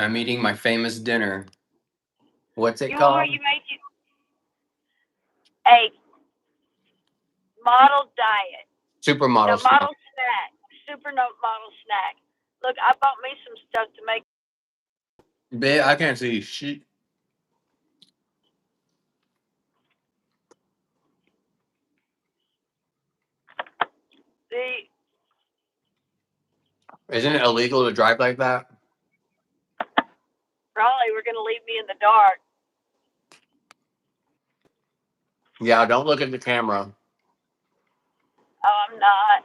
I'm eating my famous dinner. What's it You want me? called? You made you a model diet. No Supermodel snack. model snack. Super no model snack. Look, I bought me some stuff to make Babe, I can't see shit. the. Isn't it illegal to drive like that? Probably were gonna leave me in the dark. Yeah, don't look at the camera. Oh, I'm not.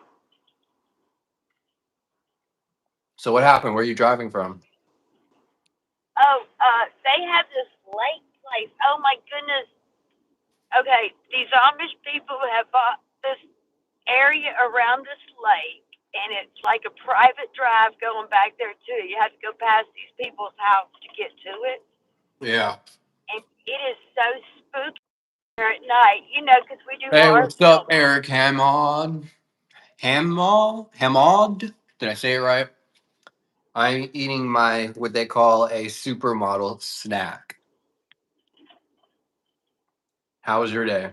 So what happened? Where are you driving from? Oh, they have this lake place. Oh my goodness. Okay, these Amish people have bought this area around this lake, and it's like a private drive going back there too. You have to go past these people's house to get to it, Yeah. and it is so spooky there at night. You know, because we do Hey, horror what's up, films. Eric Hammond? Hammond? Did I say it right? I'm eating my what they call a supermodel snack. How was your day?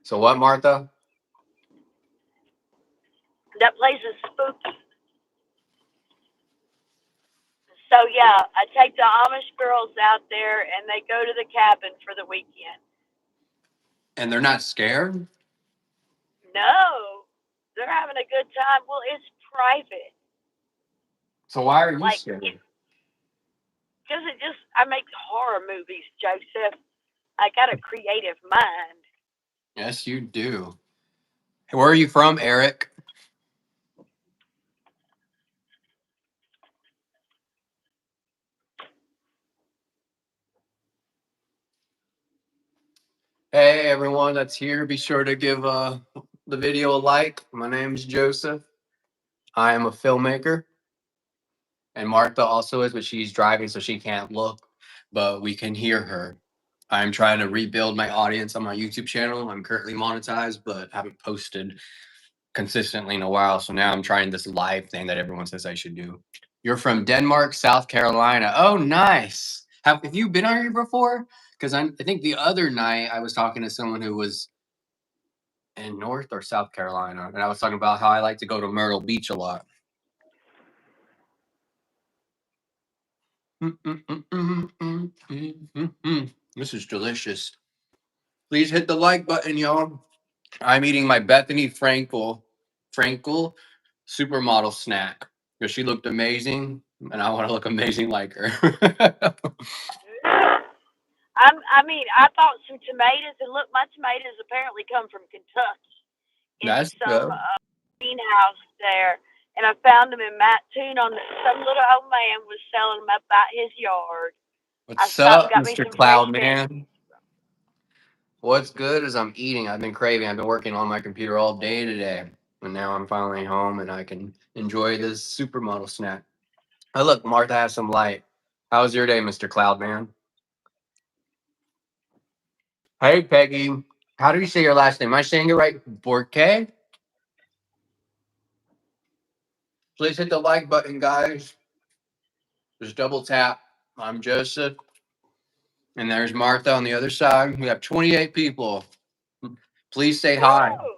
So what, Martha? That place is spooky. So yeah, I take the Amish girls out there, and they go to the cabin for the weekend. And they're not scared? No, they're having a good time. Well, it's private. So why are you Like, scared? because it just, I make horror movies, Joseph. I got a creative mind. Yes, you do. Where are you from, Eric? Hey, everyone that's here. Be sure to give the video a like. My name is Joseph. I am a filmmaker. And Martha also is, but she's driving, so she can't look, but we can hear her. I'm trying to rebuild my audience on my YouTube channel. I'm currently monetized, but haven't posted consistently in a while. So now I'm trying this live thing that everyone says I should do. You're from Denmark, South Carolina. Oh, nice. Have you been on here before? Because I think the other night I was talking to someone who was in North or South Carolina, and I was talking about how I like to go to Myrtle Beach a lot. This is delicious. Please hit the like button, y'all. I'm eating my Bethany Frankel supermodel snack because she looked amazing, and I want to look amazing like her. I mean, I bought some tomatoes, and look, my tomatoes apparently come from Kentucky in That's some good. greenhouse there. And I found them in Mattoon some little old man was selling them up out his yard. I What's stopped and up, got me Mr. some fresh Cloud veggies. Man? What's good is I'm eating. I've been craving. I've been working on my computer all day today, and now I'm finally home and I can enjoy this supermodel snack. Oh, look, Martha has some light. How's your day, Mr. Cloudman? Hey, Peggy. How do you say your last name? Am I saying it right? Borke? Please hit the like button, guys. Just double tap. I'm Joseph. And there's Martha on the other side. We have 28 people. Please say hi. Woo!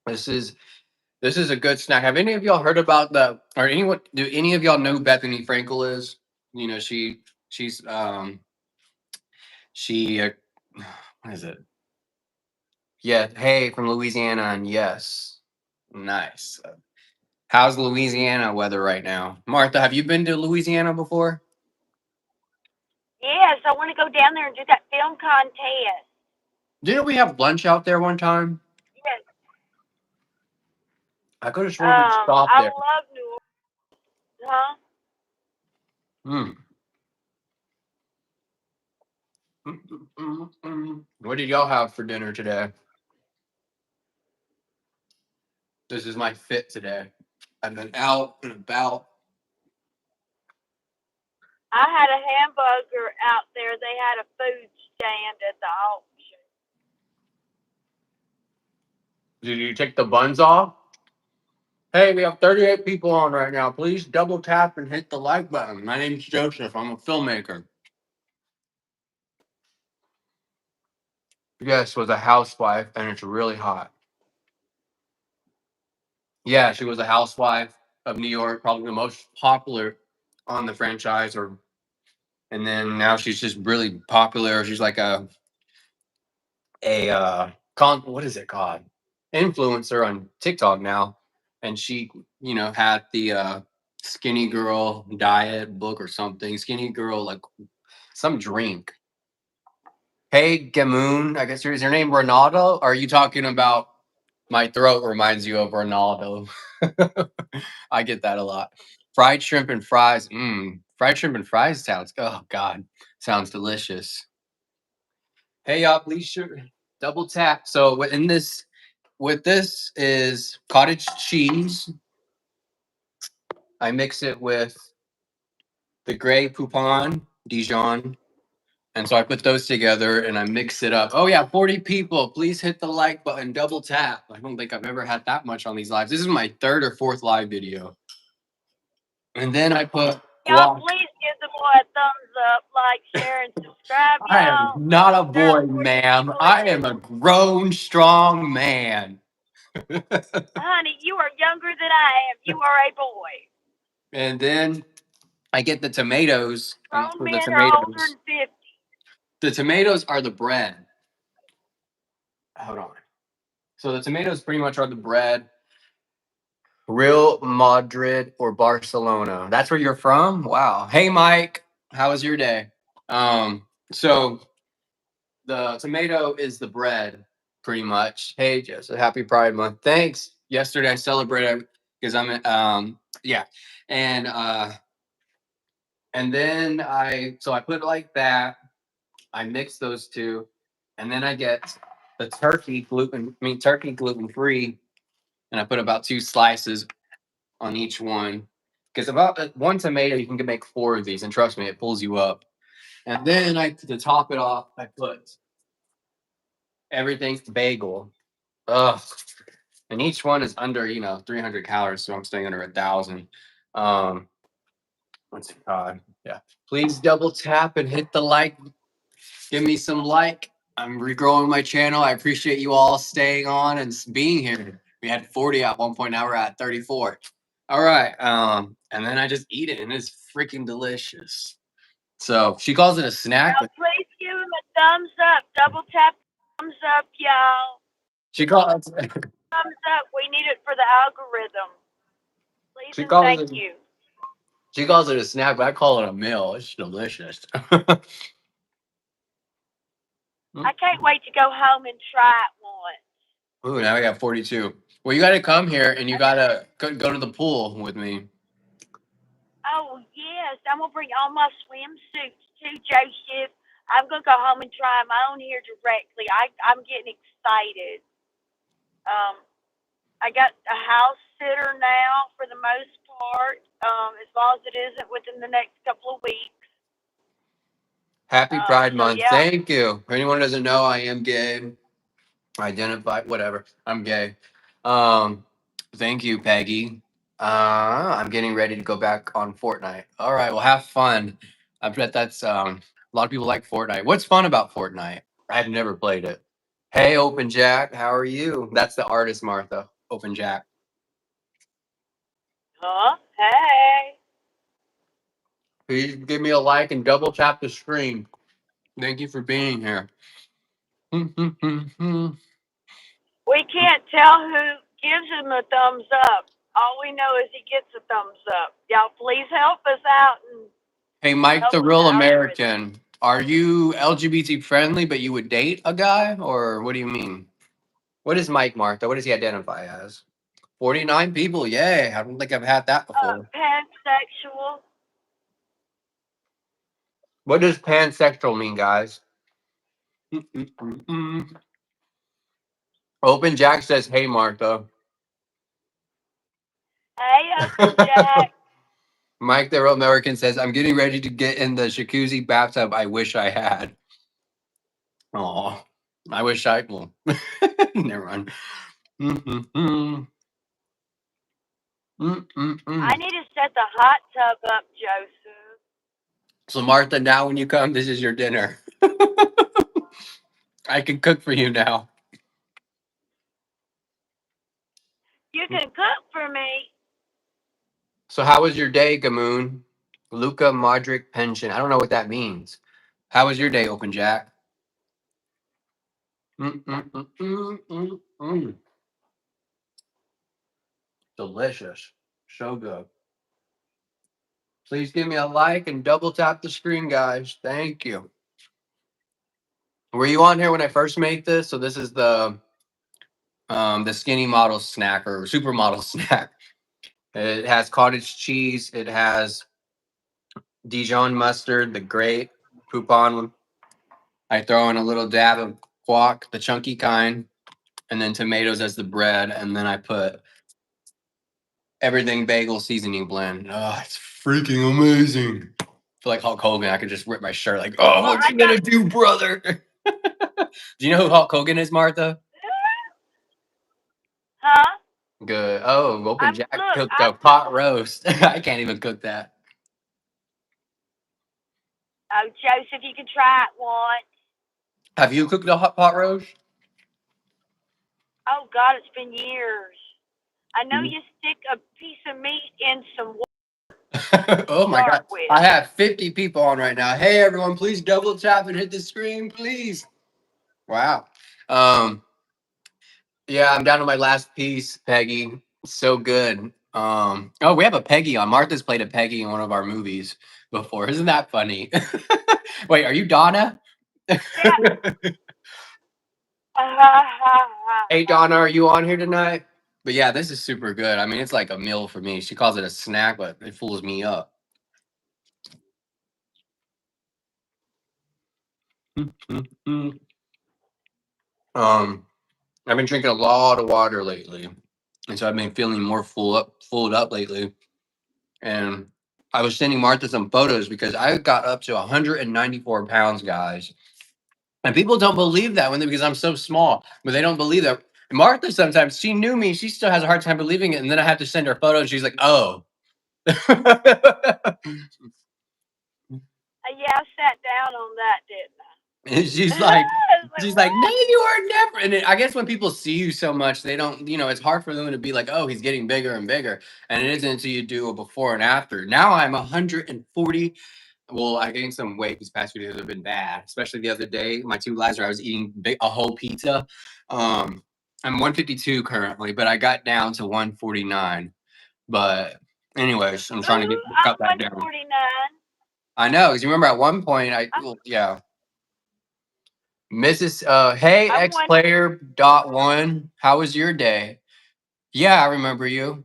This is this is a good snack. Have any of y'all heard about the or anyone do any of y'all know who Bethany Frankel is? You know, she's she what is it? Yeah, hey, from Louisiana, and yes. Nice. How's Louisiana weather right now? Martha, have you been to Louisiana before? Yes, I want to go down there and do that film contest. Didn't we have lunch out there one time? Yes. I could have sworn we stopped I there. love New Orleans, huh? Hmm. What did y'all have for dinner today? This is my fit today. I've been out and about. I had a hamburger out there. They had a food stand at the auction. Did you take the buns off? Hey, we have 38 people on right now. Please double tap and hit the like button. My name's Joseph. I'm a filmmaker. Yes, was a housewife, and it's really hot. Yeah, she was a housewife of New York, probably the most popular on the franchise, or and then now she's just really popular. She's like a what is it called? Influencer on TikTok now, and she had the skinny girl diet book or something. Skinny girl like some drink. Hey Gamoon, I guess is your name Ronaldo? Or are you talking about my throat reminds you of Ronaldo? I get that a lot. Fried shrimp and fries. Fried shrimp and fries sounds. Oh God, sounds delicious. Hey y'all, please double tap. So with this is cottage cheese. I mix it with the Grey Poupon Dijon. And so I put those together and I mix it up. Oh yeah, 40 people. Please hit the like button, double tap. I don't think I've ever had that much on these lives. This is my third or fourth live video. And then I put Y'all, guac. please give the boy a thumbs up, like, share, and subscribe, I am y'all. not a There are boy, 40 ma'am. people I in am a here. grown, strong man. Honey, you are younger than I am. You are a boy. And then I get the tomatoes. And Grown for the men are older tomatoes, than 50. the tomatoes are the bread. Hold on. So the tomatoes pretty much are the bread. Real Madrid or Barcelona. That's where you're from? Wow. Hey Mike, how was your day? So the tomato is the bread, pretty much. Hey Joseph, happy Pride Month. Thanks. Yesterday I celebrated because yeah. And and then I put it like that. I mix those two, and then I get the turkey gluten free, and I put about 2 slices on each one. Because about one tomato, you can make 4 of these, and trust me, it pulls you up. And then to top it off, I put everything's bagel. Ugh. And each one is under 300 calories, so I'm staying under 1,000. Um, what's God? Yeah. Please double tap and hit the like. Give me some like. I'm regrowing my channel. I appreciate you all staying on and being here. We had 40 at one point. Now we're at 34. All right. And then I just eat it, and it's freaking delicious. So she calls it a snack, Y'all, but please give him a thumbs up. Double tap thumbs up, y'all. she calls Thumbs up. We need it for the algorithm. Please she and calls thank it you. she calls it a snack, but I call it a meal. It's delicious. I can't wait to go home and try it once. Ooh, now we got 42. Well, you got to come here and you got to go to the pool with me. Oh, yes. I'm going to bring all my swimsuits too, Joseph. I'm going to go home and try them on here directly. I'm getting excited. Um, I got a house sitter now for the most part, as long as it isn't within the next couple of weeks. Happy Pride So, Month. yeah. Thank you. If anyone doesn't know, I am gay. Identify, whatever. I'm gay. Um, Thank you, Peggy. I'm getting ready to go back on Fortnite. All right, well, have fun. I bet that's a lot of people like Fortnite. What's fun about Fortnite? I've never played it. Hey, Open Jack, how are you? That's the artist, Martha. Open Jack. Huh? Hey. Please give me a like and double tap the screen. Thank you for being here. We can't tell who gives him a thumbs up. All we know is he gets a thumbs up. Y'all, please help us out and Hey, Mike, help the with the real algorithm. American. Are you LGBT friendly, but you would date a guy, or what do you mean? What is Mike, Martha? What does he identify as? 49 people. Yay. I don't think I've had that before. Pansexual. What does pansexual mean, guys? Mm-mm-mm-mm. Open Jack says, hey, Martha. Hey, Open Jack. Mike, the real American says, I'm getting ready to get in the jacuzzi bathtub I wish I had. Oh, I wish I, well, never mind. Mm-mm-mm. I Mm-mm-mm. need to set the hot tub up, Joseph. So Martha, now when you come, this is your dinner. I can cook for you now. You can cook for me. So how was your day, Gamoon? Luca Modric pension. I don't know what that means. How was your day, Open Jack? Mm-mm-mm-mm-mm-mm. Delicious. So good. Please give me a like and double tap the screen, guys. Thank you. Were you on here when I first made this? So this is the skinny model snack or supermodel snack. It has cottage cheese. It has Dijon mustard, the great Poupon. I throw in a little dab of guac, the chunky kind, and then tomatoes as the bread, and then I put everything bagel seasoning blend. Oh, it's freaking amazing. I feel like Hulk Hogan. I could just rip my shirt like, oh, Well, what I you got. gonna do, brother? Do you know who Hulk Hogan is, Martha? Huh? Good. Oh, Open I'm Jack look. cooked a I'm. pot roast. I can't even cook that. Oh, Joseph, you can try it once. Have you cooked a hot pot roast? Oh God, it's been years. I know you stick a piece of meat in some water Oh to my start god. with. I have 50 people on right now. Hey everyone, please double tap and hit the screen, please. Wow. Um, yeah, I'm down to my last piece, Peggy. So good. Oh, we have a Peggy on. Martha's played a Peggy in one of our movies before. Isn't that funny? Wait, are you Donna? Yeah. Hey Donna, are you on here tonight? But yeah, this is super good. I mean, it's like a meal for me. She calls it a snack, but it fools me up. Um, I've been drinking a lot of water lately, and so I've been feeling more full up lately. And I was sending Martha some photos because I got up to 194 pounds, guys. And people don't believe that when because I'm so small, but they don't believe that. Martha sometimes she knew me, she still has a hard time believing it, and then I have to send her photos. She's like, "Oh." Yeah, I sat down on that, didn't And she's I? like, I was like, she's like, no, what? you are never. And I guess when people see you so much, they don't, it's hard for them to be like, oh, he's getting bigger and bigger. And it isn't until you do a before and after. Now I'm 140. Well, I gained some weight these past few days have been bad, especially the other day. My two lives where I was eating a whole pizza. Um, I'm 152 currently, but I got down to 149. But anyways, I'm trying to Ooh, cut I'm that down. 149. I know, because you remember at one point, I'm yeah. Mrs. Hey, I'm X one. Player dot one. How was your day? Yeah, I remember you.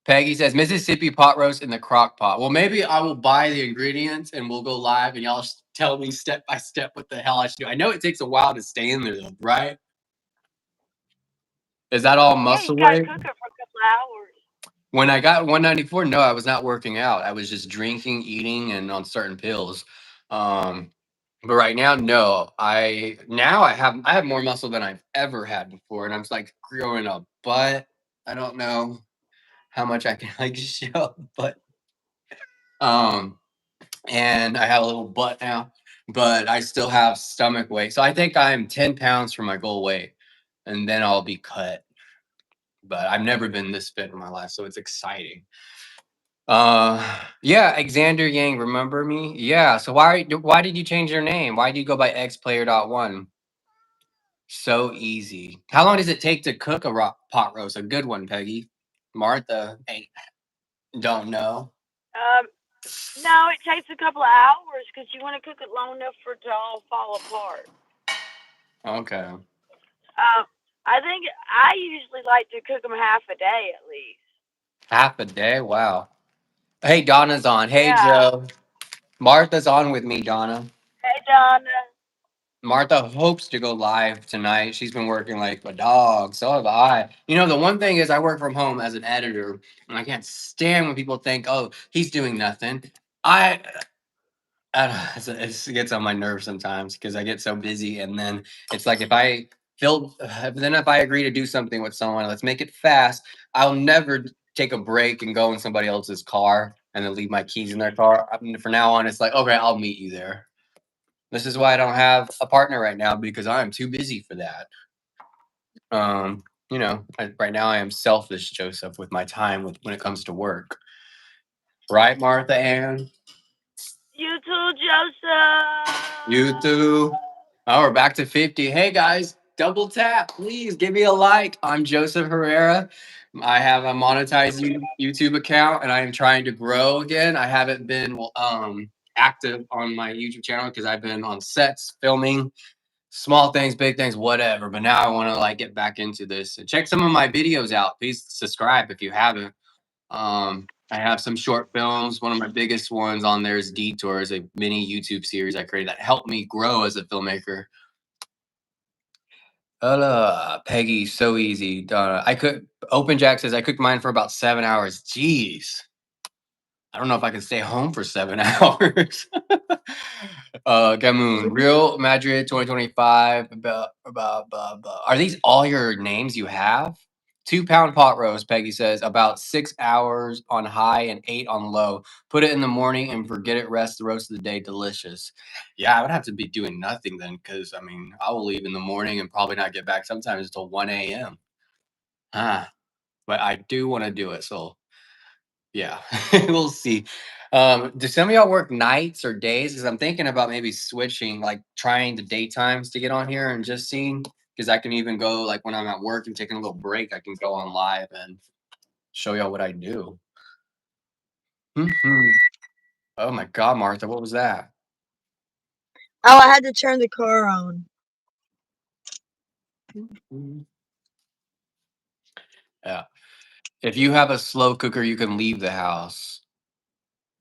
Peggy says Mississippi pot roast in the crock pot. Well, maybe I will buy the ingredients and we'll go live and y'all tell me step by step what the hell I should do. I know it takes a while to stay in there, though, right? Is that all Yeah, you muscle gotta weight? cook it for a couple hours. When I got 194, no, I was not working out. I was just drinking, eating, and on certain pills. Um, But right now, no. I have more muscle than I've ever had before, and I'm just like growing a butt. I don't know how much I can like show, but um, and I have a little butt now, but I still have stomach weight. So I think I'm 10 pounds from my goal weight, and then I'll be cut. But I've never been this fit in my life, so it's exciting. Yeah, Alexander Yang, remember me? Yeah. So why did you change your name? Why did you go by xplayer.1? So easy. How long does it take to cook a pot roast? A good one, Peggy. Martha ain't don't know. Um, no, it takes a couple of hours because you want to cook it long enough for it to all fall apart. Okay. Um, I think I usually like to cook them half a day at least. Half a day? Wow. Hey, Donna's on. Hey, Yeah. Joe. Martha's on with me, Donna. Hey, Donna. Martha hopes to go live tonight. She's been working like a dog. So have I. The one thing is I work from home as an editor, and I can't stand when people think, oh, he's doing nothing. I I don't know, it gets on my nerves sometimes because I get so busy, and then it's like if I feel, then if I agree to do something with someone, let's make it fast. I'll never. take a break and go in somebody else's car and then leave my keys in their car. I mean, from now on, it's like, okay, I'll meet you there. This is why I don't have a partner right now, because I'm too busy for that. Right now I am selfish, Joseph, with my time when it comes to work. Right, Martha Ann? You too, Joseph. You too. Oh, we're back to 50. Hey guys, double tap, please give me a like. I'm Joseph Herrera. I have a monetized YouTube account and I am trying to grow again. I haven't been active on my YouTube channel because I've been on sets filming small things, big things, whatever. But now I want to like get back into this and check some of my videos out. Please subscribe if you haven't. I have some short films. One of my biggest ones on there is Detours, a mini YouTube series I created that helped me grow as a filmmaker. Peggy, so easy. I could Open Jack says I cooked mine for about 7 hours. Jeez. I don't know if I can stay home for 7 hours. Gamoon, Real Madrid 2025. Are these all your names you have? 2 pound pot roast, Peggy says, about 6 hours on high and 8 on low. Put it in the morning and forget it, rest the rest of the day. Delicious. Yeah, I would have to be doing nothing then, because I mean, I will leave in the morning and probably not get back sometimes until 1 a.m. But I do want to do it. So yeah, we'll see. Do some of y'all work nights or days? Because I'm thinking about maybe switching, like trying the daytimes to get on here and just seeing. Because I can even go like when I'm at work and taking a little break, I can go on live and show y'all what I do. Mhm. Oh my God, Martha, what was that? Oh, I had to turn the car on. Yeah. If you have a slow cooker, you can leave the house.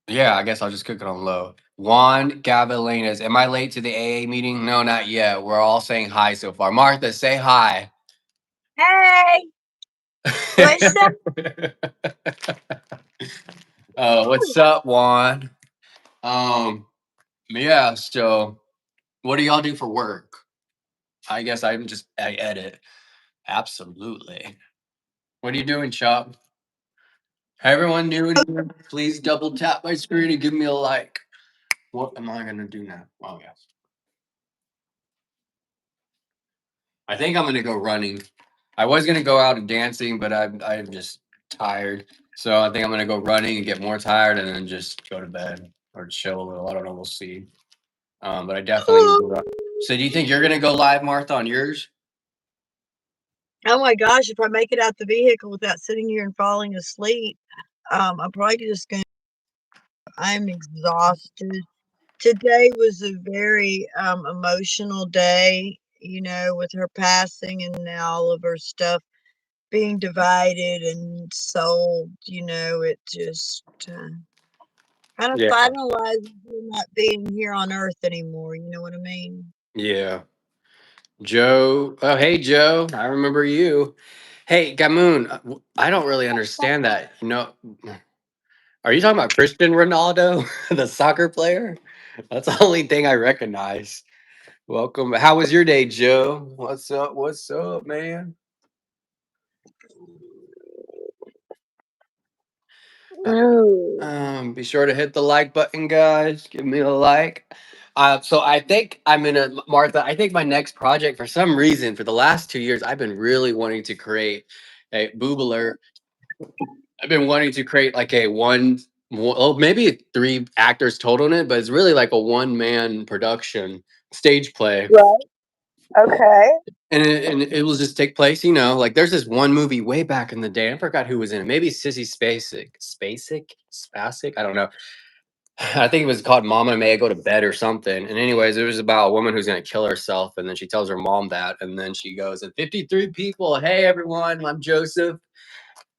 Yeah, I guess I'll just cook it on low. Juan Gavelenas, am I late to the AA meeting? No, not yet. We're all saying hi so far. Martha, say hi. Hey, what's up? What's up, Juan? Yeah, so what do y'all do for work? I guess I edit. Absolutely. What are you doing, Chop? Everyone new in here, please double tap my screen and give me a like. What am I gonna do now? Oh yes. I think I'm gonna go running. I was gonna go out and dancing, but I'm just tired. So I think I'm gonna go running and get more tired and then just go to bed or chill a little. I don't know. We'll see. But I definitely need to run. So do you think you're gonna go live, Martha, on yours? Oh my gosh, if I make it out the vehicle without sitting here and falling asleep, I'm probably just going to. I'm exhausted. Today was a very emotional day, with her passing and all of her stuff being divided and sold. It just kind of Yeah. finalizes her not being here on Earth anymore. You know what I mean? Yeah. Joe. Oh, hey, Joe. I remember you. Hey, Gamoon. I don't really understand that. Are you talking about Cristiano Ronaldo, the soccer player? That's the only thing I recognize. Welcome. How was your day, Joe? What's up? What's up, man? No. Be sure to hit the like button, guys. Give me a like. So I think I'm gonna Martha. I think my next project, for some reason, for the last 2 years, I've been really wanting to create a boob alert. I've been wanting to create like maybe 3 actors total in it, but it's really like a one-man production stage play. Right. Okay. And it will just take place, like there's this one movie way back in the day. I forgot who was in it. Maybe Sissy Spacek. I don't know. I think it was called Mama May I Go to Bed or something. And anyways, it was about a woman who's gonna kill herself, and then she tells her mom that, and then she goes, and 53 people. Hey everyone, I'm Joseph.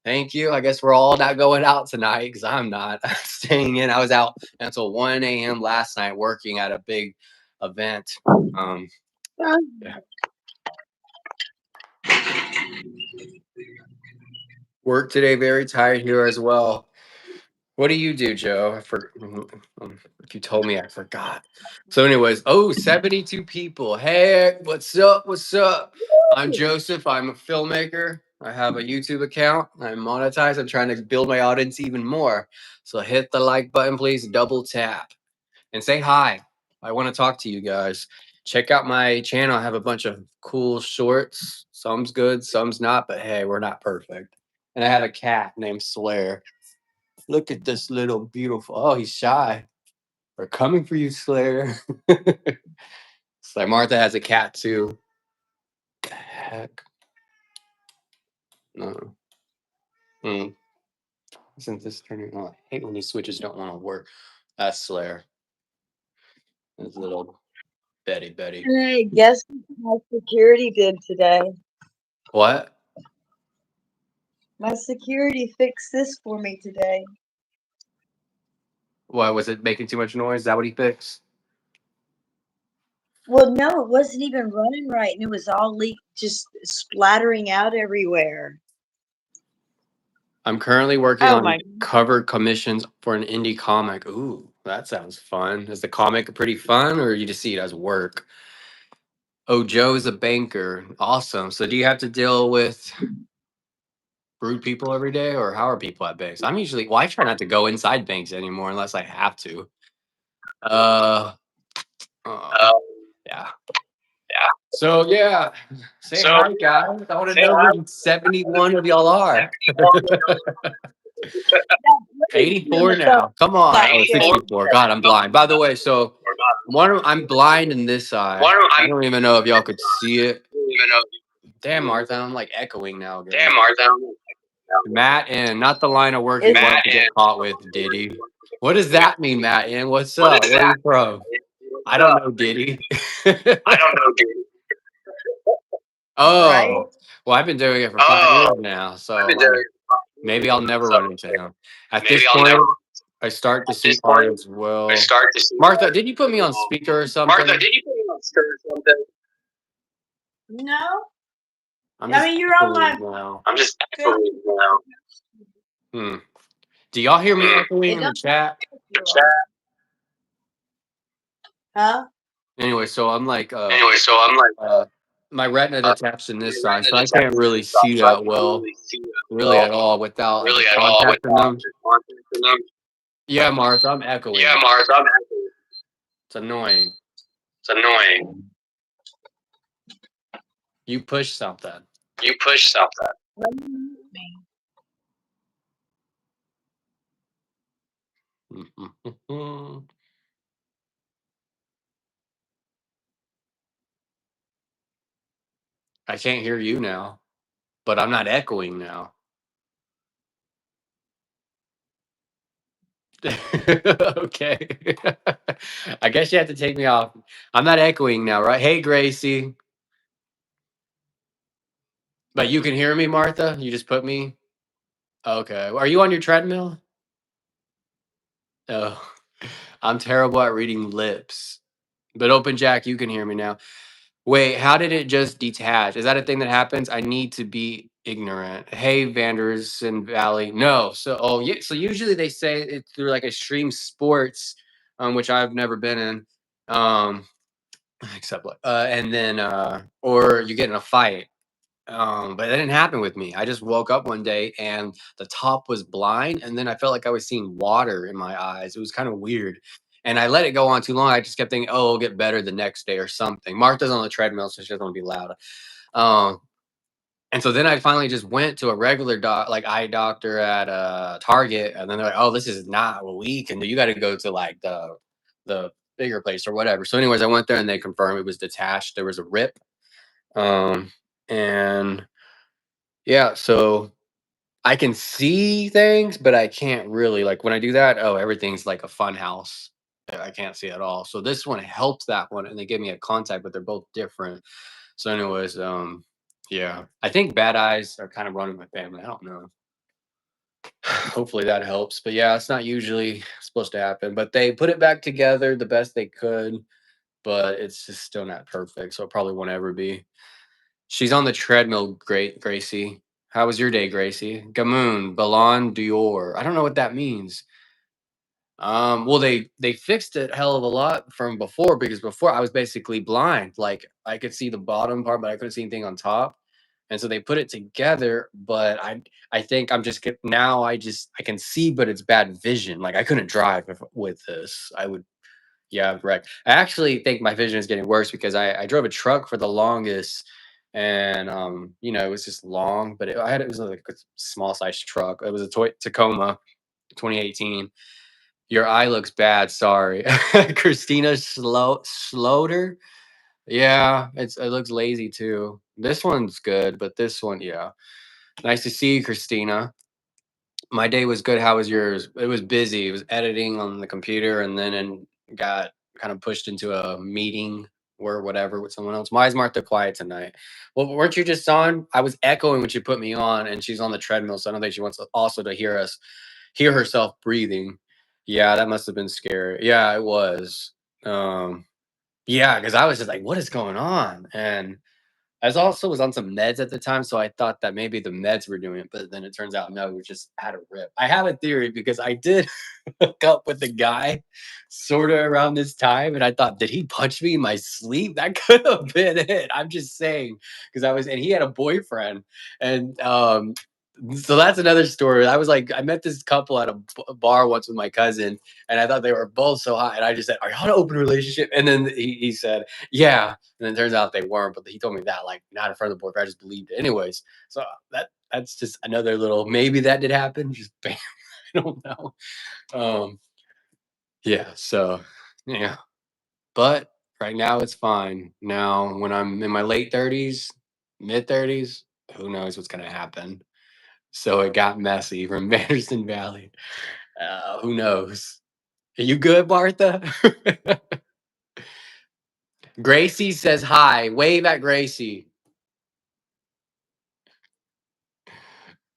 Thank you. I guess we're all not going out tonight because I'm not. I'm staying in. I was out until 1 a.m. last night working at a big event. Yeah. Work today, very tired here as well. What do you do, Joe? If you told me, I forgot. So, anyways, 72 people. Hey, what's up? What's up? I'm Joseph. I'm a filmmaker. I have a YouTube account. I'm monetized. I'm trying to build my audience even more. So hit the like button, please. Double tap and say hi. I want to talk to you guys. Check out my channel. I have a bunch of cool shorts. Some's good, some's not, but hey, we're not perfect. And I have a cat named Slayer. Look at this little beautiful. Oh, he's shy. We're coming for you, Slayer. It's like Martha has a cat too. The heck? No. Mm. Isn't this turning on? I hate when these switches don't want to work. That's Slayer. This little Betty. Hey, guess what my security did today? What? My security fixed this for me today. Why was it making too much noise? Is that what he fixed? Well, no, it wasn't even running right, and it was all just splattering out everywhere. I'm currently working Oh on my! cover commissions for an indie comic. Ooh, that sounds fun. Is the comic pretty fun, or you just see it as work? Oh, Joe is a banker. Awesome. So do you have to deal with rude people every day, or how are people at banks? I'm usually, well, I try not to go inside banks anymore unless I have to. Uh, uh yeah. So yeah, say hi, guys. I want to know who 71 of y'all are. 84 now. Come on. Oh, 64. God, I'm blind. By the way, so I'm blind in this eye. I don't even know if y'all could see it. Damn, Martha, I'm like echoing now again. Matt and not the line of work you want to get caught with, Diddy. What does that mean, Matt? And what's up? Where are you from? I don't know, Diddy. Oh, well, I've been doing it for 5 years now, so maybe I'll never run into him. At this point, I start to see art as well. Martha, did you put me on speaker or something? No, I'm I just mean you're on my. now. Good. Hmm. Do y'all hear me echoing in the chat? Huh? Anyway, so I'm like, my retina detached in this side, so I can't really see that well, really at all, without like a contact in them. Yeah, Martha, I'm echoing. It's annoying. You push something. I can't hear you now, but I'm not echoing now. Okay. I guess you have to take me off. I'm not echoing now, right? Hey, Gracie. But you can hear me, Martha? You just put me? Okay. Are you on your treadmill? Oh, I'm terrible at reading lips. But Open Jack, you can hear me now. Wait, how did it just detach? Is that a thing that happens? I need to be ignorant. Hey, Vanderson Valley. No. So, oh, yeah. So usually they say it's through like extreme sports, which I've never been in. Except like, and then, or you get in a fight. But that didn't happen with me. I just woke up one day and the top was blind, and then I felt like I was seeing water in my eyes. It was kind of weird. And I let it go on too long. I just kept thinking, oh, it'll get better the next day or something. Martha's on the treadmill, so she doesn't want to be loud. Um, and so then I finally just went to a regular like eye doctor at Target, and then they're like, "Oh, this is not what we can do. You got to go to like the bigger place or whatever." So, anyways, I went there and they confirmed it was detached. There was a rip, and yeah, so I can see things, but I can't really like when I do that. Oh, everything's like a fun house. I can't see at all. So this one helps that one, and they give me a contact, but they're both different. So, anyways, yeah, I think bad eyes are kind of running my family. I don't know. Hopefully that helps. But yeah, it's not usually supposed to happen. But they put it back together the best they could, but it's just still not perfect. So it probably won't ever be. She's on the treadmill, great Gracie. How was your day, Gracie? Gamoon, Ballon d'Or. I don't know what that means. Well, they fixed it hell of a lot from before because before I was basically blind. Like I could see the bottom part, but I couldn't see anything on top. and so they put it together. But I think I'm just now I can see, but it's bad vision. Like I couldn't drive with this. I would, yeah, wreck. I actually think my vision is getting worse because I drove a truck for the longest, and it was just long, but it was like a small size truck. It was a Tacoma 2018. Your eye looks bad. Sorry, Christina Schloter. Yeah, it looks lazy too. This one's good, but this one, yeah. Nice to see you, Christina. My day was good. How was yours? It was busy. It was editing on the computer, and then got kind of pushed into a meeting or whatever with someone else. Why is Martha quiet tonight? Well, weren't you just on? I was echoing when she put me on, and she's on the treadmill, so I don't think she wants also to hear herself breathing. Yeah, that must have been scary. Yeah, it was. Yeah, because I was just like, what is going on? And I also was on some meds at the time, so I thought that maybe the meds were doing it, but then it turns out no, we just had a rip. I have a theory because I did hook up with the guy sort of around this time, and I thought, did he punch me in my sleep? That could have been it. I'm just saying because and he had a boyfriend, and so that's another story. I was like, I met this couple at a bar once with my cousin, and I thought they were both so hot, and I just said, "Are y'all in an open relationship?" And then he said, "Yeah." And then it turns out they weren't, but he told me that like not in front of the boyfriend. I just believed it, anyways. So that's just another little maybe that did happen. Just bam, I don't know. Um, yeah. So yeah, but right now it's fine. Now when I'm in my late 30s, mid 30s, who knows what's gonna happen? So it got messy from Anderson Valley. Who knows? Are you good, Martha? Gracie says hi. Wave at Gracie.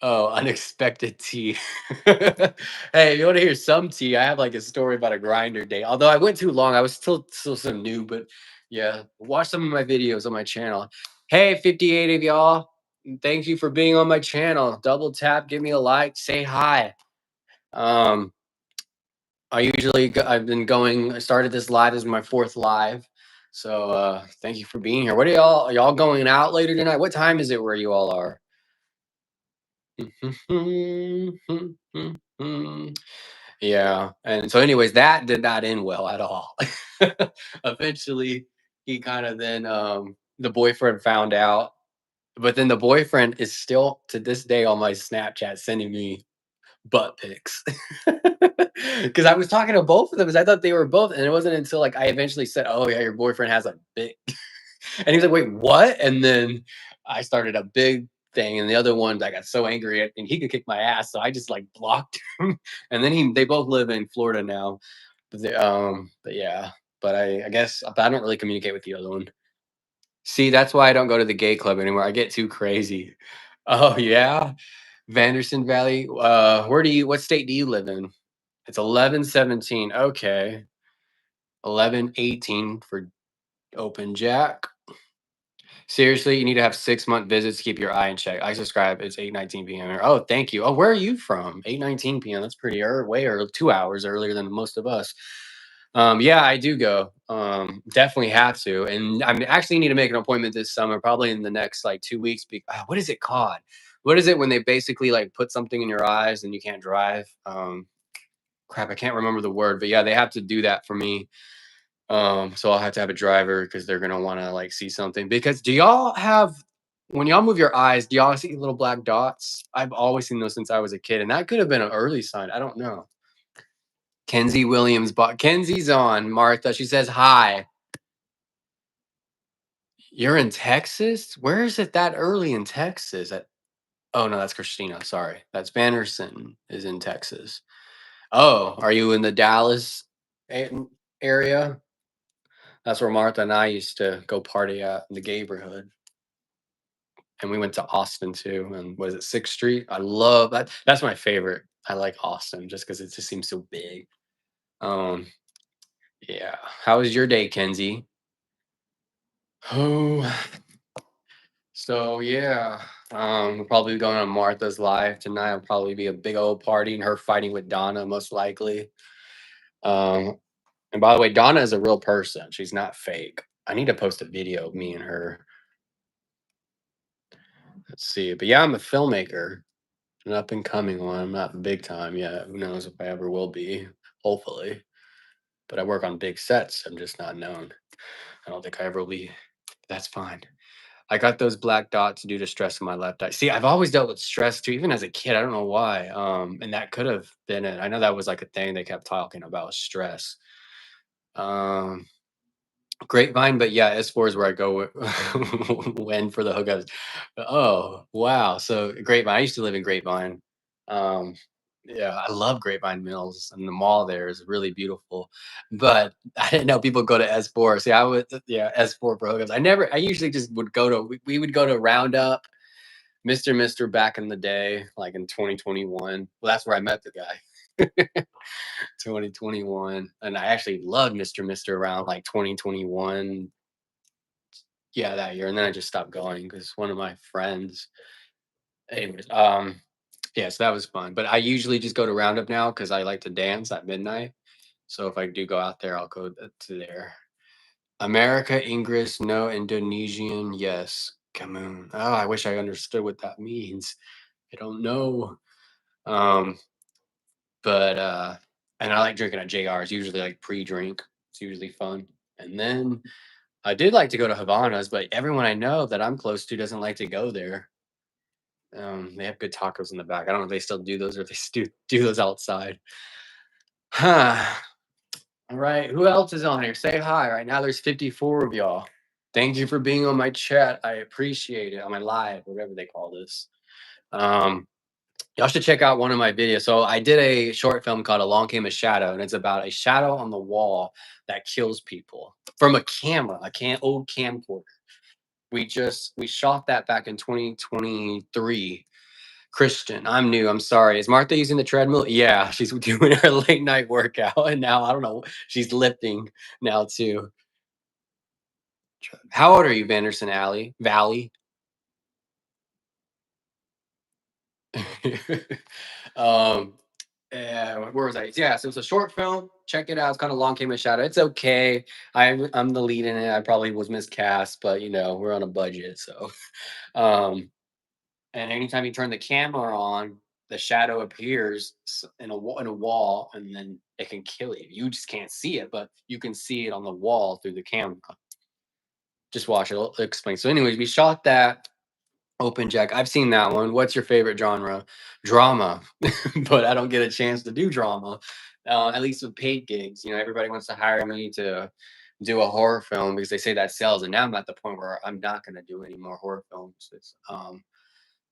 Oh, unexpected tea. Hey, if you want to hear some tea, I have like a story about a grinder day. Although I went too long, I was still so new, but yeah, watch some of my videos on my channel. Hey, 58 of y'all. Thank you for being on my channel. Double tap, give me a like, say hi. Um, I started this live as my fourth live. So thank you for being here. What are y'all going out later tonight? What time is it where you all are? Yeah. And so anyways, that did not end well at all. Eventually he kind of then the boyfriend found out, but then the boyfriend is still to this day on my Snapchat sending me butt pics. Because I was talking to both of them because I thought they were both, and it wasn't until like I eventually said, "Oh yeah, your boyfriend has a big," and he was like, "Wait, what?" And then I started a big thing, and the other one I got so angry at, and he could kick my ass, so I just like blocked him. And then they both live in Florida now, but yeah, but I guess but I don't really communicate with the other one. See, that's why I don't go to the gay club anymore. I get too crazy. Oh yeah, Vanderson Valley. What state do you live in? It's 1117. Okay. 1118 for open jack. Seriously, you need to have 6-month visits to keep your eye in check. I subscribe. It's 8:19 p.m. Oh, thank you. Oh, where are you from? 8:19 p.m. That's pretty early, way early, 2 hours earlier than most of us. Yeah, I do go. Definitely have to. And I actually need to make an appointment this summer, probably in the next like 2 weeks. What is it called? What is it when they basically like put something in your eyes and you can't drive? Crap, I can't remember the word, but yeah, they have to do that for me. So I'll have to have a driver because they're gonna want to like see something. Because do y'all have when y'all move your eyes, do y'all see little black dots? I've always seen those since I was a kid, and that could have been an early sign. I don't know. Kenzie Williams, Kenzie's on. Martha, she says hi. You're in Texas? Where is it that early in Texas? Oh no, that's Christina. Sorry, that's Bannerson is in Texas. Oh, are you in the Dallas area? That's where Martha and I used to go party at in the neighborhood. And we went to Austin too. And was it 6th Street? I love that. That's my favorite. I like Austin just because it just seems so big. Um, yeah. How was your day, Kenzie? Oh, so yeah. We'll probably be going on Martha's live tonight. It'll probably be a big old party and her fighting with Donna, most likely. Um, and by the way, Donna is a real person. She's not fake. I need to post a video of me and her. Let's see. But yeah, I'm a filmmaker, an up and coming one. I'm not big time yet. Who knows if I ever will be? Hopefully. But I work on big sets. I'm just not known. I don't think I ever will be. That's fine. I got those black dots due to stress in my left eye. See, I've always dealt with stress too, even as a kid. I don't know why. And that could have been it. I know that was like a thing they kept talking about, stress. Um, Grapevine, but yeah, S4 is where I go when for the hookups. Oh, wow. So Grapevine, I used to live in Grapevine. Um, yeah, I love Grapevine Mills, and the mall there is really beautiful. But I didn't know people go to S4. See, I would, yeah, S4 for hookups. I usually just would go to, we would go to Roundup, Mr. back in the day, like in 2021. Well, that's where I met the guy. 2021. And I actually loved Mr. around like 2021. Yeah, that year. And then I just stopped going because one of my friends, anyways, yeah, so that was fun. But I usually just go to Roundup now because I like to dance at midnight. So if I do go out there, I'll go to there. America, English, no, Indonesian, yes. Kamoon. Oh, I wish I understood what that means. I don't know. Um, but and I like drinking at JR's, usually like pre-drink. It's usually fun. And then I did like to go to Havana's, but everyone I know that I'm close to doesn't like to go there. They have good tacos in the back. I don't know if they still do those or if they do those outside. Huh. All right. Who else is on here? Say hi. Right now there's 54 of y'all. Thank you for being on my chat. I appreciate it. On my live, whatever they call this. Um, Y'all should check out one of my videos. So I did a short film called Along Came a Shadow, and it's about a shadow on the wall that kills people from a camera, old camcorder. We shot that back in 2023. Christian, I'm new. I'm sorry. Is Martha using the treadmill? Yeah, she's doing her late night workout, and now I don't know. She's lifting now too. How old are you, Vanderson Alley Valley? um, where was I? Yeah, so it's a short film. Check it out. It's kind of Long Came a Shadow. It's okay. I'm the lead in it. I probably was miscast, but we're on a budget, so um, and anytime you turn the camera on, the shadow appears in a wall, and then it can kill you. You just can't see it, but you can see it on the wall through the camera. Just watch it. It'll explain. So, anyways, we shot that open jack. I've seen that one. What's your favorite genre? Drama, but I don't get a chance to do drama. At least with paid gigs, everybody wants to hire me to do a horror film because they say that sells. And now I'm at the point where I'm not going to do any more horror films.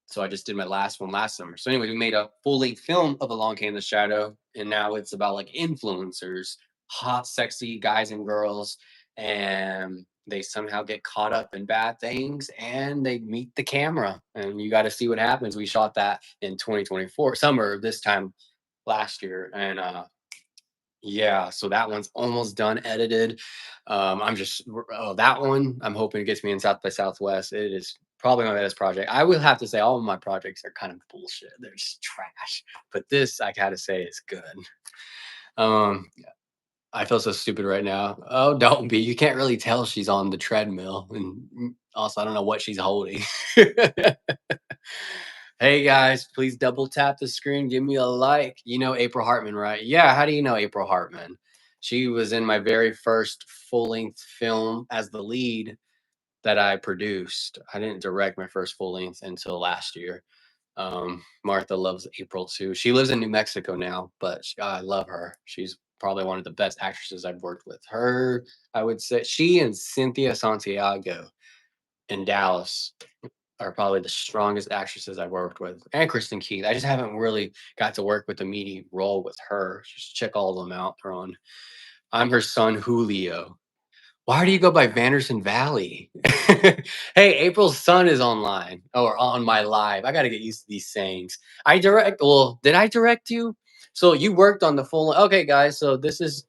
So I just did my last one last summer. So anyway, we made a full-length film of Along Came the Shadow, and now it's about like influencers, hot, sexy guys and girls, and they somehow get caught up in bad things and they meet the camera, and you got to see what happens. We shot that in 2024 summer this time last year, and yeah, so that one's almost done edited. That one, I'm hoping it gets me in South by Southwest. It is probably my best project. I will have to say all of my projects are kind of bullshit. They're just trash. But this, I gotta say, is good. Yeah, I feel so stupid right now. Oh, don't be. You can't really tell she's on the treadmill. And also, I don't know what she's holding. Hey guys, please double tap the screen. Give me a like. You know April Hartman, right? Yeah. How do you know April Hartman? She was in my very first full length film as the lead that I produced. I didn't direct my first full length until last year. Martha loves April too. She lives in New Mexico now, but I love her. She's probably one of the best actresses I've worked with. Her, I would say, she and Cynthia Santiago in Dallas are probably the strongest actresses I've worked with, and Kristen Keith. I just haven't really got to work with a meaty role with her. Just check all of them out. They're on. I'm her son, Julio. Why do you go by Vanderson Valley? Hey, April's son is online or on my live. I got to get used to these sayings. Well, did I direct you? So you worked on the full. Okay, guys. So this is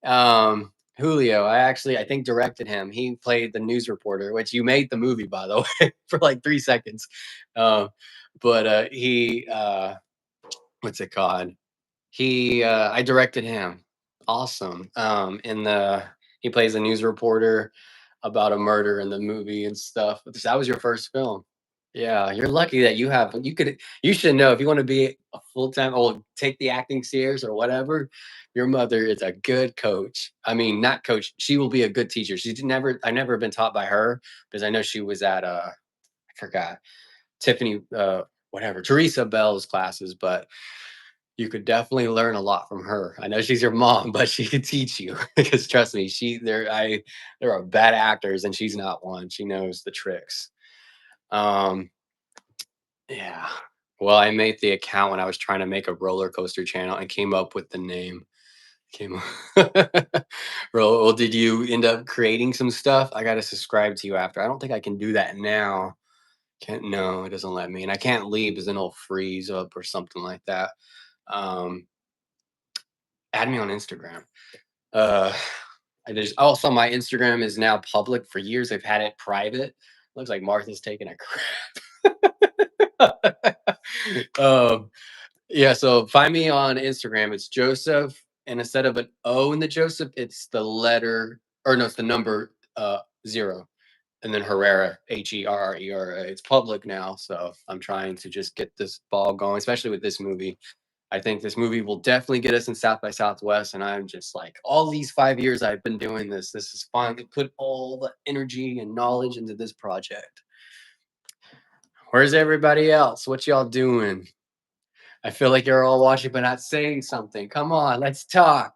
Julio. I think directed him. He played the news reporter, which you made the movie, by the way, for like 3 seconds. Um, but what's it called? I directed him. Awesome. He plays a news reporter about a murder in the movie and stuff. That was your first film. Yeah, you're lucky that you should know if you want to be a full-time or take the acting series or whatever, your mother is a good coach. I mean, not coach, she will be a good teacher. I never been taught by her because I know she was at I forgot, Tiffany whatever, Teresa Bell's classes, but you could definitely learn a lot from her. I know she's your mom, but she could teach you because trust me, there are bad actors and she's not one. She knows the tricks. Um yeah. Well, I made the account when I was trying to make a roller coaster channel and came up with the name. Came well, did you end up creating some stuff? I gotta subscribe to you after. I don't think I can do that now. Can't no, it doesn't let me. And I can't leave because then it'll freeze up or something like that. Um, add me on Instagram. Uh I just also my Instagram is now public. For years I've had it private. Looks like Martha's taking a crap. um Yeah, so find me on Instagram. It's Joseph, and instead of an O in the Joseph, it's the letter, or no, it's the number 0, and then Herrera, Herrera. It's public now, so I'm trying to just get this ball going, especially with this movie. I think this movie will definitely get us in South by Southwest, and I'm just like, all these 5 years I've been doing this. This is fun to put all the energy and knowledge into this project. Where's everybody else? What y'all doing? I feel like you're all watching but not saying something. Come on, let's talk.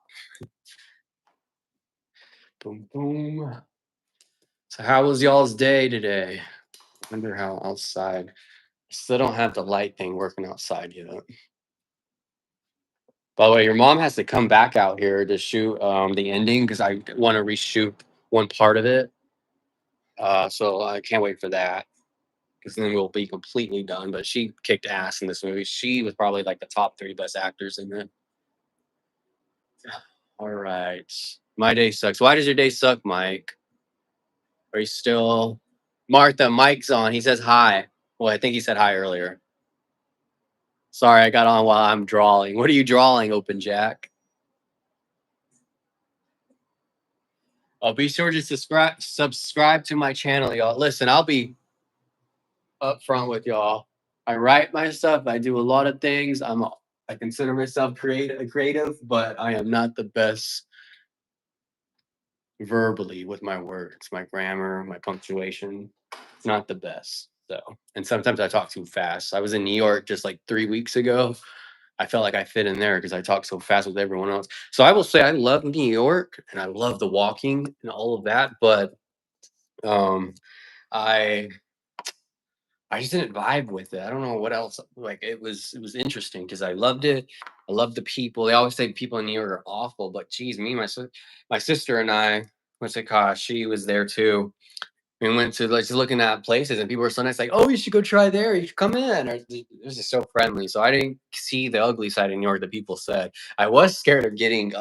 Boom, boom. So, how was y'all's day today? Wonder how outside. Still don't have the light thing working outside yet. By the way, your mom has to come back out here to shoot the ending because I want to reshoot one part of it. So I can't wait for that because then we'll be completely done. But she kicked ass in this movie. She was probably like the top 3 best actors in it. All right. My day sucks. Why does your day suck, Mike? Are you still Martha? Mike's on. He says hi. Well, I think he said hi earlier. Sorry, I got on while I'm drawing. What are you drawing, Open Jack? Oh, be sure to subscribe to my channel, y'all. Listen, I'll be upfront with y'all. I write my stuff. I do a lot of things. I consider myself creative, but I am not the best verbally with my words, my grammar, my punctuation. It's not the best. So, and sometimes I talk too fast. I was in New York just like 3 weeks ago. I felt like I fit in there because I talk so fast with everyone else. So I will say I love New York and I love the walking and all of that, but um I I just didn't vibe with it. I don't know what else. Like it was interesting because I loved it. I love the people. They always say people in New York are awful, but geez, my sister and I went to Kosh. She was there too. We went to like just looking at places, and people were so nice, like, "Oh, you should go try there. You should come in." It was just so friendly. So I didn't see the ugly side of New York that people said. I was scared of getting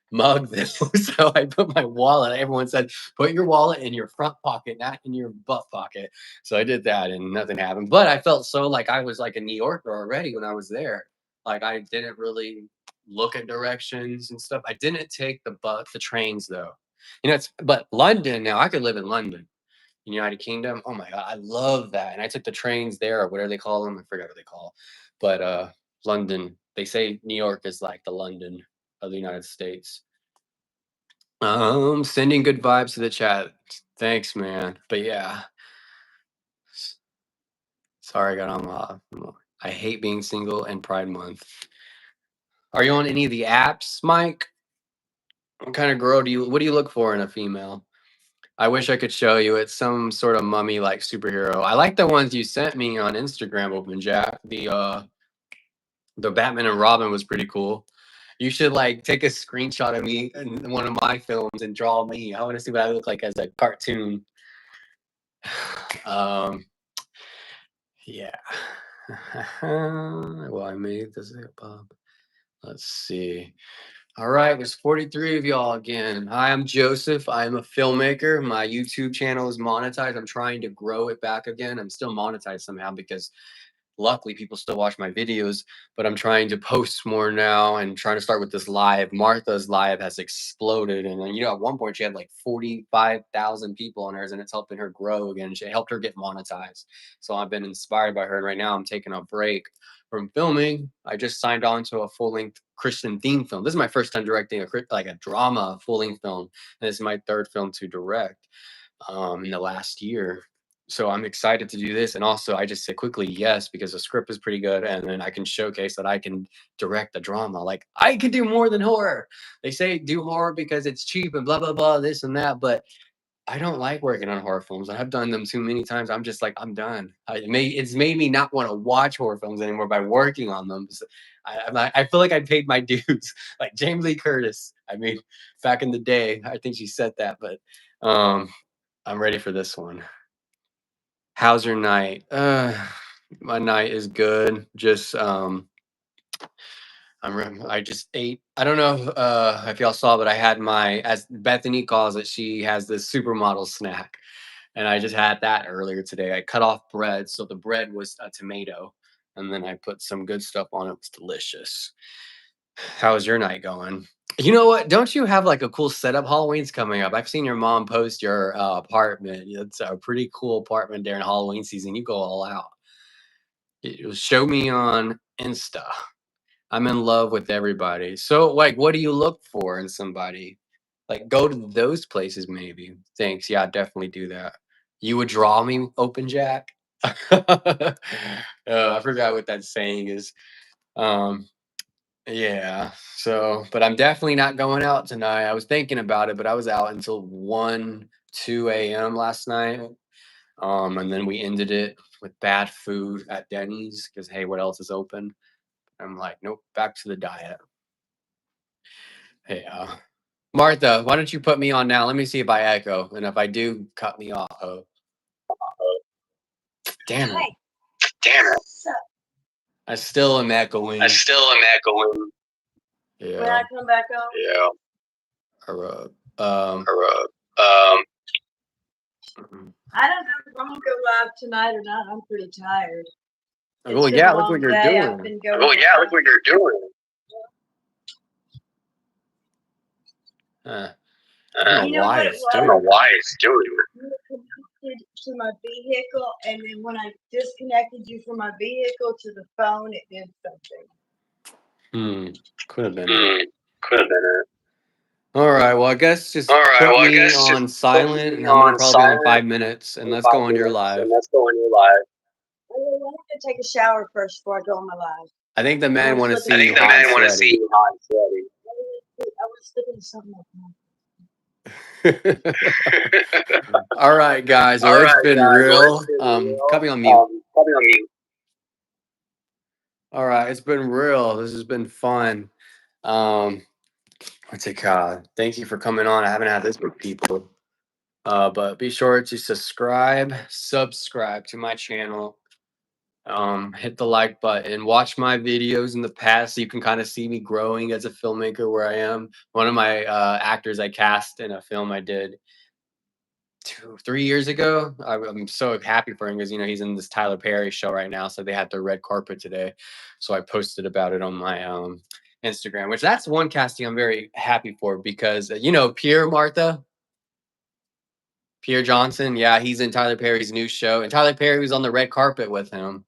mugged though, so I put my wallet. Everyone said, "Put your wallet in your front pocket, not in your butt pocket." So I did that, and nothing happened. But I felt so like I was like a New Yorker already when I was there. Like I didn't really look at directions and stuff. I didn't take the trains though. But London now I could live in London, United Kingdom. Oh my god, I love that. And I took the trains there, or whatever they call them. I forgot what they call. But London, they say New York is like the London of the United States. Sending good vibes to the chat. Thanks, man. But yeah, sorry I got on. I hate being single and Pride Month. Are you on any of the apps, Mike? What kind of girl do you? What do you look for in a female? I wish I could show you. It's some sort of mummy like superhero. I like the ones you sent me on Instagram, Open Jack. The Batman and Robin was pretty cool. You should like take a screenshot of me in one of my films and draw me. I want to see what I look like as a cartoon. Um, yeah. Well, I made this up. Let's see. All right, there's 43 of y'all again. Hi, I'm Joseph. I'm a filmmaker. My YouTube channel is monetized. I'm trying to grow it back again. I'm still monetized somehow because luckily people still watch my videos, but I'm trying to post more now and trying to start with this live. Martha's live has exploded. And then, at one point she had like 45,000 people on hers, and it's helping her grow again. She helped her get monetized. So I've been inspired by her. And right now I'm taking a break from filming. I just signed on to a full-length Christian theme film. This is my first time directing a drama full-length film. And this is my third film to direct in the last year. So I'm excited to do this. And also I just said quickly yes, because the script is pretty good. And then I can showcase that I can direct a drama. Like, I can do more than horror. They say do horror because it's cheap and blah, blah, blah, this and that. But I don't like working on horror films. I have done them too many times. I'm just like, I'm done. It's made me not want to watch horror films anymore by working on them. So I feel like I paid my dues, like Jamie Lee Curtis. I mean, back in the day, I think she said that, but I'm ready for this one. How's your night? My night is good. Just I just ate. I don't know if y'all saw, but I had as Bethany calls it, she has this supermodel snack. And I just had that earlier today. I cut off bread, so the bread was a tomato, and then I put some good stuff on it. It was delicious. How's your night going? You know what? Don't you have like a cool setup? Halloween's coming up. I've seen your mom post your apartment. It's a pretty cool apartment during Halloween season. You go all out. Show me on Insta. I'm in love with everybody. So, like, what do you look for in somebody? Like, go to those places, maybe. Thanks. Yeah, definitely do that. You would draw me, Open Jack? I forgot what that saying is. Um, yeah. So, but I'm definitely not going out tonight. I was thinking about it, but I was out until 1, 2 a.m. last night. And then we ended it with bad food at Denny's because, hey, what else is open? I'm like, nope, back to the diet. Hey, Martha, why don't you put me on now? Let me see if I echo. And if I do, cut me off. Oh, damn it. Damn it. I still am echoing. Yeah. When I come back on? Yeah. I don't know if I'm gonna go live tonight or not. I'm pretty tired. Well, yeah, look what you're doing. I don't know why it's doing it. You were connected to my vehicle, and then when I disconnected you from my vehicle to the phone, it did something. Could have been it. All right. Well, I guess just put me on silent, and I'm gonna probably be on 5 minutes, and let's go on your live. I want to take a shower first before I go on my live. I think the men want to see you hot and sweaty. I was thinking something like that. All right, guys. Well, it's been real. Copy on mute. All right, it's been real. This has been fun. What's it called? Thank you for coming on. I haven't had this with people. But be sure to subscribe to my channel. Hit the like button. Watch my videos in the past so you can kind of see me growing as a filmmaker where I am. One of my actors I cast in a film I did 3 years ago. I'm so happy for him because he's in this Tyler Perry show right now. So they had the red carpet today. So I posted about it on my Instagram, which that's one casting I'm very happy for because Pierre Johnson. Yeah, he's in Tyler Perry's new show. And Tyler Perry was on the red carpet with him.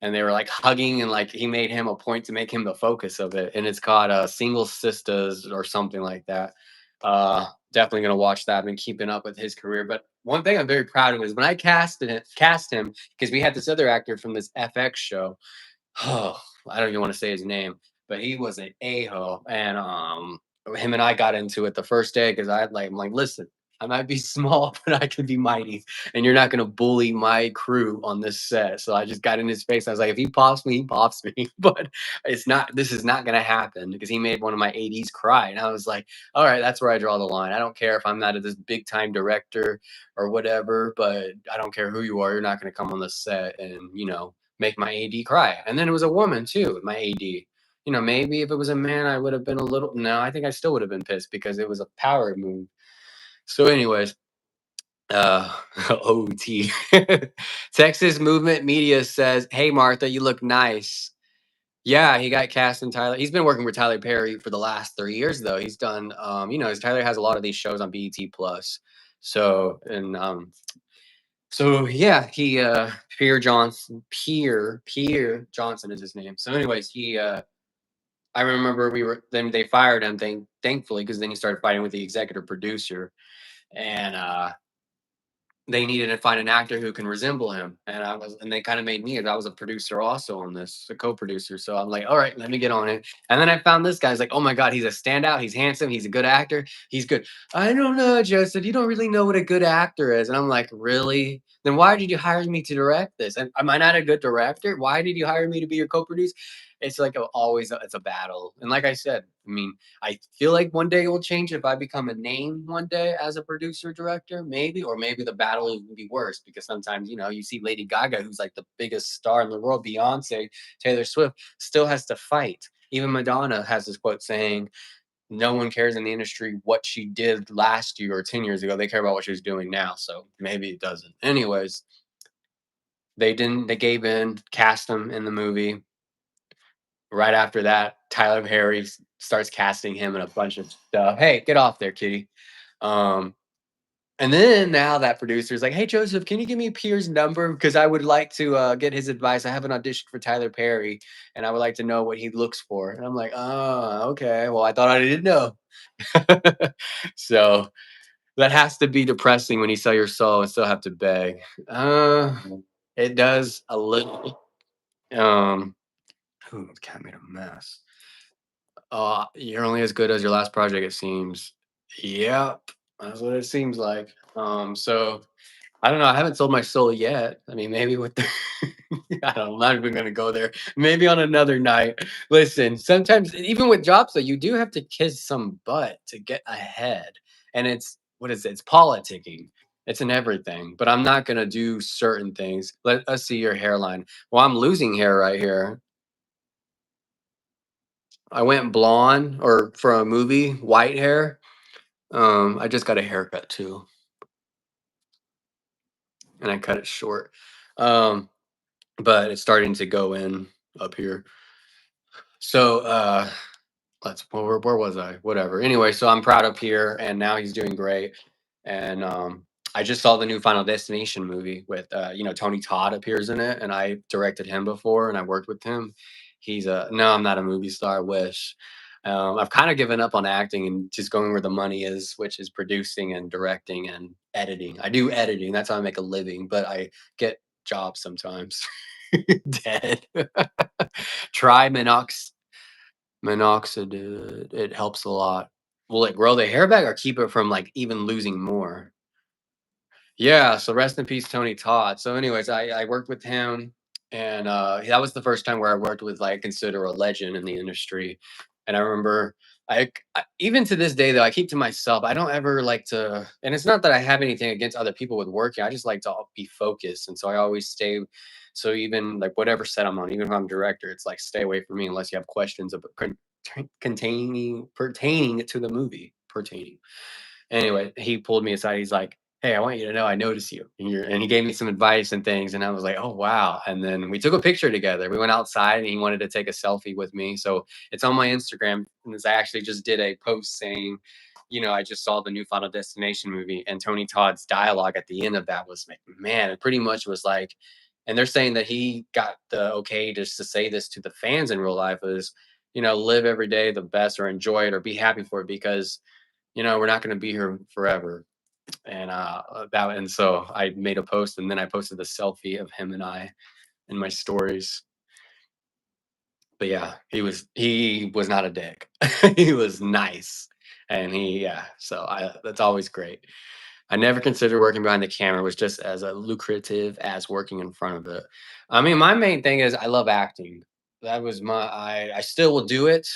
And they were like hugging, and like he made him a point to make him the focus of it. And it's called Single Sisters or something like that. Definitely gonna watch that. I've been keeping up with his career. But one thing I'm very proud of is when I cast him, because we had this other actor from this FX show. Oh, I don't even want to say his name, but he was an a-hole. And him and I got into it the first day because I'm like, listen, I might be small, but I could be mighty. And you're not going to bully my crew on this set. So I just got in his face. I was like, if he pops me, he pops me. But this is not going to happen because he made one of my ADs cry. And I was like, all right, that's where I draw the line. I don't care if I'm not this big time director or whatever, but I don't care who you are. You're not going to come on the set and, make my AD cry. And then it was a woman too, my AD. Maybe if it was a man, I would have been no, I think I still would have been pissed because it was a power move. So anyways, OT. Texas Movement Media says, "Hey Martha, you look nice." Yeah, he got cast in Tyler. He's been working with Tyler Perry for the last 3 years, though. He's done, Tyler has a lot of these shows on BET Plus. So, and so yeah, he Pierre Johnson is his name. So, anyways, I remember then they fired him, thankfully, because then he started fighting with the executive producer, and they needed to find an actor who can resemble him. And they kind of made me, I was a producer also on this, a co-producer. So I'm like, all right, let me get on it. And then I found this guy's like, oh my God, he's a standout. He's handsome. He's a good actor. He's good. I don't know, Joseph, you don't really know what a good actor is. And I'm like, really? Then why did you hire me to direct this? And am I not a good director? Why did you hire me to be your co-producer? It's like it's a battle. And like I said, I mean, I feel like one day it will change if I become a name one day as a producer director, maybe, or maybe the battle will be worse because sometimes, you see Lady Gaga, who's like the biggest star in the world, Beyonce, Taylor Swift, still has to fight. Even Madonna has this quote saying, no one cares in the industry what she did last year or 10 years ago. They care about what she's doing now. So maybe it doesn't. Anyways, they gave in, cast him in the movie. Right after that, Tyler Perry starts casting him in a bunch of stuff. Hey, get off there, kitty. Um, and then now that producer's like, hey, Joseph, can you give me Pierre's number? Because I would like to get his advice. I have an audition for Tyler Perry, and I would like to know what he looks for. And I'm like, oh, okay. Well, I thought I didn't know. So that has to be depressing when you sell your soul and still have to beg. It does a little. Ooh, the cat made a mess. You're only as good as your last project, it seems. Yep, that's what it seems like. So I don't know. I haven't sold my soul yet. I mean, maybe with the I don't know, I'm not even gonna go there. Maybe on another night. Listen, sometimes even with jobs though, you do have to kiss some butt to get ahead. And it's what is it? It's politicking. It's in everything. But I'm not gonna do certain things. Let us see your hairline. Well, I'm losing hair right here. I went blonde or for a movie, white hair. I just got a haircut too, and I cut it short. Um, but it's starting to go in up here. So where was I? Whatever. Anyway, so I'm proud of Pierre, and now he's doing great. And I just saw the new Final Destination movie with Tony Todd appears in it, and I directed him before, and I worked with him. He's a no, I'm not a movie star. I wish. I've kind of given up on acting and just going where the money is, which is producing and directing and editing. I do editing. That's how I make a living, but I get jobs sometimes. Dead. Try minoxidil. It helps a lot. Will it grow the hair back or keep it from like even losing more? Yeah, so rest in peace, Tony Todd. So, anyways, I worked with him, and that was the first time where I worked with like consider a legend in the industry. And I remember, even to this day though, I keep to myself. I don't ever like to, and it's not that I have anything against other people with working. I just like to be focused, and so I always stay. So even like whatever set I'm on, even if I'm director, it's like stay away from me unless you have questions about pertaining to the movie pertaining. Anyway, he pulled me aside. He's like, "Hey, I want you to know I notice you." And he gave me some advice and things. And I was like, "Oh, wow." And then we took a picture together. We went outside and he wanted to take a selfie with me. So it's on my Instagram. And I actually just did a post saying, I just saw the new Final Destination movie. And Tony Todd's dialogue at the end of that was like, man, it pretty much was like, and they're saying that he got the okay just to say this to the fans in real life is, live every day the best or enjoy it or be happy for it because we're not going to be here forever. And so I made a post and then I posted the selfie of him and I in my stories. But yeah, he was not a dick. He was nice. And that's always great. I never considered working behind the camera was just as a lucrative as working in front of it. I mean, my main thing is I love acting. That was I still will do it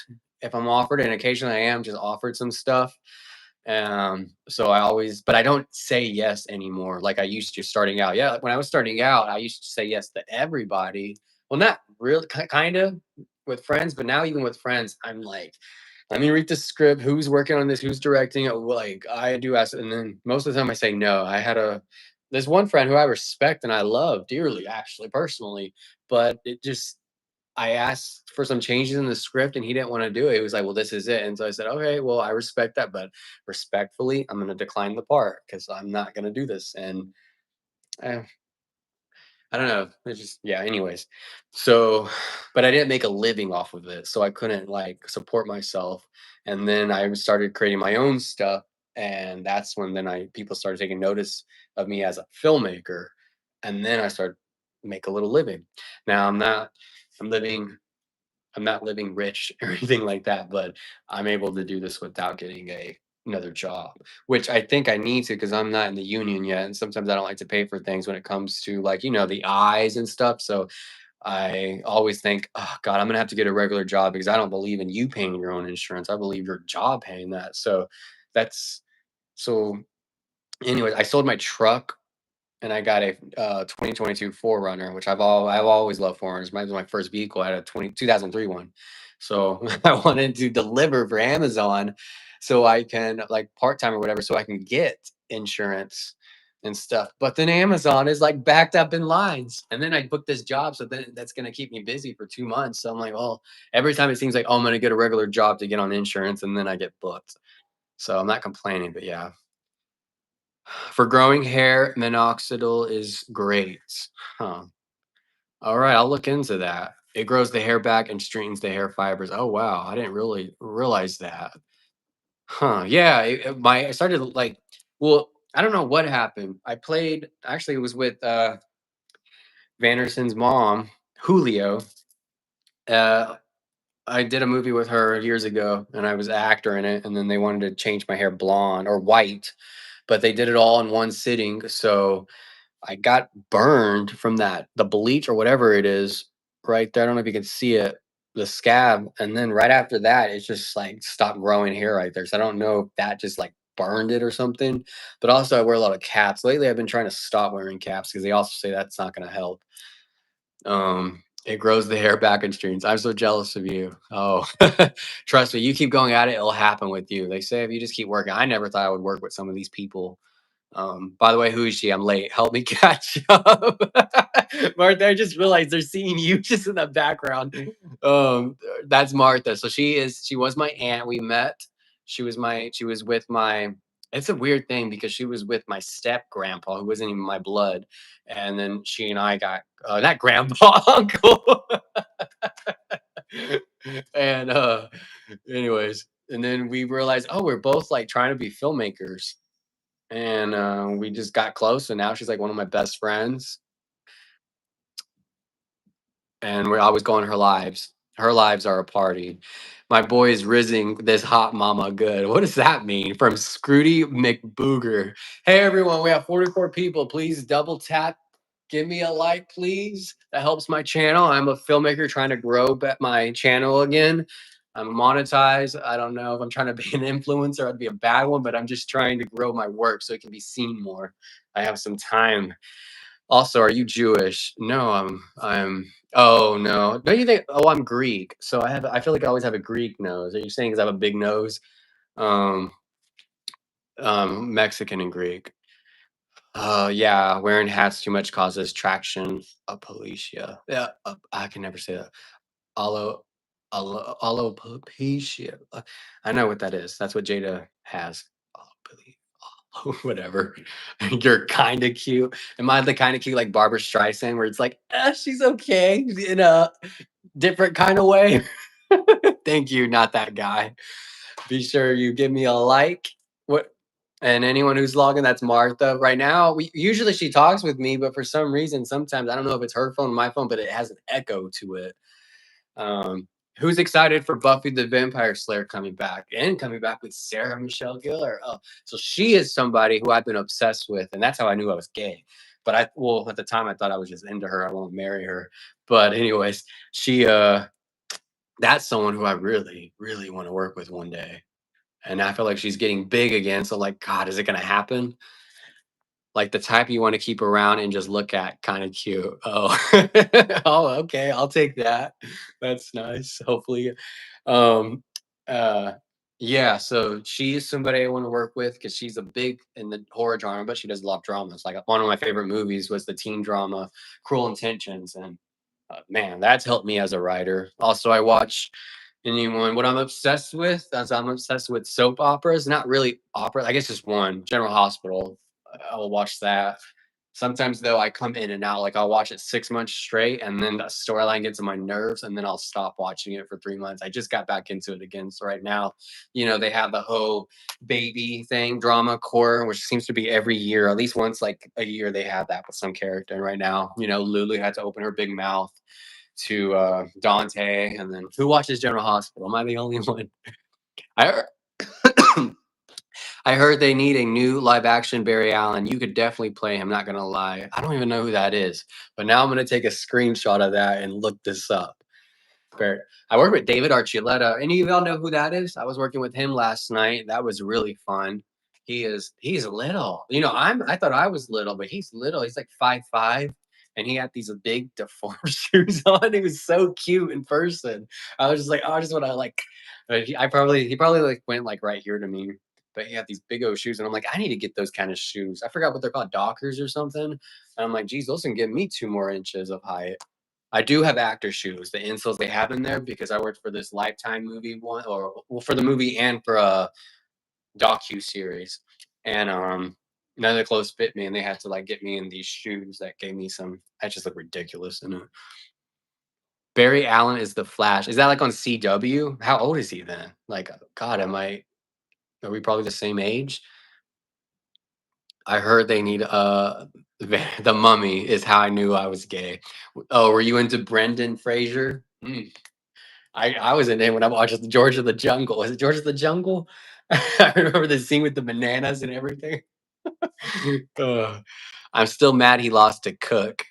if I'm offered, and occasionally I am just offered some stuff. So but I don't say yes anymore like I used to starting out. Yeah, when I was starting out, I used to say yes to everybody. Well, not really, kind of with friends, but now even with friends, I'm like, let me read the script. Who's working on this? Who's directing it? Like I do ask, and then most of the time I say no. There's one friend who I respect and I love dearly, actually, personally, but it just I asked for some changes in the script and he didn't want to do it. He was like, "Well, this is it." And so I said, "Okay, well, I respect that, but respectfully, I'm going to decline the part because I'm not going to do this." And eh, I don't know. It's just yeah. Anyways, so but I didn't make a living off of it, so I couldn't like support myself. And then I started creating my own stuff, and that's when then I people started taking notice of me as a filmmaker, and then I started make a little living. Now I'm not. I'm living I'm not living rich or anything like that, but I'm able to do this without getting another job, which I think I need to because I'm not in the union yet. And sometimes I don't like to pay for things when it comes to like, the eyes and stuff. So I always think, oh God, I'm gonna have to get a regular job because I don't believe in you paying your own insurance. I believe your job paying that. So that's so anyways, I sold my truck and I got a 2022 4Runner, which I've always loved 4Runners. Mine was my first vehicle. I had a 2003 one, so I wanted to deliver for Amazon, so I can like part time or whatever, so I can get insurance and stuff. But then Amazon is like backed up in lines, and then I booked this job, so then that's gonna keep me busy for 2 months. So I'm like, well, every time it seems like oh, I'm gonna get a regular job to get on insurance, and then I get booked. So I'm not complaining, but yeah. For growing hair, minoxidil is great. Huh. All right, I'll look into that. It grows the hair back and straightens the hair fibers. Oh wow, I didn't really realize that. Huh. Yeah, I started like well, I don't know what happened. I played actually it was with Vanderson's mom, Julio. Uh I did a movie with her years ago and I was an actor in it and then they wanted to change my hair blonde or white, but they did it all in one sitting. So I got burned from the bleach or whatever it is right there. I don't know if you can see it, the scab. And then right after that, it's just like stopped growing hair right there. So I don't know if that just like burned it or something. But also, I wear a lot of caps. Lately, I've been trying to stop wearing caps because they also say that's not going to help. It grows the hair back in streams. I'm so jealous of you. Oh, trust me, you keep going at it, it'll happen with you. They say if you just keep working, I never thought I would work with some of these people. By the way, who is she? I'm late. Help me catch up. Martha, I just realized they're seeing you just in the background. That's Martha. So she was my aunt. We met. She was with my it's a weird thing because she was with my step grandpa who wasn't even my blood. And then she and I got not grandpa, uncle. And anyways, and then we realized, oh, we're both like trying to be filmmakers and we just got close and now she's like one of my best friends and we're always going her lives are a party. My boy is rizzing this hot mama good. What does that mean? From Scrooty McBooger. Hey everyone, we have 44 people. Please double tap, give me a like, please. That helps my channel. I'm a filmmaker trying to grow my channel again. I'm monetized. I don't know if I'm trying to be an influencer. I'd be a bad one, but I'm just trying to grow my work so it can be seen more. I have some time. Also, are you Jewish? No, I'm oh no. Don't you think oh I'm Greek. So I feel like I always have a Greek nose. Are you saying because I have a big nose? Um Mexican and Greek. Yeah, wearing hats too much causes traction apalacia. Yeah, I can never say that. Alo alopecia. I know what that is. That's what Jada has. Whatever. You're kind of cute. Am I the kind of cute like Barbara Streisand where it's like, she's okay in a different kind of way? Thank you, not that guy. Be sure you give me a like. What? And anyone who's logging, that's Martha. Right now, usually she talks with me, but for some reason, sometimes I don't know if it's her phone, or my phone, but it has an echo to it. Um, who's excited for Buffy the Vampire Slayer coming back and coming back with Sarah Michelle Gellar? Oh, so she is somebody who I've been obsessed with, and that's how I knew I was gay. But well, at the time I thought I was just into her. I won't marry her. But anyways, she that's someone who I really, really want to work with one day. And I feel like she's getting big again. So like, God, is it gonna happen? Like the type you want to keep around and just look at, kind of cute. Oh, oh, okay, I'll take that. That's nice. Hopefully, um, Uh, yeah, so she is somebody I want to work with because she's a big in the horror genre, but she does a lot of dramas. Like one of my favorite movies was the teen drama Cruel Intentions, and man, that's helped me as a writer. Also, I watch anyone. What I'm obsessed with, as I'm obsessed with soap operas. Not really opera. I guess just one. General Hospital. I'll watch that. Sometimes though, I come in and out. Like I'll watch it 6 months straight, and then the storyline gets on my nerves, and then I'll stop watching it for 3 months. I just got back into it again. So right now, they have the whole baby thing, drama core, which seems to be every year, at least once like a year, they have that with some character. And right now, Lulu had to open her big mouth to Dante, and then who watches General Hospital? Am I the only one? I I heard they need a new live action Barry Allen. You could definitely play him. Not gonna lie, I don't even know who that is, but now I'm gonna take a screenshot of that and look this up. Fair. I work with David Archuleta. Any of y'all know who that is? I was working with him last night. That was really fun. He's little. I thought I was little, but he's little. He's like 5'5", and he had these big deformed shoes on. He was so cute in person. I was just like, oh, I just want to like. He probably like went like right here to me, but he had these big old shoes, and I'm like, I need to get those kind of shoes. I forgot what they're called, Dockers or something. And I'm like, geez, those can give me 2 more inches of height. I do have actor shoes, the insoles they have in there because I worked for this Lifetime movie one, or well, for the movie and for a docu series, and none of the clothes fit me, and they had to like get me in these shoes that gave me some. That just look ridiculous in it. Barry Allen is the Flash. Is that like on CW? How old is he then? Like, God, Are we probably the same age? I heard they need the Mummy is how I knew I was gay. Oh, were you into Brendan Fraser? I was in it when I watched the George of the Jungle. Is it George of the Jungle? I remember the scene with the bananas and everything. Ugh. I'm still mad he lost to Cook.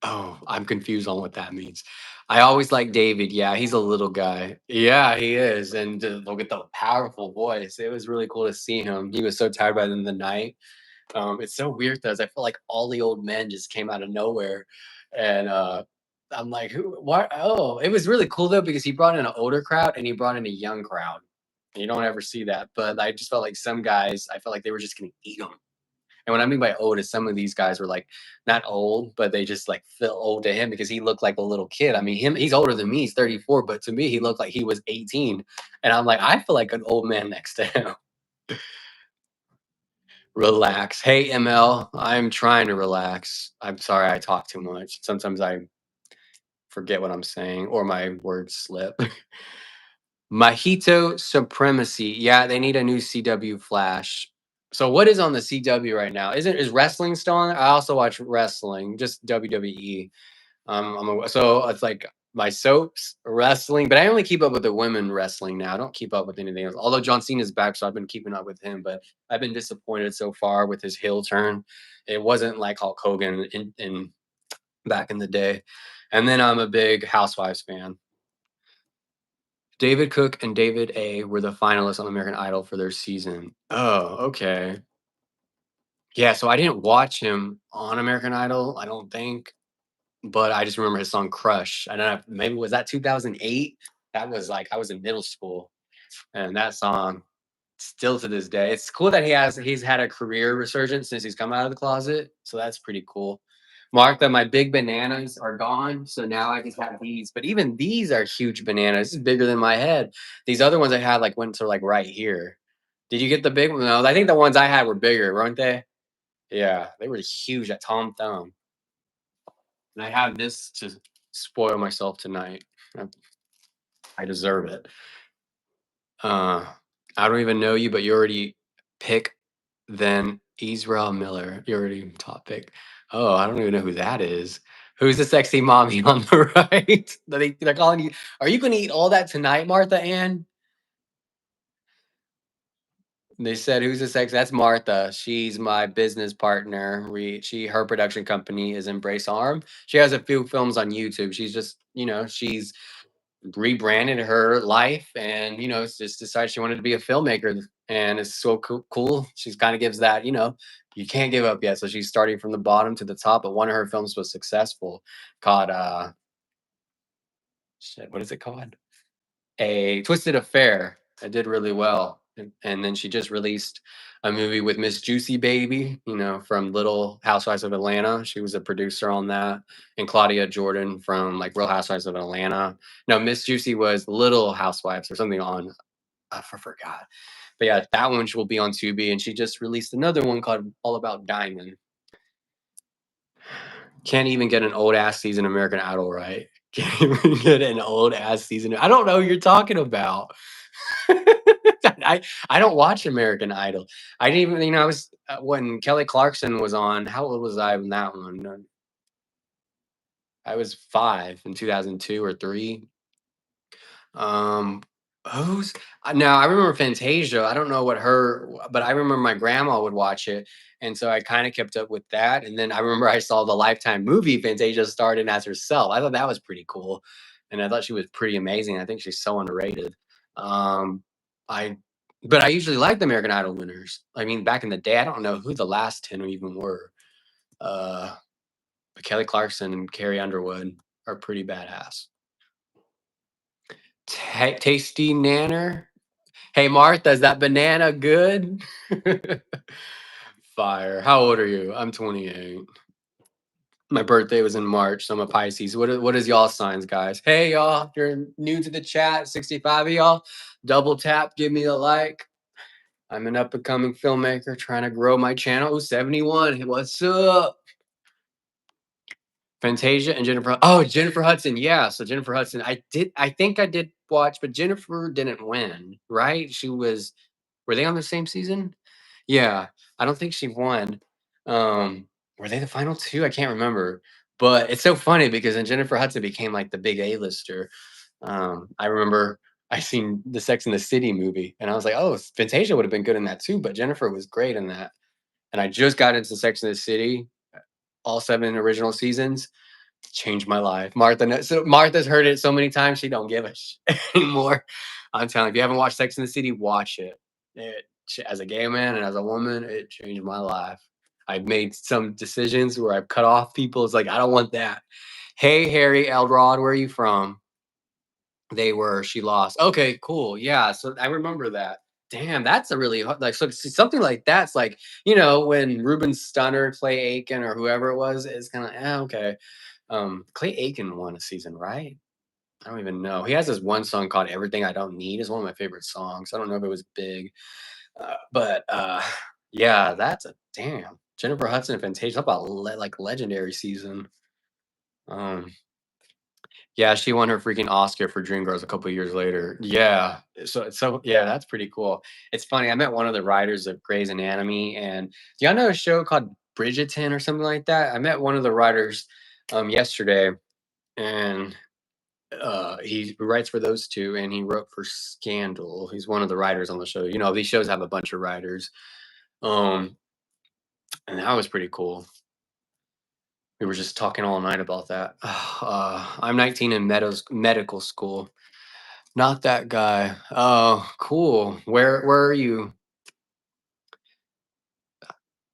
Oh, I'm confused on what that means. I always like David. Yeah, he's a little guy. Yeah, he is. And look at the powerful voice. It was really cool to see him. He was so tired by the end of the night. It's so weird though, 'cause I feel like all the old men just came out of nowhere, and I'm like, who? What? Oh, it was really cool though because he brought in an older crowd and he brought in a young crowd. You don't ever see that, but I just felt like some guys, I felt like they were just gonna eat them. And what I mean by old is some of these guys were like not old, but they just like felt old to him because he looked like a little kid. I mean, he's older than me, he's 34, but to me, he looked like he was 18. And I'm like, I feel like an old man next to him. Relax. Hey, ML, I'm trying to relax. I'm sorry I talk too much. Sometimes I forget what I'm saying or my words slip. Mojito Supremacy. Yeah, they need a new CW Flash. So what is on the CW right now? Is wrestling still on there? I also watch wrestling, just WWE. So it's like my soaps, wrestling, but I only keep up with the women wrestling now. I don't keep up with anything else. Although John Cena's back, so I've been keeping up with him. But I've been disappointed so far with his heel turn. It wasn't like Hulk Hogan in back in the day. And then I'm a big Housewives fan. David Cook and David A were the finalists on American Idol for their season. Oh, okay. Yeah, so I didn't watch him on American Idol, I don't think. But I just remember his song "Crush." I don't know, maybe was that 2008? That was like I was in middle school, and that song still to this day. It's cool that he's had a career resurgence since he's come out of the closet, so that's pretty cool. Martha, my big bananas are gone, so now I just have these. But even these are huge bananas. This is bigger than my head. These other ones I had like went to like right here. Did you get the big one? No, I think the ones I had were bigger, weren't they? Yeah, they were huge at Tom Thumb. And I have this to spoil myself tonight. I I deserve it. Uh, I don't even know you, but you already pick then Israel Miller. You already top pick. Oh, I don't even know who that is. Who's the sexy mommy on the right? They're calling you. Are you going to eat all that tonight, Martha Ann? They said, "Who's the sex?" That's Martha. She's my business partner. Her production company is Embrace Arm. She has a few films on YouTube. She's just, she's rebranded her life, and just decided she wanted to be a filmmaker, and it's so cool. She's kind of gives that, you can't give up yet. So she's starting from the bottom to the top. But one of her films was successful, called shit. What is it called? a Twisted Affair. It did really well. And then she just released a movie with Miss Juicy Baby, you know, from Little Housewives of Atlanta. She was a producer on that. And Claudia Jordan from like Real Housewives of Atlanta. No, Miss Juicy was Little Housewives or something on, I forgot. But yeah, that one will be on Tubi. And she just released another one called All About Diamond. Can't even get an old ass season of American Idol right. Can't even get an old ass season. I don't know who you're talking about. I don't watch American Idol. I didn't even, you know, I was when Kelly Clarkson was on. How old was I in that one? I was 5 in 2002 or 3. Um, who's now? I remember Fantasia. I don't know what her, but I remember my grandma would watch it, and so I kind of kept up with that. And then I remember I saw the Lifetime movie Fantasia starred in as herself. I thought that was pretty cool, and I thought she was pretty amazing. I think she's so underrated. Um, I, but I usually like the American Idol winners. I mean, back in the day, I don't know who the last 10 even were. But Kelly Clarkson and Carrie Underwood are pretty badass. Tasty Nanner. Hey Martha, is that banana good? Fire. How old are you? I'm 28. My birthday was in March, so I'm a Pisces. What is y'all signs, guys? Hey y'all, if you're new to the chat, 65 of y'all, double tap, give me a like. I'm an up and coming filmmaker trying to grow my channel. Ooh, 71. What's up? Fantasia and Jennifer. Oh, Jennifer Hudson. Yeah. So Jennifer Hudson. I think I did watch, but Jennifer didn't win, right? She was. Were they on the same season? Yeah. I don't think she won. Were they the final two? I can't remember. But it's so funny because then Jennifer Hudson became like the big A-lister. I remember I seen the Sex and the City movie, and I was like, oh, Fantasia would have been good in that too. But Jennifer was great in that. And I just got into Sex and the City, all 7 original seasons. Changed my life. Martha's heard it so many times she don't give a shit anymore. I'm telling you, if you haven't watched Sex and the City, watch it. As a gay man and as a woman, it changed my life. I've made some decisions where I've cut off people. It's like I don't want that. Hey Harry Eldrod, where are you from? She lost. Okay, cool. Yeah, so I remember that. Damn, that's a really like so something like that's like, you know, when Ruben Stunner, Clay Aiken, or whoever it was, is kind of okay. Clay Aiken won a season, right? I don't even know. He has this one song called "Everything I Don't Need." It's one of my favorite songs. I don't know if it was big, but yeah, that's a damn Jennifer Hudson and Fantasia. Talk about like legendary season. Um, yeah, she won her freaking Oscar for Dreamgirls a couple years later. Yeah, so yeah, that's pretty cool. It's funny. I met one of the writers of Grey's Anatomy, and do y'all know a show called Bridgerton or something like that? I met one of the writers yesterday, and he writes for those two, and he wrote for Scandal. He's one of the writers on the show. You know, these shows have a bunch of writers. Um, and that was pretty cool. We were just talking all night about that. I'm 19 in medical school. Not that guy. Oh, cool. Where are you?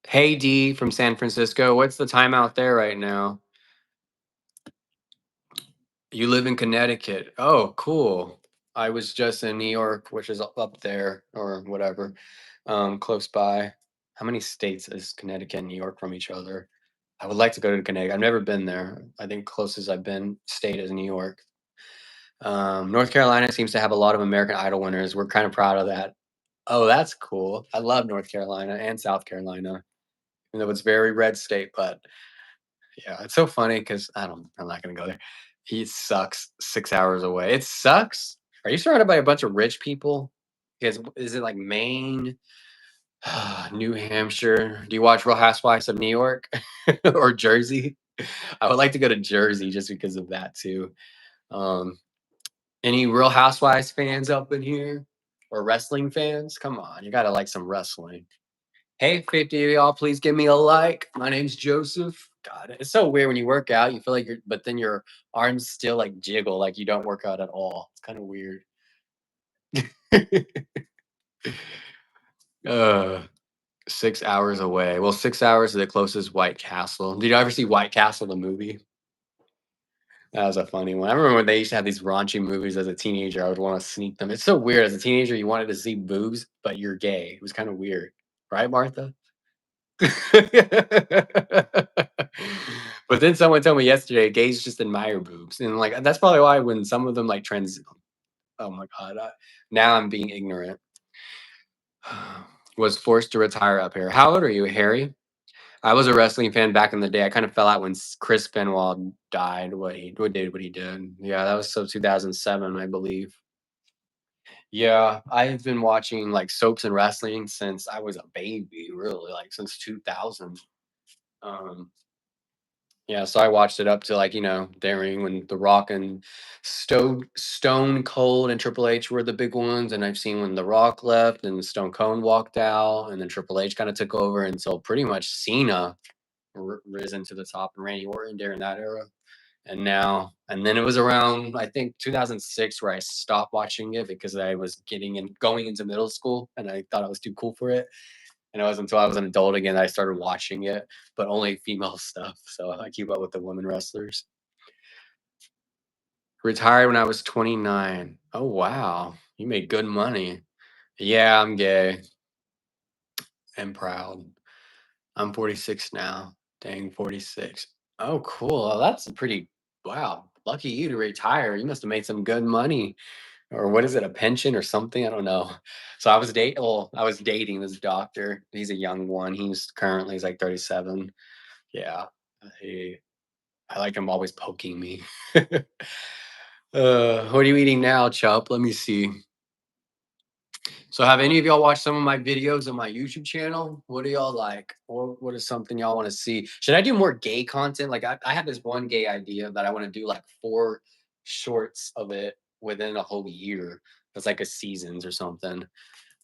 Hey D from San Francisco. What's the time out there right now? You live in Connecticut. Oh, cool. I was just in New York, which is up there or whatever, close by. How many states is Connecticut and New York from each other? I would like to go to Connecticut. I've never been there. I think closest I've been state is New York. North Carolina seems to have a lot of American Idol winners. We're kind of proud of that. Oh, that's cool. I love North Carolina and South Carolina, even though it's very red state, but yeah, it's so funny because I'm not gonna go there. He sucks 6 hours away. It sucks. Are you surrounded by a bunch of rich people? Is it like Maine, New Hampshire? Do you watch Real Housewives of New York or Jersey? I would like to go to Jersey just because of that too. Um, any Real Housewives fans up in here or wrestling fans? Come on, you gotta like some wrestling. Hey, 50 of y'all, please give me a like. My name's Joseph. God, it's so weird when you work out, you feel like but then your arms still like jiggle, like you don't work out at all. It's kind of weird. uh, 6 hours away. Well, 6 hours is the closest White Castle. Did you ever see White Castle, the movie? That was a funny one. I remember when they used to have these raunchy movies as a teenager. I would want to sneak them. It's so weird. As a teenager, you wanted to see boobs, but you're gay. It was kind of weird, right, Martha? But then someone told me yesterday, gays just admire boobs, and like that's probably why when some of them like trans. Oh my god! Now I'm being ignorant. Was forced to retire up here. How old are you, Harry? I was a wrestling fan back in the day. I kind of fell out when Chris Benoit died. What he did. Yeah, that was so 2007, I believe. Yeah, I've been watching like soaps and wrestling since I was a baby, really, like since 2000. Um, yeah, so I watched it up to like, during when The Rock and Stone Cold and Triple H were the big ones. And I've seen when The Rock left and Stone Cold walked out, and then Triple H kind of took over until pretty much Cena risen to the top and Randy Orton during that era. And then it was around I think 2006 where I stopped watching it because I was going into middle school and I thought I was too cool for it. And it wasn't until I was an adult again that I started watching it, but only female stuff. So I keep up with the women wrestlers. Retired when I was 29. Oh wow, you made good money. Yeah, I'm gay and proud. I'm 46 now. Dang, 46. Oh, cool. Well, that's a pretty wow. Lucky you to retire. You must have made some good money. Or what is it, a pension or something? I don't know. So I was dating this doctor. He's a young one. He's like 37. Yeah. He I like him always poking me. What are you eating now, Chup? Let me see. So have any of y'all watched some of my videos on my YouTube channel? What do y'all like? What is something y'all want to see? Should I do more gay content? Like I have this one gay idea that I want to do like 4 shorts of it within a whole year. It's like a seasons or something.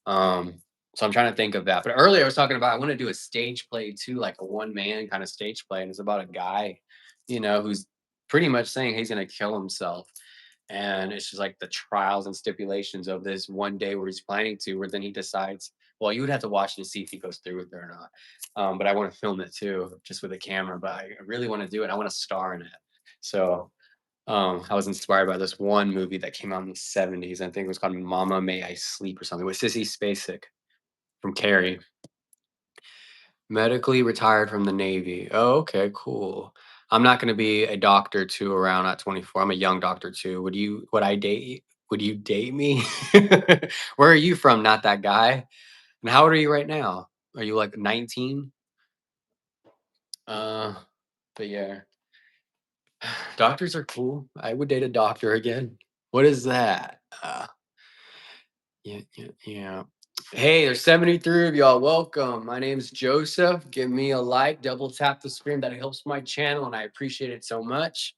Um, so I'm trying to think of that. But earlier I was talking about I want to do a stage play too, like a one man kind of stage play. And it's about a guy, who's pretty much saying he's gonna kill himself. And it's just like the trials and stipulations of this one day where he's planning to, where then he decides, well, you would have to watch to see if he goes through with it or not. But I want to film it too, just with a camera. But I really want to do it. I want to star in it. So I was inspired by this one movie that came out in the 70s. I think it was called Mama May I Sleep or something with Sissy Spacek from Carrie. Medically retired from the Navy. Oh, okay, cool. I'm not going to be a doctor too around at 24. I'm a young doctor too. Would I date you? Would you date me? Where are you from? Not that guy. And how old are you right now? Are you like 19? Uh, but yeah, doctors are cool. I would date a doctor again. What is that? Yeah. Hey, there's 73 of y'all. Welcome. My name's Joseph. Give me a like, double tap the screen. That helps my channel, and I appreciate it so much.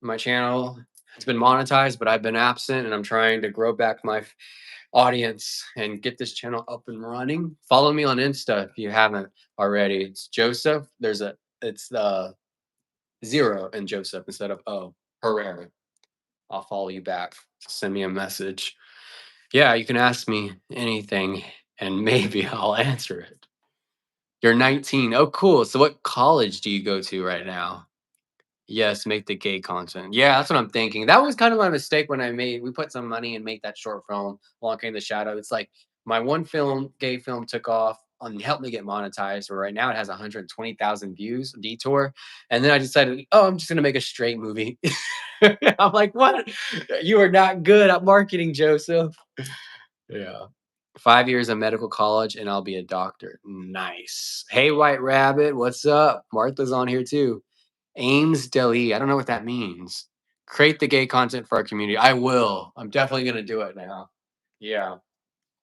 My channel has been monetized, but I've been absent, and I'm trying to grow back my audience and get this channel up and running. Follow me on Insta if you haven't already. It's Joseph. It's the 0 in Joseph instead of O. Herrera. I'll follow you back. Send me a message. Yeah, you can ask me anything and maybe I'll answer it. You're 19. Oh, cool. So what college do you go to right now? Yes, make the gay content. Yeah, that's what I'm thinking. That was kind of my mistake when we put some money and make that short film, Along Came the Shadow. It's like my one gay film took off and helped me get monetized. Where right now it has 120,000 views, Detour. And then I decided, oh, I'm just gonna make a straight movie. I'm like, what? You are not good at marketing, Joseph. Yeah. 5 years of medical college and I'll be a doctor. Nice. Hey, White Rabbit, what's up? Martha's on here too. Ames Deli. I don't know what that means. Create the gay content for our community. I will. I'm definitely going to do it now. Yeah.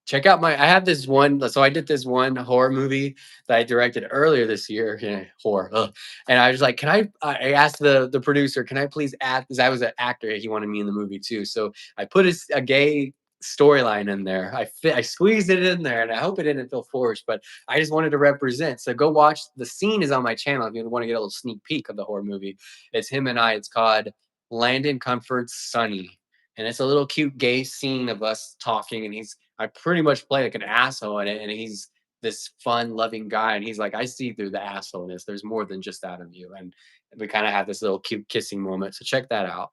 Check out I have this one. So I did this one horror movie that I directed earlier this year. Yeah, horror. Ugh. And I was like, I asked the producer, can I please add, because I was an actor. He wanted me in the movie too. So I put a gay storyline in there. I squeezed it in there and I hope it didn't feel forced, but I just wanted to represent. So go watch. The scene is on my channel if you want to get a little sneak peek of the horror movie. It's him and I. It's called Landon Comfort's Sunny. And it's a little cute gay scene of us talking, and I pretty much play like an asshole in it, and he's this fun, loving guy, and he's like, I see through the assholeness. There's more than just that of you, and we kind of have this little cute kissing moment. So check that out.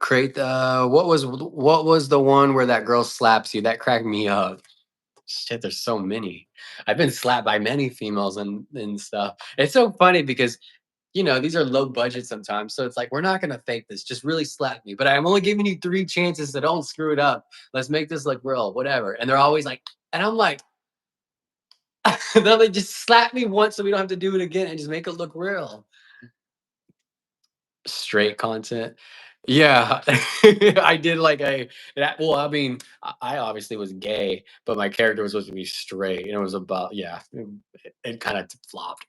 Create the what was the one where that girl slaps you? That cracked me up. Shit, there's so many. I've been slapped by many females and stuff. It's so funny because these are low budget sometimes. So it's like, we're not gonna fake this. Just really slap me. But I'm only giving you 3 chances, so don't screw it up. Let's make this look real, whatever. And they're always like, and I'm like, they'll like, just slap me once so we don't have to do it again and just make it look real. Straight content. Yeah. I did like well, I mean, I obviously was gay, but my character was supposed to be straight. And it was about, yeah, it kind of flopped.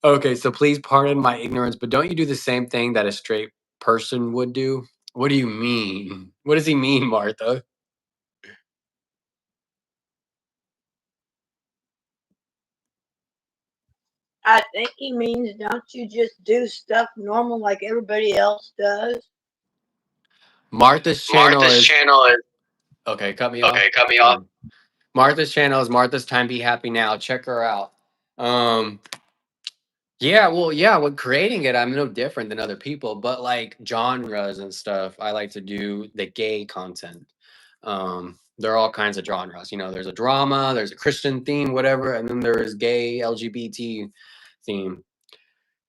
Okay, so please pardon my ignorance, but don't you do the same thing that a straight person would do? What do you mean? What does he mean, Martha? I think he means, don't you just do stuff normal like everybody else does? Martha's channel Martha's is channel is okay. Cut me off. okay. Cut me off. Martha's channel is Martha's Time Be Happy Now. Check her out. Yeah, well, yeah, when creating it, I'm no different than other people, but like genres and stuff, I like to do the gay content. There are all kinds of genres. There's a drama, there's a Christian theme, whatever, and then there is gay LGBT theme.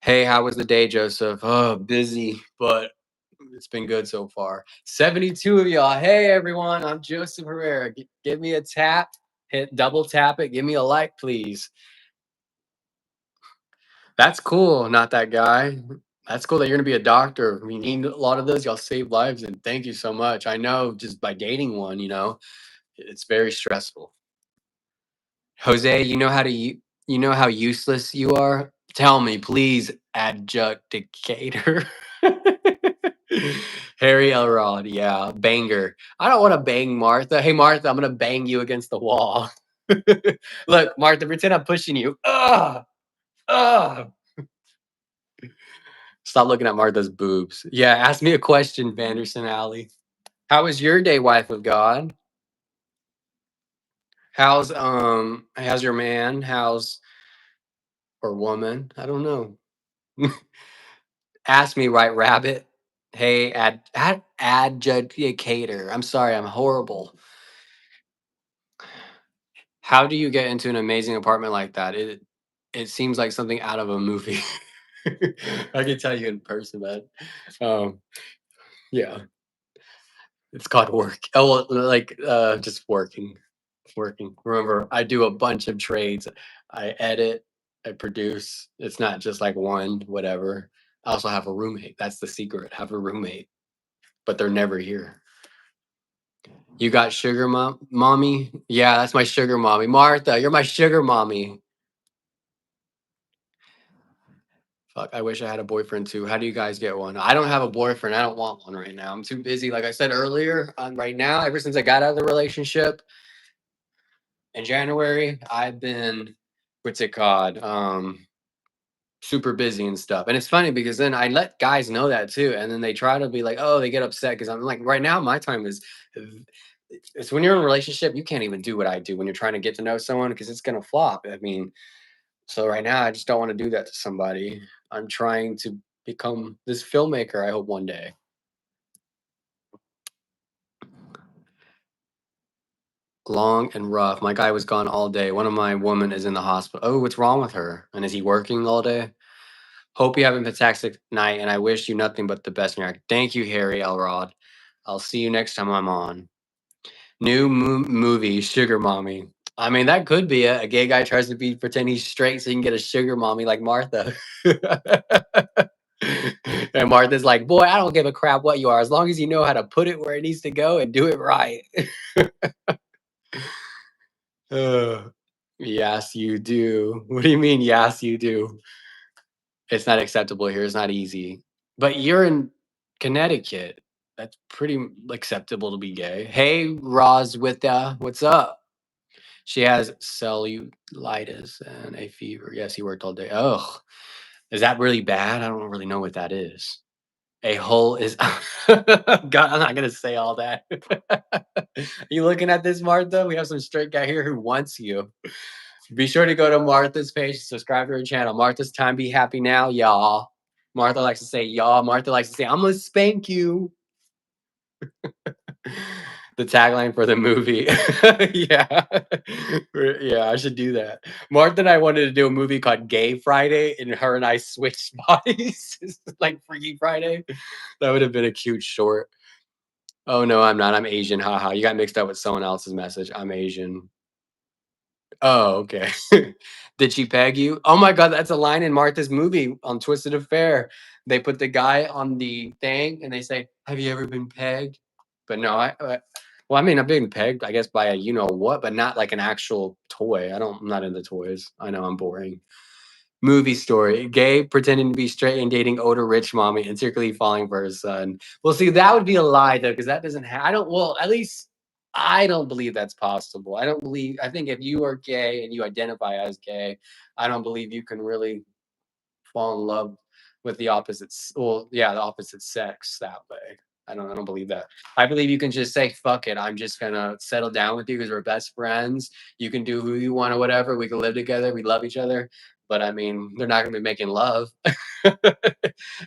Hey, how was the day, Joseph? Oh, busy, but it's been good so far. 72 of y'all. Hey, everyone, I'm Joseph Herrera. Give me a tap, hit double tap it, give me a like, please. That's cool, not that guy. That's cool that you're gonna be a doctor. We need a lot of those. Y'all save lives, and thank you so much. I know just by dating one, it's very stressful. Jose, you know how useless you are? Tell me, please, adjudicator. Harry Elrod, yeah, banger. I don't want to bang Martha. Hey, Martha, I'm gonna bang you against the wall. Look, Martha, pretend I'm pushing you. Ugh, ugh. Stop looking at Martha's boobs. Yeah, ask me a question, Vanderson Alley. How was your day, wife of God? How's your man? How's or woman? I don't know. Ask me, right, rabbit. Hey, adjudicator. I'm sorry, I'm horrible. How do you get into an amazing apartment like that? It seems like something out of a movie. I can tell you in person, man. Yeah. It's called work. Oh, well, like just working. Working. Remember, I do a bunch of trades. I edit, I produce. It's not just like one, whatever. I also have a roommate. That's the secret. Have a roommate, but they're never here. You got sugar mommy? Yeah, that's my sugar mommy. Martha, you're my sugar mommy. Fuck, I wish I had a boyfriend too. How do you guys get one? I don't have a boyfriend. I don't want one right now. I'm too busy. Like I said earlier, right now, ever since I got out of the relationship in January, I've been, what's it called? Super busy and stuff. And it's funny because then I let guys know that too. And then they try to be like, oh, they get upset because I'm like, right now, my time is, it's when you're in a relationship, you can't even do what I do when you're trying to get to know someone because it's going to flop. I mean, so right now, I just don't want to do that to somebody. I'm trying to become this filmmaker, I hope one day. Long and rough. My guy was gone all day. One of my women is in the hospital. Oh, what's wrong with her? And is he working all day? Hope you have a fantastic night, and I wish you nothing but the best in your life. Thank you, Harry Elrod. I'll see you next time I'm on. New movie, Sugar Mommy. I mean, that could be a gay guy tries to pretend he's straight so he can get a sugar mommy like Martha. And Martha's like, boy, I don't give a crap what you are, as long as you know how to put it where it needs to go and do it right. Yes, you do. What do you mean, yes, you do? It's not acceptable here. It's not easy. But you're in Connecticut. That's pretty acceptable to be gay. Hey, Roz with what's up? She has cellulitis and a fever. Yes, he worked all day. Oh, is that really bad? I don't really know what that is. A hole is God, I'm not gonna say all that. You looking at this, Martha? We have some straight guy here who wants you. Be sure to go to Martha's page, subscribe to her channel. Martha's Time Be Happy Now, y'all. Martha likes to say y'all. Martha likes to say, I'm gonna spank you. The tagline for the movie. Yeah. Yeah, I should do that. Martha and I wanted to do a movie called Gay Friday, and her and I switched bodies. Like Freaky Friday. That would have been a cute short. Oh no, I'm not. I'm Asian. Haha. You got mixed up with someone else's message. I'm Asian. Oh, okay. Did she peg you? Oh my god, that's a line in Martha's movie on Twisted Affair. They put the guy on the thing and they say, "Have you ever been pegged?" But no, well, I mean, I've been pegged, I guess, by a you know what, but not like an actual toy. I'm not into toys. I know I'm boring. Movie story: gay pretending to be straight and dating older rich mommy and secretly falling for her son. Well, see, that would be a lie though, because that doesn't. I don't. Well, at least I don't believe that's possible. I don't believe. I think if you are gay and you identify as gay, I don't believe you can really fall in love with the well, yeah, the opposite sex that way. I don't believe that. I believe you can just say, fuck it, I'm just gonna settle down with you because we're best friends. You can do who you want or whatever. We can live together, we love each other. But I mean, they're not gonna be making love.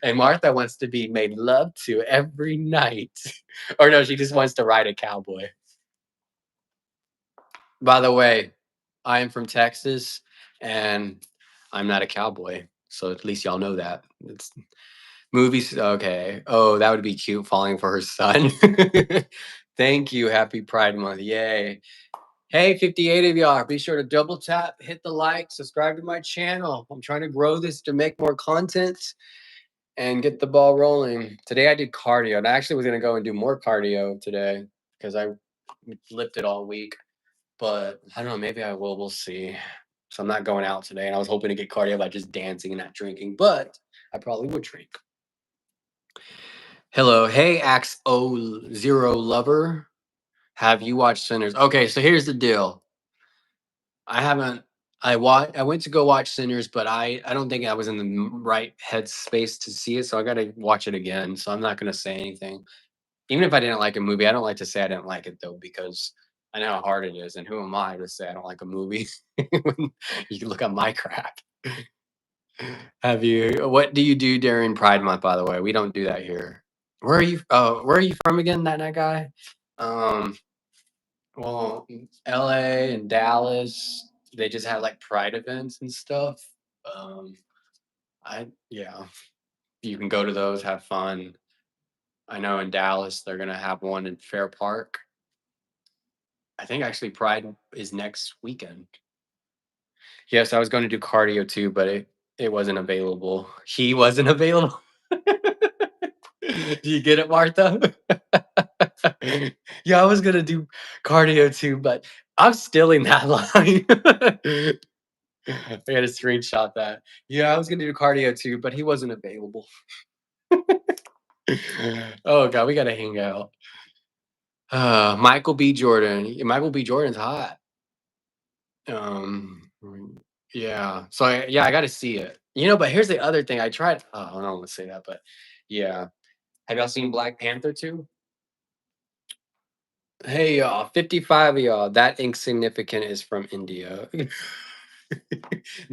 And Martha wants to be made love to every night. Or no, she just wants to ride a cowboy. By the way, I am from Texas and I'm not a cowboy. So at least y'all know that. It's movies. Okay. Oh, that would be cute falling for her son. Thank you. Happy Pride Month. Yay. Hey, 58 of y'all. Be sure to double tap, hit the like, subscribe to my channel. I'm trying to grow this to make more content and get the ball rolling. Today I did cardio, and I actually was going to go and do more cardio today because I lifted all week. But I don't know, maybe I will. We'll see. So I'm not going out today, and I was hoping to get cardio by just dancing and not drinking, but I probably would drink. Hello, hey Ax0 lover. Have you watched Sinners? Okay, so here's the deal. I haven't. I went to go watch Sinners, but I don't think I was in the right headspace to see it, so I got to watch it again. So I'm not going to say anything. Even if I didn't like a movie, I don't like to say I didn't like it though, because I know how hard it is, and who am I to say I don't like a movie? You can look at my crap. Have you? What do you do during Pride Month? By the way, we don't do that here. Where are you? Where are you from again? That guy. Um. Well, L.A. and Dallas, they just have like Pride events and stuff. Um. Yeah. You can go to those, have fun. I know in Dallas they're gonna have one in Fair Park. I think actually Pride is next weekend. Yes, I was going to do cardio too, but it wasn't available. He wasn't available. Do you get it, Martha? Yeah, I was gonna do cardio too, but I'm stealing that line. I gotta screenshot that. Yeah, I was gonna do cardio too, but he wasn't available. Oh god, we gotta hang out. Michael B. Jordan. Michael B. Jordan's hot. Yeah. So I got to see it. But here's the other thing. I tried. Oh, I don't want to say that, but yeah. Have y'all seen Black Panther 2? Hey y'all, 55 of y'all. That insignificant is from India.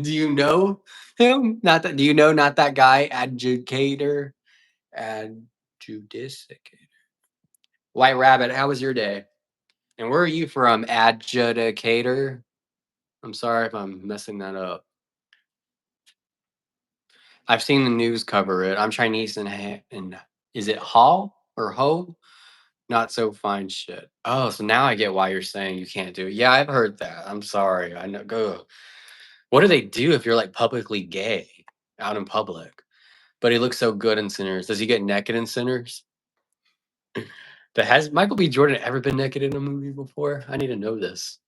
Do you know him? Not that. Do you know not that guy? Adjudicator. Adjudicator. White Rabbit. How was your day? And where are you from? Adjudicator. I'm sorry if I'm messing that up. I've seen the news cover it. I'm Chinese and is it Hall or Ho? Not so fine shit. Oh, so now I get why you're saying you can't do it. Yeah, I've heard that. I'm sorry. I know. Go. What do they do if you're like publicly gay out in public? But he looks so good in Sinners. Does he get naked in Sinners? But has Michael B. Jordan ever been naked in a movie before? I need to know this.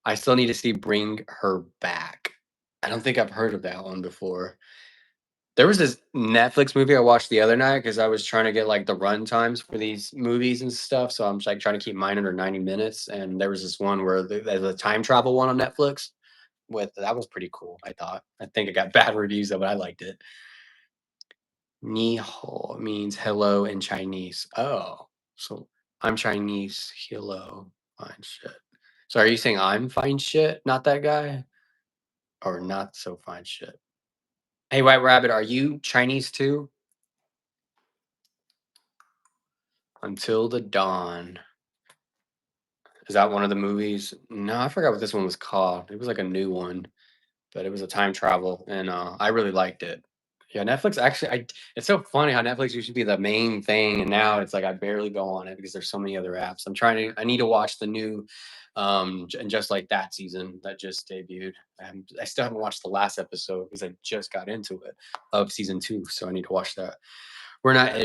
I still need to see Bring Her Back. I don't think I've heard of that one before. There was this Netflix movie I watched the other night because I was trying to get like the run times for these movies and stuff. So I'm just like trying to keep mine under 90 minutes. And there was this one where there's a time travel one on Netflix that was pretty cool, I thought. I think it got bad reviews though, but I liked it. Ni hao means hello in Chinese. Oh, so I'm Chinese. Hello, fine shit. So are you saying I'm fine shit, not that guy? Or not so fine shit? Hey, White Rabbit, are you Chinese too? Until the Dawn. Is that one of the movies? No, I forgot what this one was called. It was like a new one, but it was a time travel, and I really liked it. Yeah, Netflix actually, it's so funny how Netflix used to be the main thing, and now it's like I barely go on it because there's so many other apps. I need to watch the new, and Just Like That season that just debuted. I still haven't watched the last episode because I just got into it of season 2, so I need to watch that. We're not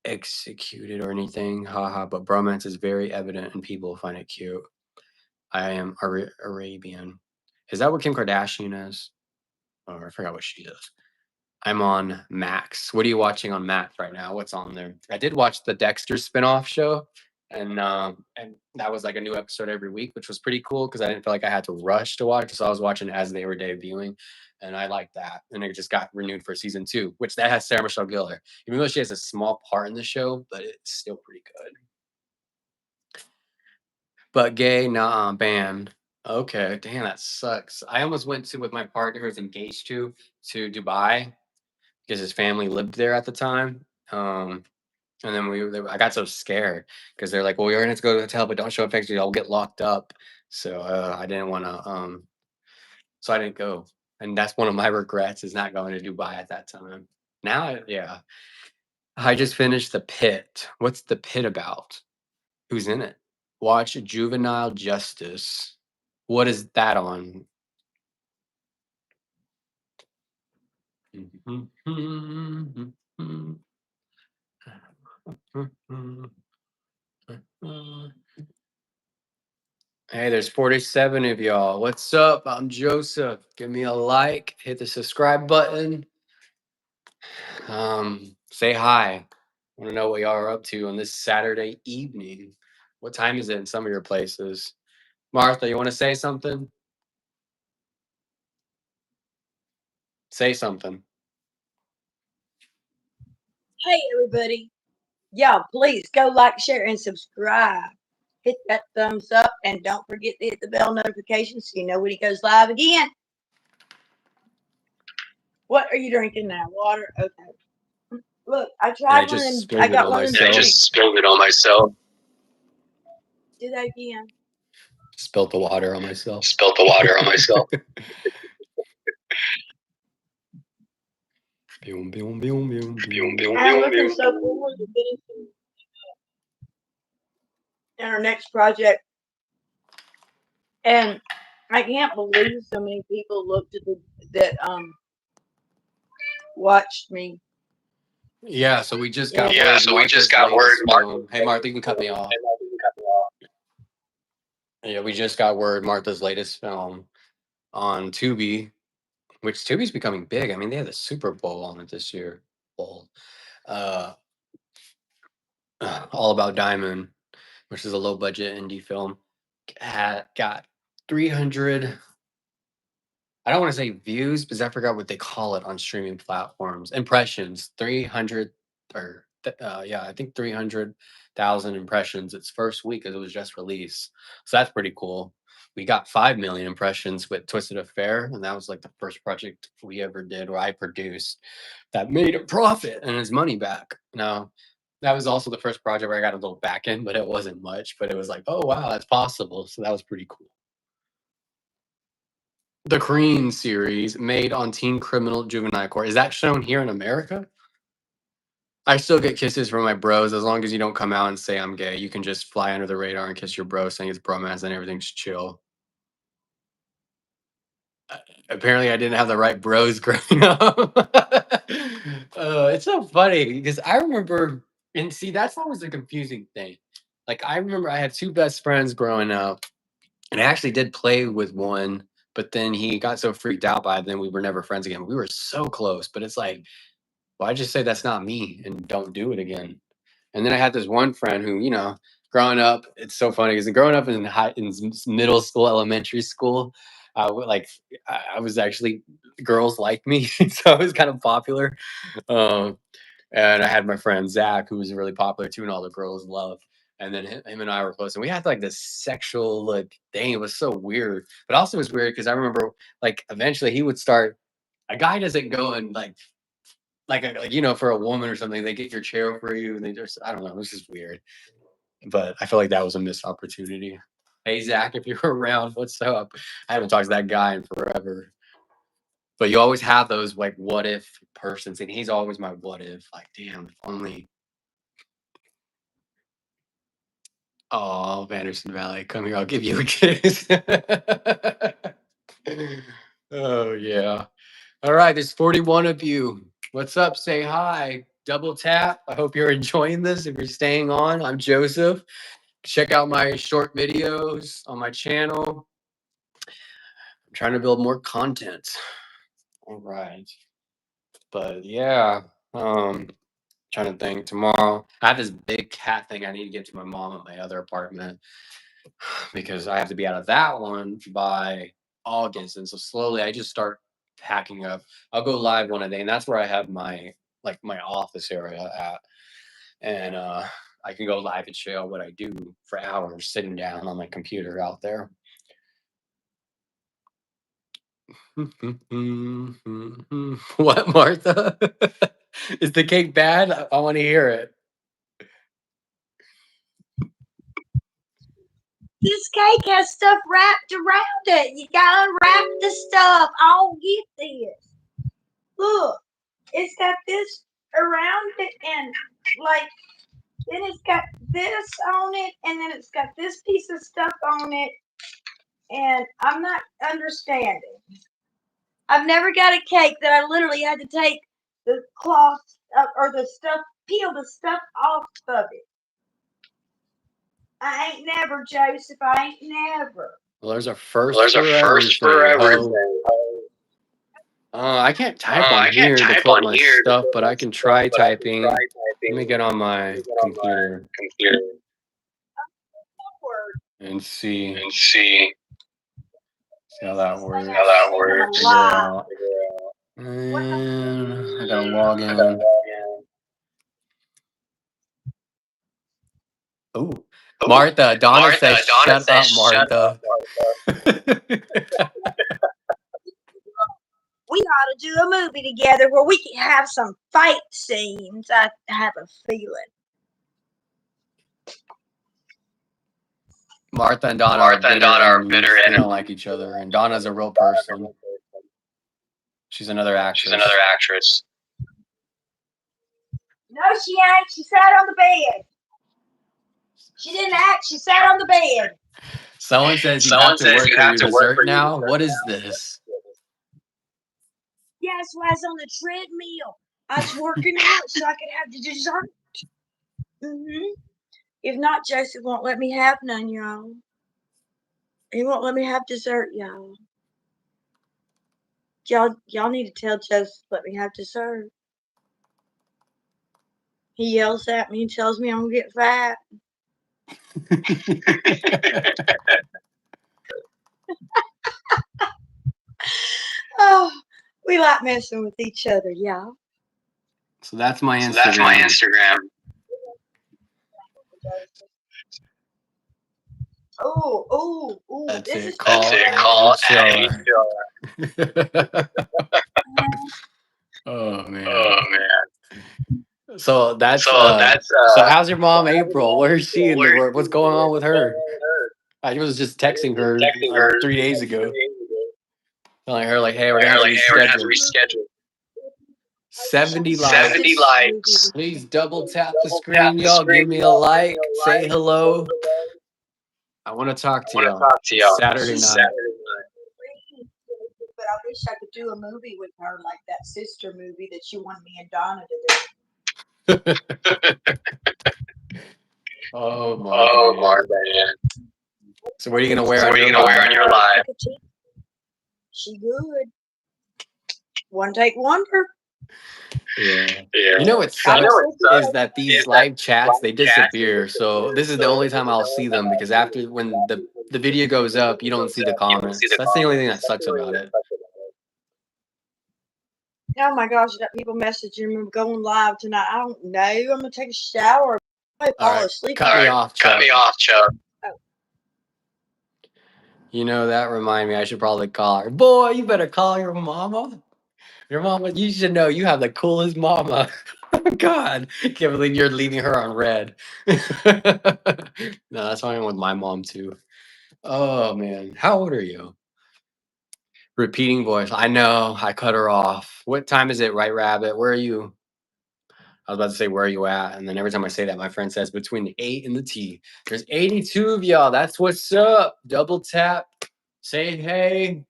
executed or anything, haha, but bromance is very evident and people find it cute. I am Arabian. Is that what Kim Kardashian is? Oh, I forgot what she is. I'm on Max. What are you watching on Max right now? What's on there? I did watch the Dexter spinoff show, and that was like a new episode every week, which was pretty cool because I didn't feel like I had to rush to watch. So I was watching as they were debuting, and I liked that. And it just got renewed for season 2, which that has Sarah Michelle Gellar, even though she has a small part in the show, but it's still pretty good. But gay, nah, banned. Okay, damn, that sucks. I almost went to with my partner who's engaged to Dubai because his family lived there at the time. And then I got so scared because they're like, "Well, you're gonna have to go to the hotel, but don't show up next to you. I'll get locked up." So I didn't want to. So I didn't go, and that's one of my regrets is not going to Dubai at that time. Now, yeah, I just finished The Pit. What's The Pit about? Who's in it? Watch Juvenile Justice. What is that on? Hey, there's 47 of y'all. What's up? I'm Joseph. Give me a like, hit the subscribe button. Say hi. I want to know what y'all are up to on this Saturday evening. What time is it in some of your places? Martha, you want to say something? Say something. Hey, everybody. Y'all, please go like, share, and subscribe. Hit that thumbs up and don't forget to hit the bell notification so you know when he goes live again. What are you drinking now? Water? Okay. Look, I tried I just one and spilled I it got on one in the myself. drink. Just spilled it on myself. Do that again. Spilled the water on myself. Spilled the water on myself. Boom, boom, boom, boom, boom. I'm looking so forward to finishing our next project. And I can't believe so many people looked at that watched me. Yeah, so we just got Yeah, word. so we just Martha's got word. latest film. Hey, Martha, you can cut me off. Yeah, we just got word Martha's latest film on Tubi, which Tubi's becoming big. I mean, they had the Super Bowl on it this year. Bowl. Uh, All About Diamond, which is a low budget indie film, got 300. I don't want to say views because I forgot what they call it on streaming platforms. Impressions, 300 or yeah, I think 300,000 impressions its first week as it was just released. So that's pretty cool. We got 5 million impressions with Twisted Affair, and that was like the first project we ever did or I produced that made a profit and his money back. Now, that was also the first project where I got a little back end, but it wasn't much. But it was like, oh wow, that's possible. So that was pretty cool. The Korean series made on Teen Criminal Juvenile Court. Is that shown here in America? I still get kisses from my bros as long as you don't come out and say I'm gay. You can just fly under the radar and kiss your bro saying it's bromance and everything's chill. Apparently, I didn't have the right bros growing up. It's so funny because I remember, and see, that's always a confusing thing. Like, I remember I had 2 best friends growing up, and I actually did play with one, but then he got so freaked out by it, then we were never friends again. We were so close, but it's like, why just say that's not me and don't do it again? And then I had this one friend who, growing up, it's so funny because growing up in middle school, elementary school, like I was actually girls like me, so I was kind of popular. Um, And I had my friend Zach, who was really popular too, and all the girls loved. And then him and I were close, and we had like this sexual like thing. It was so weird, but also it was weird because I remember like eventually he would start. A guy doesn't go and like you know, for a woman or something, they get your chair for you, and they just I don't know. It was just weird, but I feel like that was a missed opportunity. Hey Zach, if you're around, what's up? I haven't talked to that guy in forever. But you always have those like what if persons, and he's always my what if. Like, damn, if only. Oh, Vanderson Valley, come here, I'll give you a kiss. Oh yeah. All right, there's 41 of you. What's up? Say hi. Double tap. I hope you're enjoying this. If you're staying on, I'm Joseph. Check out my short videos on my channel. I'm trying to build more content. All right. But yeah, trying to think tomorrow. I have this big cat thing I need to get to my mom at my other apartment because I have to be out of that one by August. And so slowly I just start packing up. I'll go live one a day, and that's where I have my like my office area at. And I can go live and show what I do for hours sitting down on my computer out there. What, Martha? Is the cake bad? I want to hear it. This cake has stuff wrapped around it. You gotta wrap the stuff. I'll get this. Look, it's got this around it, and like then it's got this on it, and then it's got this piece of stuff on it, and I'm not understanding. I've never got a cake that I literally had to take the cloth or the stuff, peel the stuff off of it. I ain't never, Joseph. I ain't never. Well, there's a first for everything. I can't type on here to quote my stuff, but I can try typing. Let me get on my computer and see how that works. Yeah. And I gotta log in. Oh, Martha. Donna says, "Shut up, Martha." We ought to do a movie together where we can have some fight scenes. I have a feeling. Martha and Donna are bitter enemies. They don't like each other, and Donna's a real person. She's another actress. No, she ain't. She sat on the bed. She didn't act. She sat on the bed. Someone says you have to work for your dessert now. What is this? Yeah, that's why I was on the treadmill. I was working out so I could have the dessert. If not, Joseph won't let me have none, y'all. He won't let me have dessert, y'all. Y'all need to tell Joseph to let me have dessert. He yells at me and tells me I'm gonna get fat. Oh, we like messing with each other, y'all. So that's my Instagram. Oh. That's this it. is Call at Oh man. So that's so how's your mom, April? Where is she in the world? What's going on with her? I was just texting her 3 days ago, telling her like, hey, we're gonna have to reschedule. 70 likes. Please double tap the screen, y'all. Give me a like. Say hello. I want to talk to y'all. Saturday night. But I wish I could do a movie with her, like that sister movie that you want me and Donna to do. Oh man. So what are you gonna wear on your live? She good. One take wonder. Yeah. You know what sucks is that these live chats they disappear. So this is the only time I'll see them because after when the video goes up, you don't see the comments. That's the only thing that sucks about it. Oh my gosh, I got people messaging me going live tonight. I don't know. I'm gonna take a shower. I might All fall right, asleep. cut me off, Cut Chuck. me off, Chuck. Oh. You know, that remind me, I should probably call her. Boy, you better call your mama. Your mama, you should know you have the coolest mama. God, can't believe you're leaving her on red. No, that's fine with my mom too. Oh man, how old are you? Repeating voice. I know. I cut her off. What time is it, Right Rabbit? Where are you? I was about to say, where are you at? And then every time I say that, my friend says, between the 8 and the T. There's 82 of y'all. That's what's up. Double tap. Say hey.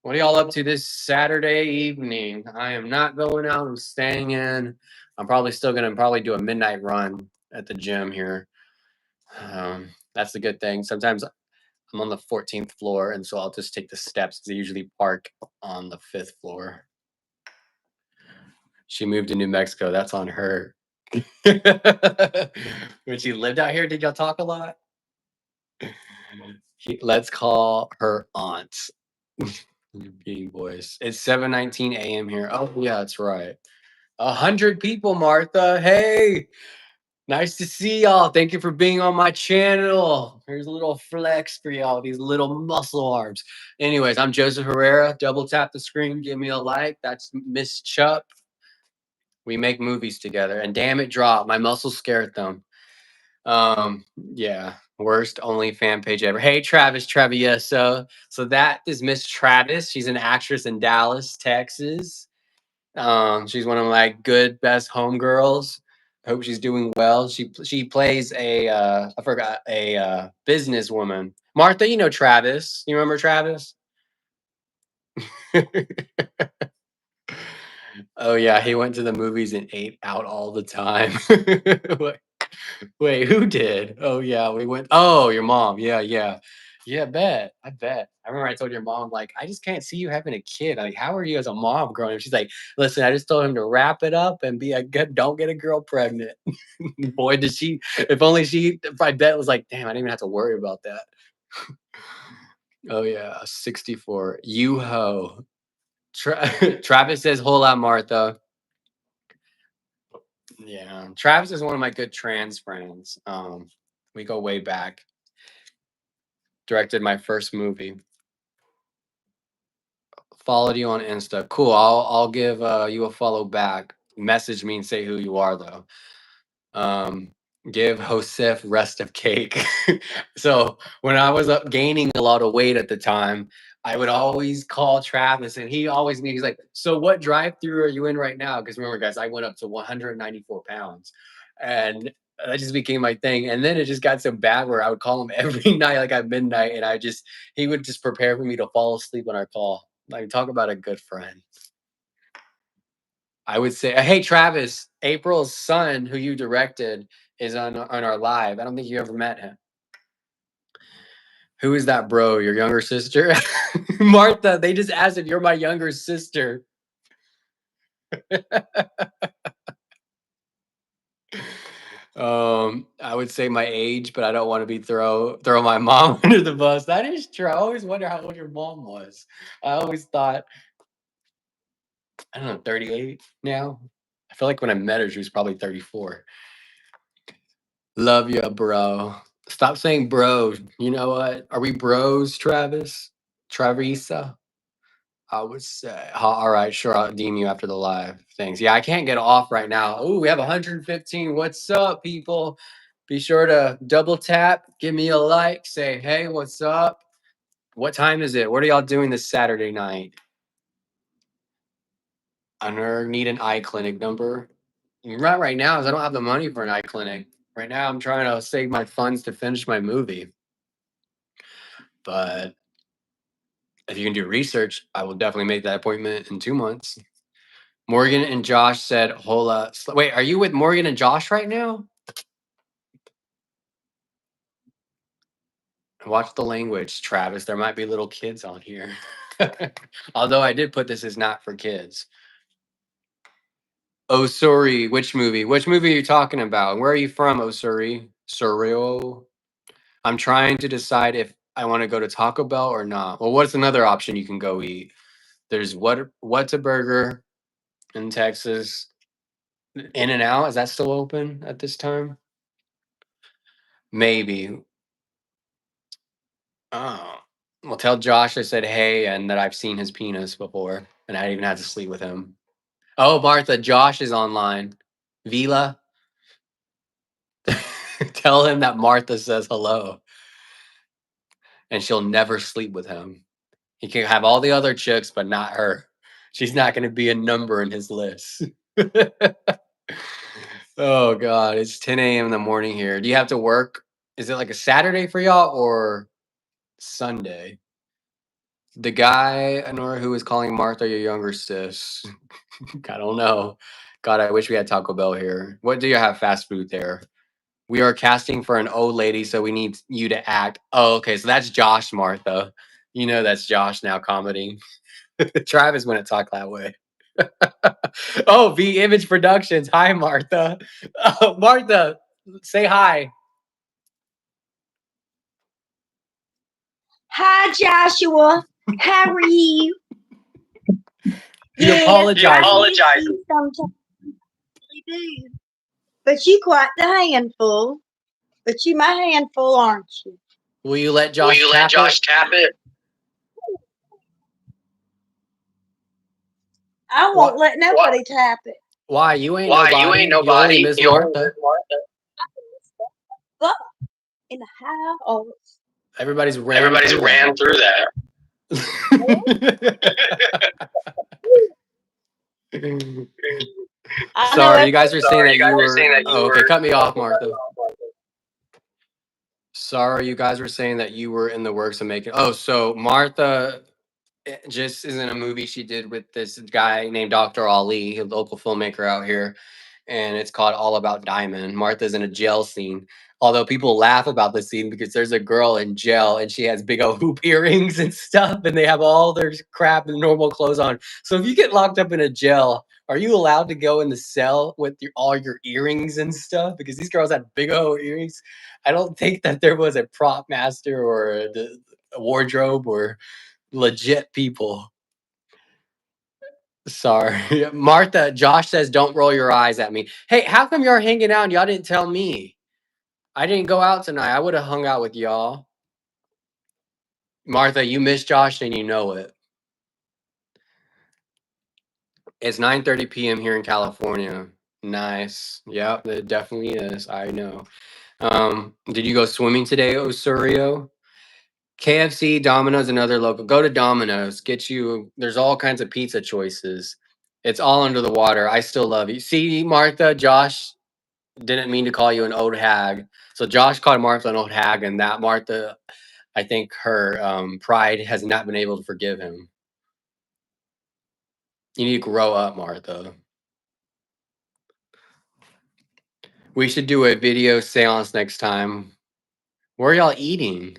What are y'all up to this Saturday evening? I am not going out. I'm staying in. I'm probably still going to probably do a midnight run at the gym here. That's the good thing. Sometimes I'm on the 14th floor, and so I'll just take the steps because I usually park on the 5th floor. She moved to New Mexico. That's on her. When she lived out here, did y'all talk a lot? Let's call her aunt. Being voice. It's 7:19 a.m. here. Oh yeah, that's right. 100 people, Martha. Hey, nice to see y'all. Thank you for being on my channel. Here's a little flex for y'all. These little muscle arms. Anyways, I'm Joseph Herrera. Double tap the screen. Give me a like. That's Miss Chup. We make movies together. And damn it, drop. My muscles scared them. Yeah, worst only fan page ever. Hey, Travis Travieso. So that is Miss Travis. She's an actress in Dallas, Texas. She's one of my good best homegirls. I hope she's doing well. She plays a I forgot a businesswoman. Martha, you know Travis. You remember Travis? Oh yeah, he went to the movies and ate out all the time. Wait, who did? Oh yeah, we went. Oh, your mom. Yeah, yeah, yeah. Bet. I bet. I remember I told your mom like, I just can't see you having a kid. Like, how are you as a mom growing up? She's like, listen, I just told him to wrap it up and be a good. Don't get a girl pregnant. Boy, did she? If only she. If I bet was like, damn, I didn't even have to worry about that. Oh yeah, 64. You ho. Travis says, "Hola, Martha." Yeah, Travis is one of my good trans friends. We go way back. Directed my first movie. Followed you on Insta. Cool. I'll give you a follow back. Message me and say who you are though. Um, give Josef rest of cake. So when I was up gaining a lot of weight at the time, I would always call Travis, and he always knew. He's like, "So what drive-through are you in right now?" Because remember, guys, I went up to 194 pounds, and that just became my thing. And then it just got so bad where I would call him every night, like at midnight, and he would just prepare for me to fall asleep on our call. Like, talk about a good friend. I would say, hey, Travis, April's son, who you directed, is on our live. I don't think you ever met him. Who is that, bro? Your younger sister? Martha, they just asked if you're my younger sister. I would say my age, but I don't want to be throw my mom under the bus. That is true. I always wonder how old your mom was. I always thought, I don't know, 38 now. I feel like when I met her, she was probably 34. Love ya, bro. Stop saying bro. You know what? Are we bros, Travis? Travisa? I would say. All right, sure. I'll DM you after the live. Thanks. Yeah, I can't get off right now. Oh, we have 115. What's up, people? Be sure to double tap, give me a like, say, hey, what's up? What time is it? What are y'all doing this Saturday night? I need an eye clinic number. Right now is I don't have the money for an eye clinic. Right now, I'm trying to save my funds to finish my movie. But if you can do research, I will definitely make that appointment in 2 months. Morgan and Josh said, hola. Wait, are you with Morgan and Josh right now? Watch the language, Travis. There might be little kids on here. Although I did put this as not for kids. Oh, sorry. Which movie? Which movie are you talking about? Where are you from, oh, sorry? Surreal. I'm trying to decide if I want to go to Taco Bell or not. Well, what's another option you can go eat? There's what's a burger? in Texas. In and Out, is that still open at this time? Maybe. Oh. Well, tell Josh I said hey and that I've seen his penis before, and I even had to sleep with him. Oh, Martha, Josh is online. Vila, tell him that Martha says hello, and she'll never sleep with him. He can have all the other chicks, but not her. She's not going to be a number in his list. Oh God, it's 10 a.m. in the morning here. Do you have to work? Is it like a Saturday for y'all or Sunday? The guy, Honora, who is calling Martha your younger sis. I don't know. God, I wish we had Taco Bell here. What do you have fast food there? We are casting for an old lady, so we need you to act. Oh, okay. So that's Josh, Martha. You know that's Josh now commenting. Travis wouldn't talk that way. Oh, V Image Productions. Hi, Martha. Martha, say hi. Hi, Joshua. How are you? He apologizes. Sometimes you do. But you quite the handful. But you my handful, aren't you? Will you let Josh tap it? I won't let nobody tap it. Why? You ain't nobody. You only Miss Martha. But in the house. Everybody's ran through that. Sorry, you guys are saying that you were. Oh, okay, cut me off, Martha. Sorry, you guys were saying that you were in the works of making. Oh, so Martha just is in a movie she did with this guy named Dr. Ali, a local filmmaker out here, and it's called All About Diamond. Martha's in a jail scene. Although people laugh about the scene because there's a girl in jail and she has big old hoop earrings and stuff, and they have all their crap and normal clothes on. So if you get locked up in a jail, are you allowed to go in the cell with all your earrings and stuff? Because these girls had big old earrings. I don't think that there was a prop master or a wardrobe or legit people. Sorry. Martha, Josh says, don't roll your eyes at me. Hey, how come y'all hanging out and y'all didn't tell me? I didn't go out tonight. I would have hung out with y'all. Martha, you miss Josh and you know it. It's 9:30 p.m. here in California. Nice. Yep, it definitely is. I know. Did you go swimming today, Osorio? KFC, Domino's, and other local. Go to Domino's. Get you. There's all kinds of pizza choices. It's all under the water. I still love you. See, Martha, Josh didn't mean to call you an old hag. So Josh called Martha an old hag, and that Martha, I think her pride has not been able to forgive him. You need to grow up, Martha. We should do a video seance next time. Where are y'all eating?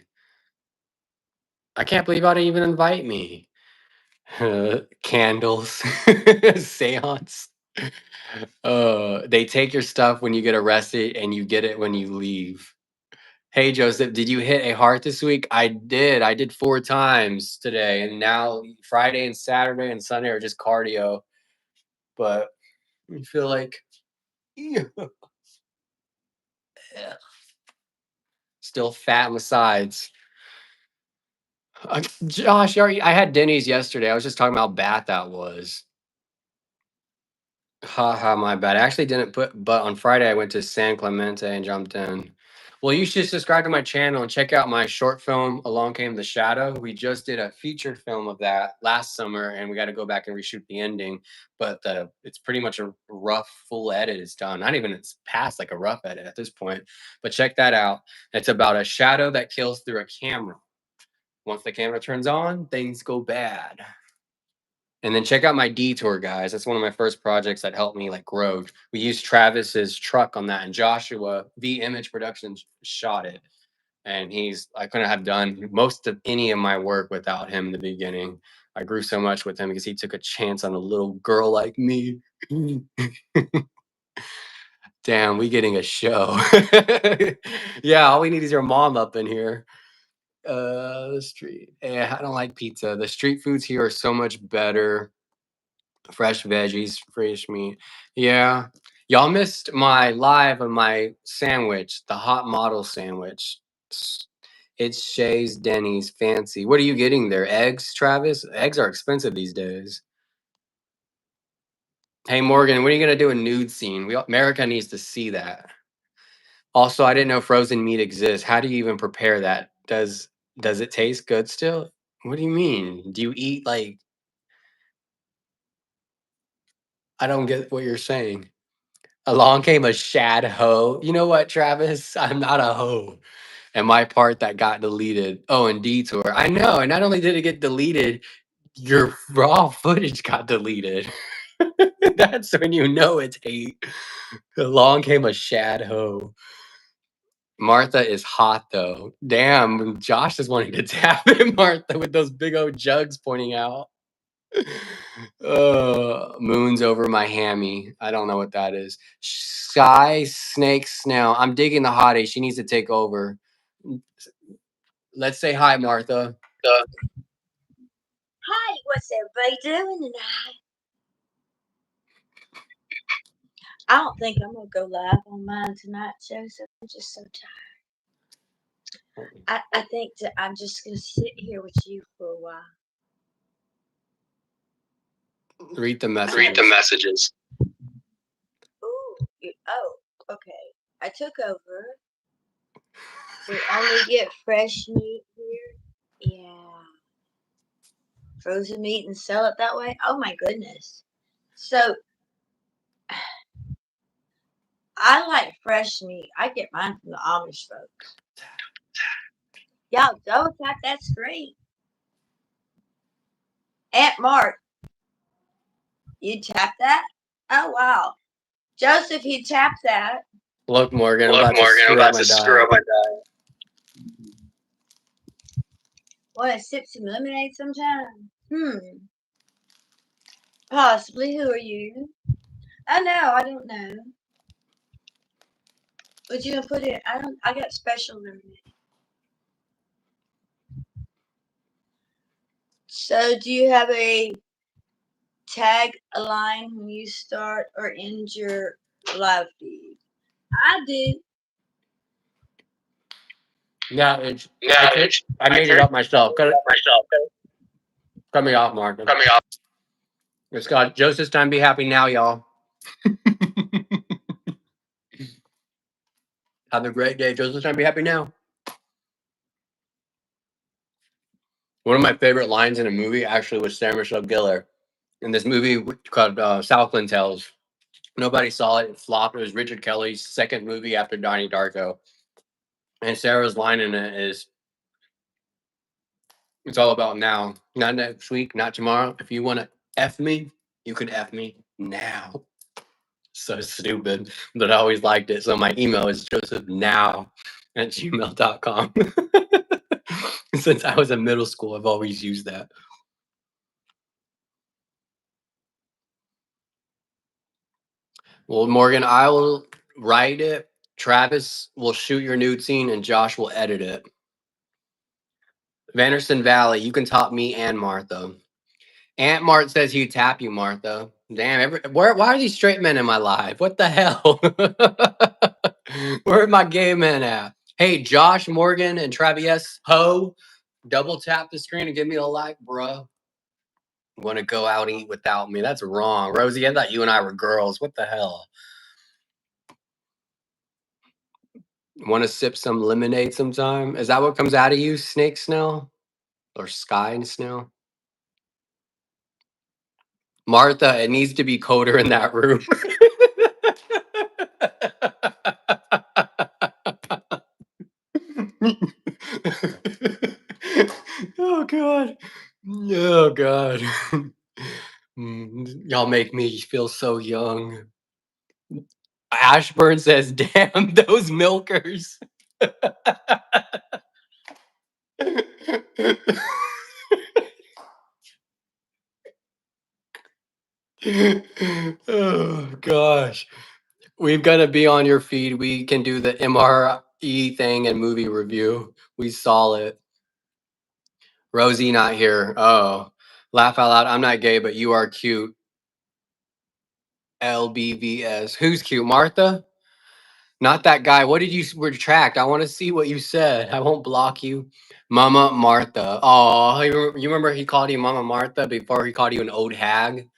I can't believe y'all didn't even invite me. Candles, seance. They take your stuff when you get arrested and you get it when you leave. Hey, Joseph, did you hit a heart this week? I did. I did 4 times today. And now Friday and Saturday and Sunday are just cardio. But I feel like still fat on the sides. Josh, I had Denny's yesterday. I was just talking about how bad that was. Haha, my bad. I actually didn't but on Friday I went to San Clemente and jumped in. Well, you should subscribe to my channel and check out my short film, Along Came the Shadow. We just did a feature film of that last summer, and we got to go back and reshoot the ending. But it's pretty much a rough full edit is done. Not even it's past like a rough edit at this point. But check that out. It's about a shadow that kills through a camera. Once the camera turns on, things go bad. And then check out my detour, guys. That's one of my first projects that helped me like grow. We used Travis's truck on that, and Joshua V Image Productions shot it. And I couldn't have done most of any of my work without him in the beginning. I grew so much with him because he took a chance on a little girl like me. Damn, we getting a show. Yeah, all we need is your mom up in here. The street. Yeah, I don't like pizza. The street foods here are so much better. Fresh veggies, fresh meat. Yeah. Y'all missed my live of my sandwich, the hot model sandwich. It's Shay's Denny's fancy. What are you getting there? Eggs, Travis? Eggs are expensive these days. Hey Morgan, when are you gonna do a nude scene? America needs to see that. Also, I didn't know frozen meat exists. How do you even prepare that? Does it taste good still? What do you mean? Do you eat like I don't get what you're saying. Along came a shad hoe. You know what, Travis? I'm not a hoe. And my part that got deleted. Oh, and detour. I know. And not only did it get deleted, your raw footage got deleted. That's when you know it's hate. Along came a shad hoe. Martha is hot though. Damn, Josh is wanting to tap in Martha with those big old jugs pointing out. Moon's over my hammy. I don't know what that is. Sky snake snail. I'm digging the hottie. She needs to take over. Let's say hi, Martha. Hi, what's everybody doing tonight? I don't think I'm gonna go live on mine tonight, Joseph. I'm just so tired. I think that I'm just gonna sit here with you for a while. Read the messages. Ooh, okay. I took over. We only get fresh meat here. Yeah. Frozen meat and sell it that way? Oh my goodness. So I like fresh meat. I get mine from the Amish folks. Y'all go with that. That's great. Aunt Mark, you tap that? Oh wow. Joseph, you tap that. Look, Morgan, I'm about to screw up my diet. Want to sip some lemonade sometime? Possibly. Who are you? Oh no, I don't know. What you gonna put in? I got special lemonade. So do you have a tag a line when you start or end your live feed? I do. Yeah, I made it up myself. Cut me off, Morgan. It's got Joseph's time. Be happy now, y'all. Have a great day. Joseph's time. Be happy now. One of my favorite lines in a movie actually was Sarah Michelle Gellar in this movie called Southland Tales. Nobody saw it. It flopped. It was Richard Kelly's second movie after Donnie Darko. And Sarah's line in it is, it's all about now. Not next week, not tomorrow. If you want to F me, you can F me now. So stupid, but I always liked it. So my email is josephnow@gmail.com. Since I was in middle school, I've always used that. Well, Morgan, I will write it. Travis will shoot your nude scene, and Josh will edit it. Vanderson Valley, you can top me and Martha. Aunt Mart says he'd tap you, Martha. Damn, why are these straight men in my life? What the hell? Where are my gay men at? Hey, Josh, Morgan, and Travis Ho, double tap the screen and give me a like, bro. Want to go out and eat without me? That's wrong. Rosie, I thought you and I were girls. What the hell? Want to sip some lemonade sometime? Is that what comes out of you, Snake Snail? Or Sky Snail? Martha, it needs to be colder in that room. Oh God. Oh God. Y'all make me feel so young. Ashburn says, damn those milkers. Oh gosh. We've got to be on your feed. We can do the MRE thing and movie review. We saw it. Rosie not here. Oh, laugh out loud. I'm not gay, but you are cute. LBVS. Who's cute? Martha? Not that guy. What did you retract? I want to see what you said. I won't block you. Mama Martha. Oh, you remember he called you Mama Martha before he called you an old hag?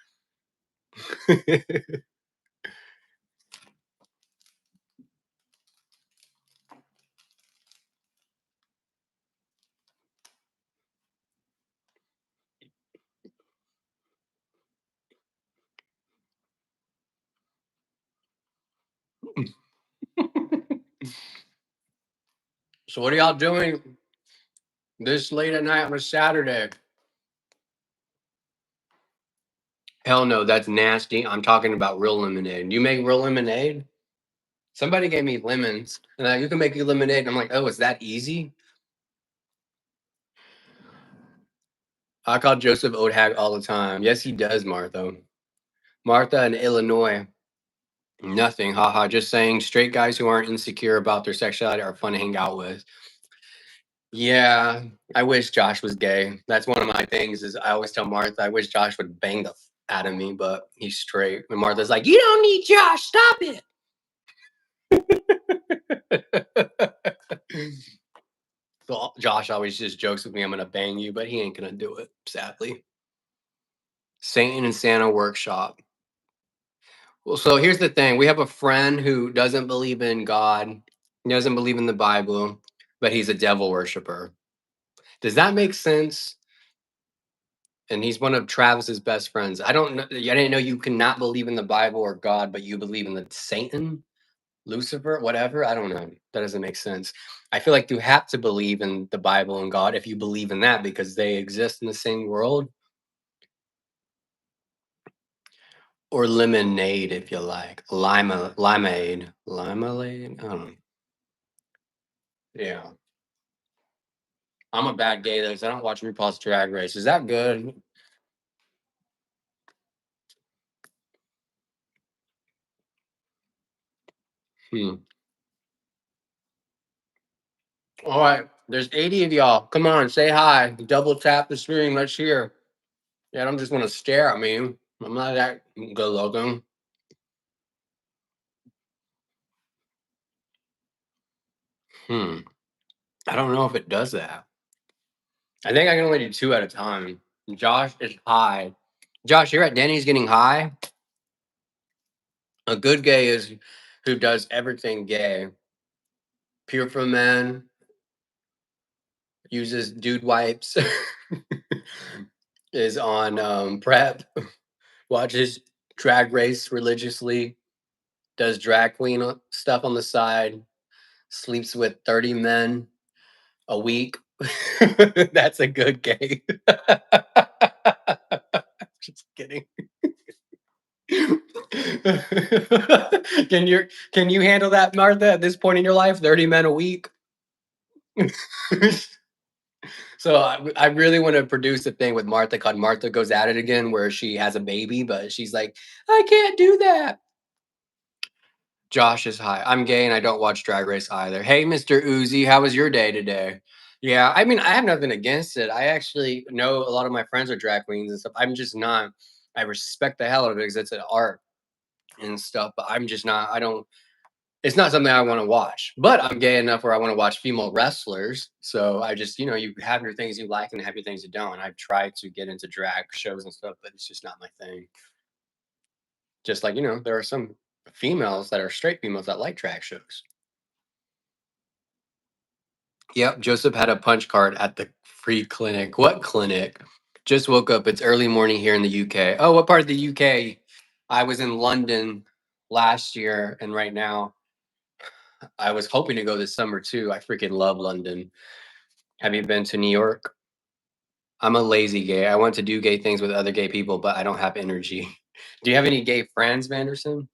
So what are y'all doing this late at night on a Saturday? Hell no, that's nasty. I'm talking about real lemonade. Do you make real lemonade? Somebody gave me lemons, and you can make your lemonade. And I'm like, oh, it's that easy? I call Joseph old hag all the time. Yes, he does, Martha. Martha in Illinois. Nothing. Haha. Just saying straight guys who aren't insecure about their sexuality are fun to hang out with. Yeah, I wish Josh was gay. That's one of my things. Is I always tell Martha, I wish Josh would bang the out of me, but he's straight. And Martha's like, you don't need Josh. Stop it. So Josh always just jokes with me, I'm gonna bang you, but he ain't gonna do it, sadly. Satan and Santa workshop. Well, so here's the thing. We have a friend who doesn't believe in God, he doesn't believe in the Bible, but he's a devil worshiper. Does that make sense? And he's one of Travis's best friends. I don't know. I didn't know you cannot believe in the Bible or God, but you believe in the Satan, Lucifer, whatever. I don't know. That doesn't make sense. I feel like you have to believe in the Bible and God if you believe in that because they exist in the same world. Or lemonade, if you like. Limeade. Limeade? I don't know. Yeah. I'm a bad gay though, 'cause I don't watch RuPaul's Drag Race. Is that good? Hmm. All right. There's 80 of y'all. Come on, say hi. Double tap the screen. Let's hear. Yeah, I don't just want to stare at me. I'm not that good looking. Hmm. I don't know if it does that. I think I can only do two at a time. Josh is high. Josh, you're at Denny's getting high. A good gay is who does everything gay. Pure for men, uses dude wipes, is on prep, watches drag race religiously, does drag queen stuff on the side, sleeps with 30 men a week. That's a good gay. Just kidding. Can you handle that, Martha, at this point in your life? 30 men a week? So I really want to produce a thing with Martha called Martha Goes At It Again, where she has a baby, but she's like, I can't do that. Josh is high. I'm gay and I don't watch Drag Race either. Hey, Mr. Uzi, how was your day today? Yeah, I mean, I have nothing against it. I actually know a lot of my friends are drag queens and stuff. I'm just not. I respect the hell out of it because it's an art and stuff, but I'm just not. I don't. It's not something I want to watch, but I'm gay enough where I want to watch female wrestlers. So I just, you have your things you like and have your things you don't. And I've tried to get into drag shows and stuff, but it's just not my thing. Just like, there are some females that are straight females that like drag shows. Yep, Joseph had a punch card at the free clinic. What clinic? Just woke up. It's early morning here in the UK. Oh, what part of the UK? I was in London last year, and right now I was hoping to go this summer too. I freaking love London. Have you been to New York? I'm a lazy gay. I want to do gay things with other gay people, but I don't have energy. Do you have any gay friends, Manderson?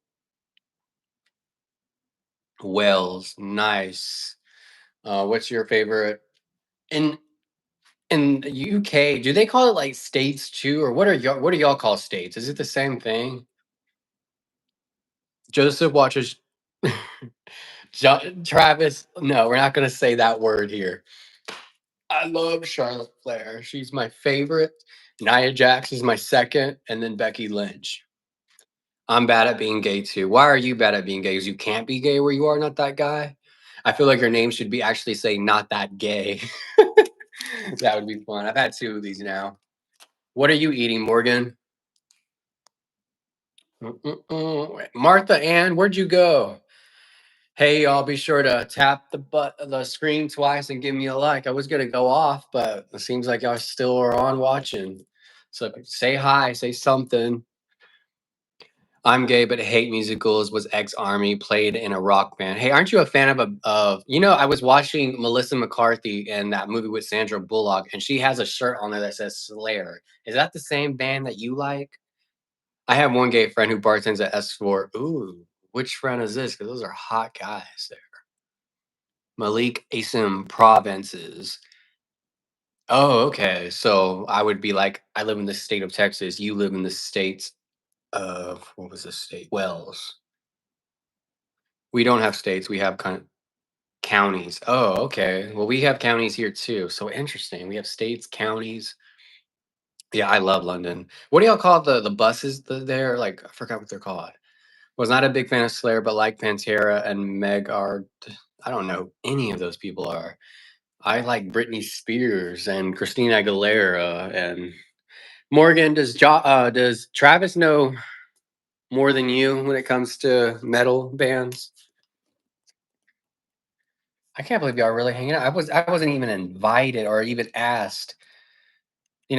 Wales, nice. What's your favorite? In in the UK, do they call it like states too, or what do y'all call states? Is it the same thing? Joseph watches Travis. No, we're not gonna say that word here. I love Charlotte Flair. She's my favorite. Nia Jax is my second, and then Becky Lynch. I'm bad at being gay too. Why are you bad at being gay? Because you can't be gay where you are, not that guy. I feel like your name should be actually say not that gay. That would be fun. I've had 2 of these now. What are you eating, Morgan? Martha Ann, where'd you go? Hey, y'all, be sure to tap the screen twice and give me a like. I was gonna go off, but it seems like y'all still are on watching. So say hi, say something. I'm gay, but hate musicals. Was ex-army, played in a rock band. Hey, aren't you a fan I was watching Melissa McCarthy in that movie with Sandra Bullock, and she has a shirt on there that says Slayer. Is that the same band that you like? I have one gay friend who bartends at S4. Ooh, which friend is this? Because those are hot guys there. Malik Asim Provinces. Oh, okay. So I would be like, I live in the state of Texas. You live in the states of, what was the state? Wells. We don't have states. We have kind of counties. Oh, okay. Well, we have counties here too. So interesting. We have states, counties. Yeah, I love London. What do y'all call the buses there? Like, I forgot what they're called. Was not a big fan of Slayer, but like Pantera and Meg are. I don't know who any of those people are. I like Britney Spears and Christina Aguilera and Morgan. Does Travis know more than you when it comes to metal bands? I can't believe y'all are really hanging out. I wasn't even invited or even asked.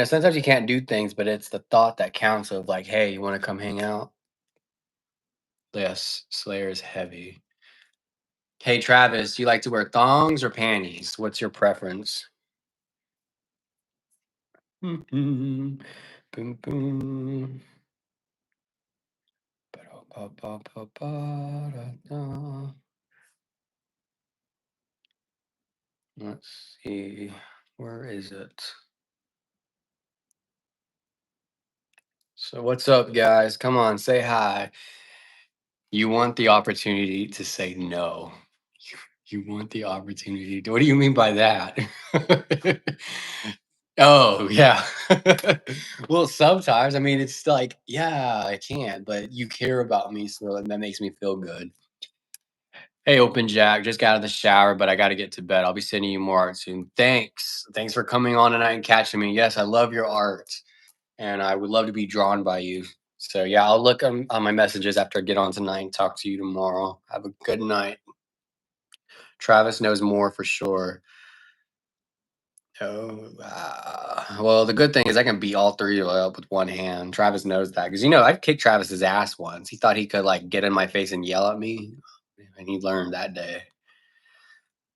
Sometimes you can't do things, but it's the thought that counts of like, hey, you want to come hang out? Yes, Slayer is heavy. Hey Travis, do you like to wear thongs or panties? What's your preference? Boom, boom. Ba-da-ba-ba-ba-da-da. Let's see. Where is it? So what's up, guys? Come on, say hi. You want the opportunity to say no. You want the opportunity. What do you mean by that? Oh, yeah. Well, sometimes, I mean, it's like, yeah, I can't, but you care about me, so that makes me feel good. Hey, Open Jack, just got out of the shower, but I got to get to bed. I'll be sending you more art soon. Thanks. Thanks for coming on tonight and catching me. Yes, I love your art, and I would love to be drawn by you. So, yeah, I'll look on my messages after I get on tonight and talk to you tomorrow. Have a good night. Travis knows more for sure. Oh, well, the good thing is I can beat all 3 of you up with one hand. Travis knows that because I kicked Travis's ass once. He thought he could like get in my face and yell at me, and he learned that day.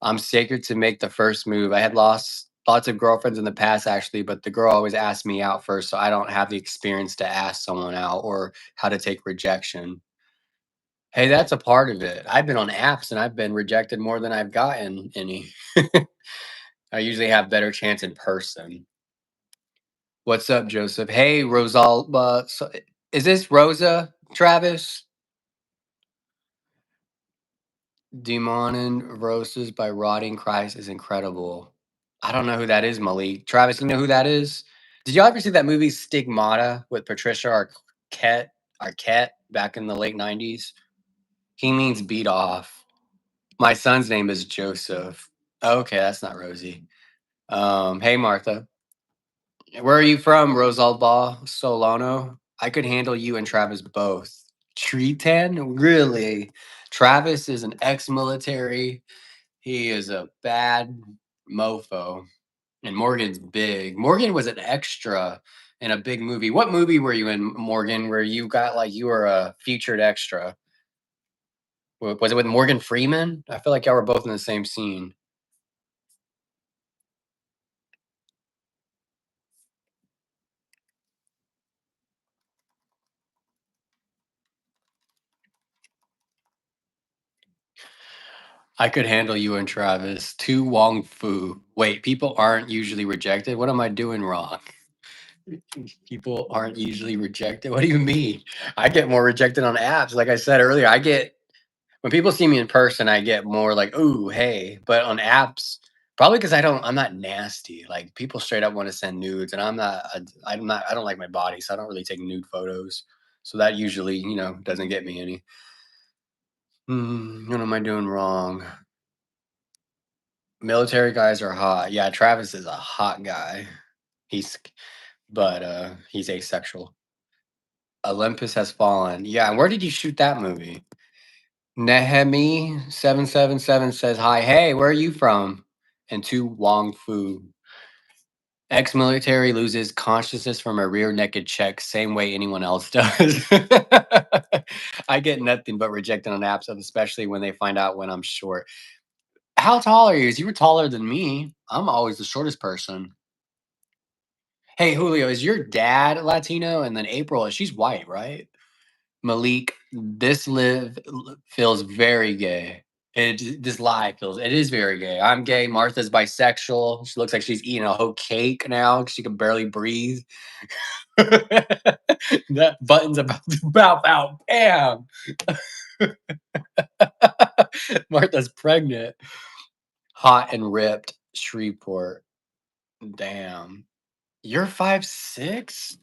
I'm sacred to make the first move. I had lost lots of girlfriends in the past, actually, but the girl always asked me out first, so I don't have the experience to ask someone out or how to take rejection. Hey, that's a part of it. I've been on apps and I've been rejected more than I've gotten any. I usually have better chance in person. What's up, Joseph? Hey, Rosal. Is this Rosa, Travis? Demonin Roses by Rotting Christ is incredible. I don't know who that is, Malik. Travis, you know who that is? Did y'all ever see that movie Stigmata with Patricia Arquette back in the late 90s? He means beat off. My son's name is Joseph. Okay, that's not Rosie. Hey, Martha. Where are you from, Rosalba Solano? I could handle you and Travis both. Tree 10? Really? Travis is an ex military. He is a bad mofo. And Morgan's big. Morgan was an extra in a big movie. What movie were you in, Morgan, where you got like you were a featured extra? Was it with Morgan Freeman? I feel like y'all were both in the same scene. I could handle you and Travis. Tu Wong Fu. Wait, people aren't usually rejected. What am I doing wrong? People aren't usually rejected. What do you mean? I get more rejected on apps. Like I said earlier, when people see me in person, I get more like, "Ooh, hey." But on apps, probably because I'm not nasty. Like people straight up want to send nudes, and I'm not. I don't like my body, so I don't really take nude photos. So that usually, doesn't get me any. What am I doing wrong? Military guys are hot. Yeah, Travis is a hot guy. He's asexual. Olympus Has Fallen. Yeah, and where did you shoot that movie? Nehemi777 says hi. Hey, where are you from? And to Wong Fu. Ex-military loses consciousness from a rear naked check, same way anyone else does. I get nothing but rejected on apps, especially when they find out when I'm short. How tall are you? You were taller than me. I'm always the shortest person. Hey, Julio, is your dad Latino? And then April, she's white, right? Malik, this feels very gay. This live feels, it is very gay. I'm gay. Martha's bisexual. She looks like she's eating a whole cake now. She can barely breathe. That button's about to bow out. Bam. Martha's pregnant. Hot and ripped. Shreveport. Damn. You're 5'6"?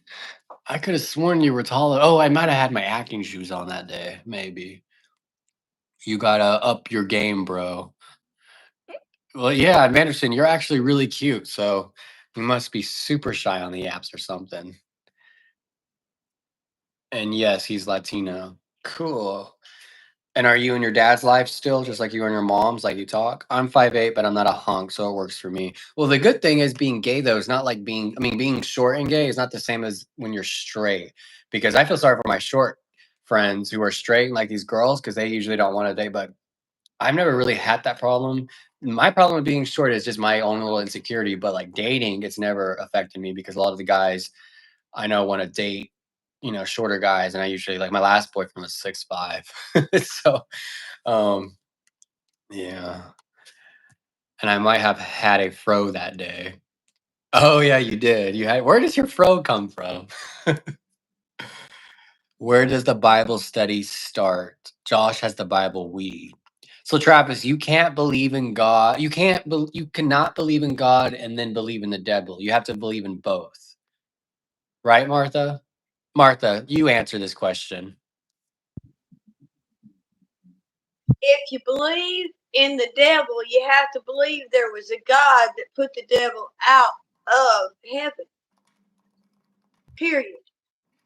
I could have sworn you were taller. Oh, I might have had my acting shoes on that day. Maybe. You gotta up your game, bro. Well, yeah, Manderson, you're actually really cute. So you must be super shy on the apps or something. And yes, he's Latino. Cool. And are you in your dad's life still, just like you and your mom's, like you talk? I'm 5'8", but I'm not a hunk, so it works for me. Well, the good thing is being gay, though, is not like being short and gay is not the same as when you're straight. Because I feel sorry for my short friends who are straight, like these girls, because they usually don't want to date. But I've never really had that problem. My problem with being short is just my own little insecurity. But like dating, it's never affected me because a lot of the guys I know want to date, shorter guys, and I usually like my last boyfriend was 6'5". So yeah. And I might have had a fro that day. Oh yeah, you did. Where does your fro come from? Where does the Bible study start? Josh has the Bible we. So Travis, you can't believe in God. You cannot believe in God and then believe in the devil. You have to believe in both. Right, Martha? Martha, you answer this question. If you believe in the devil, you have to believe there was a God that put the devil out of heaven. Period.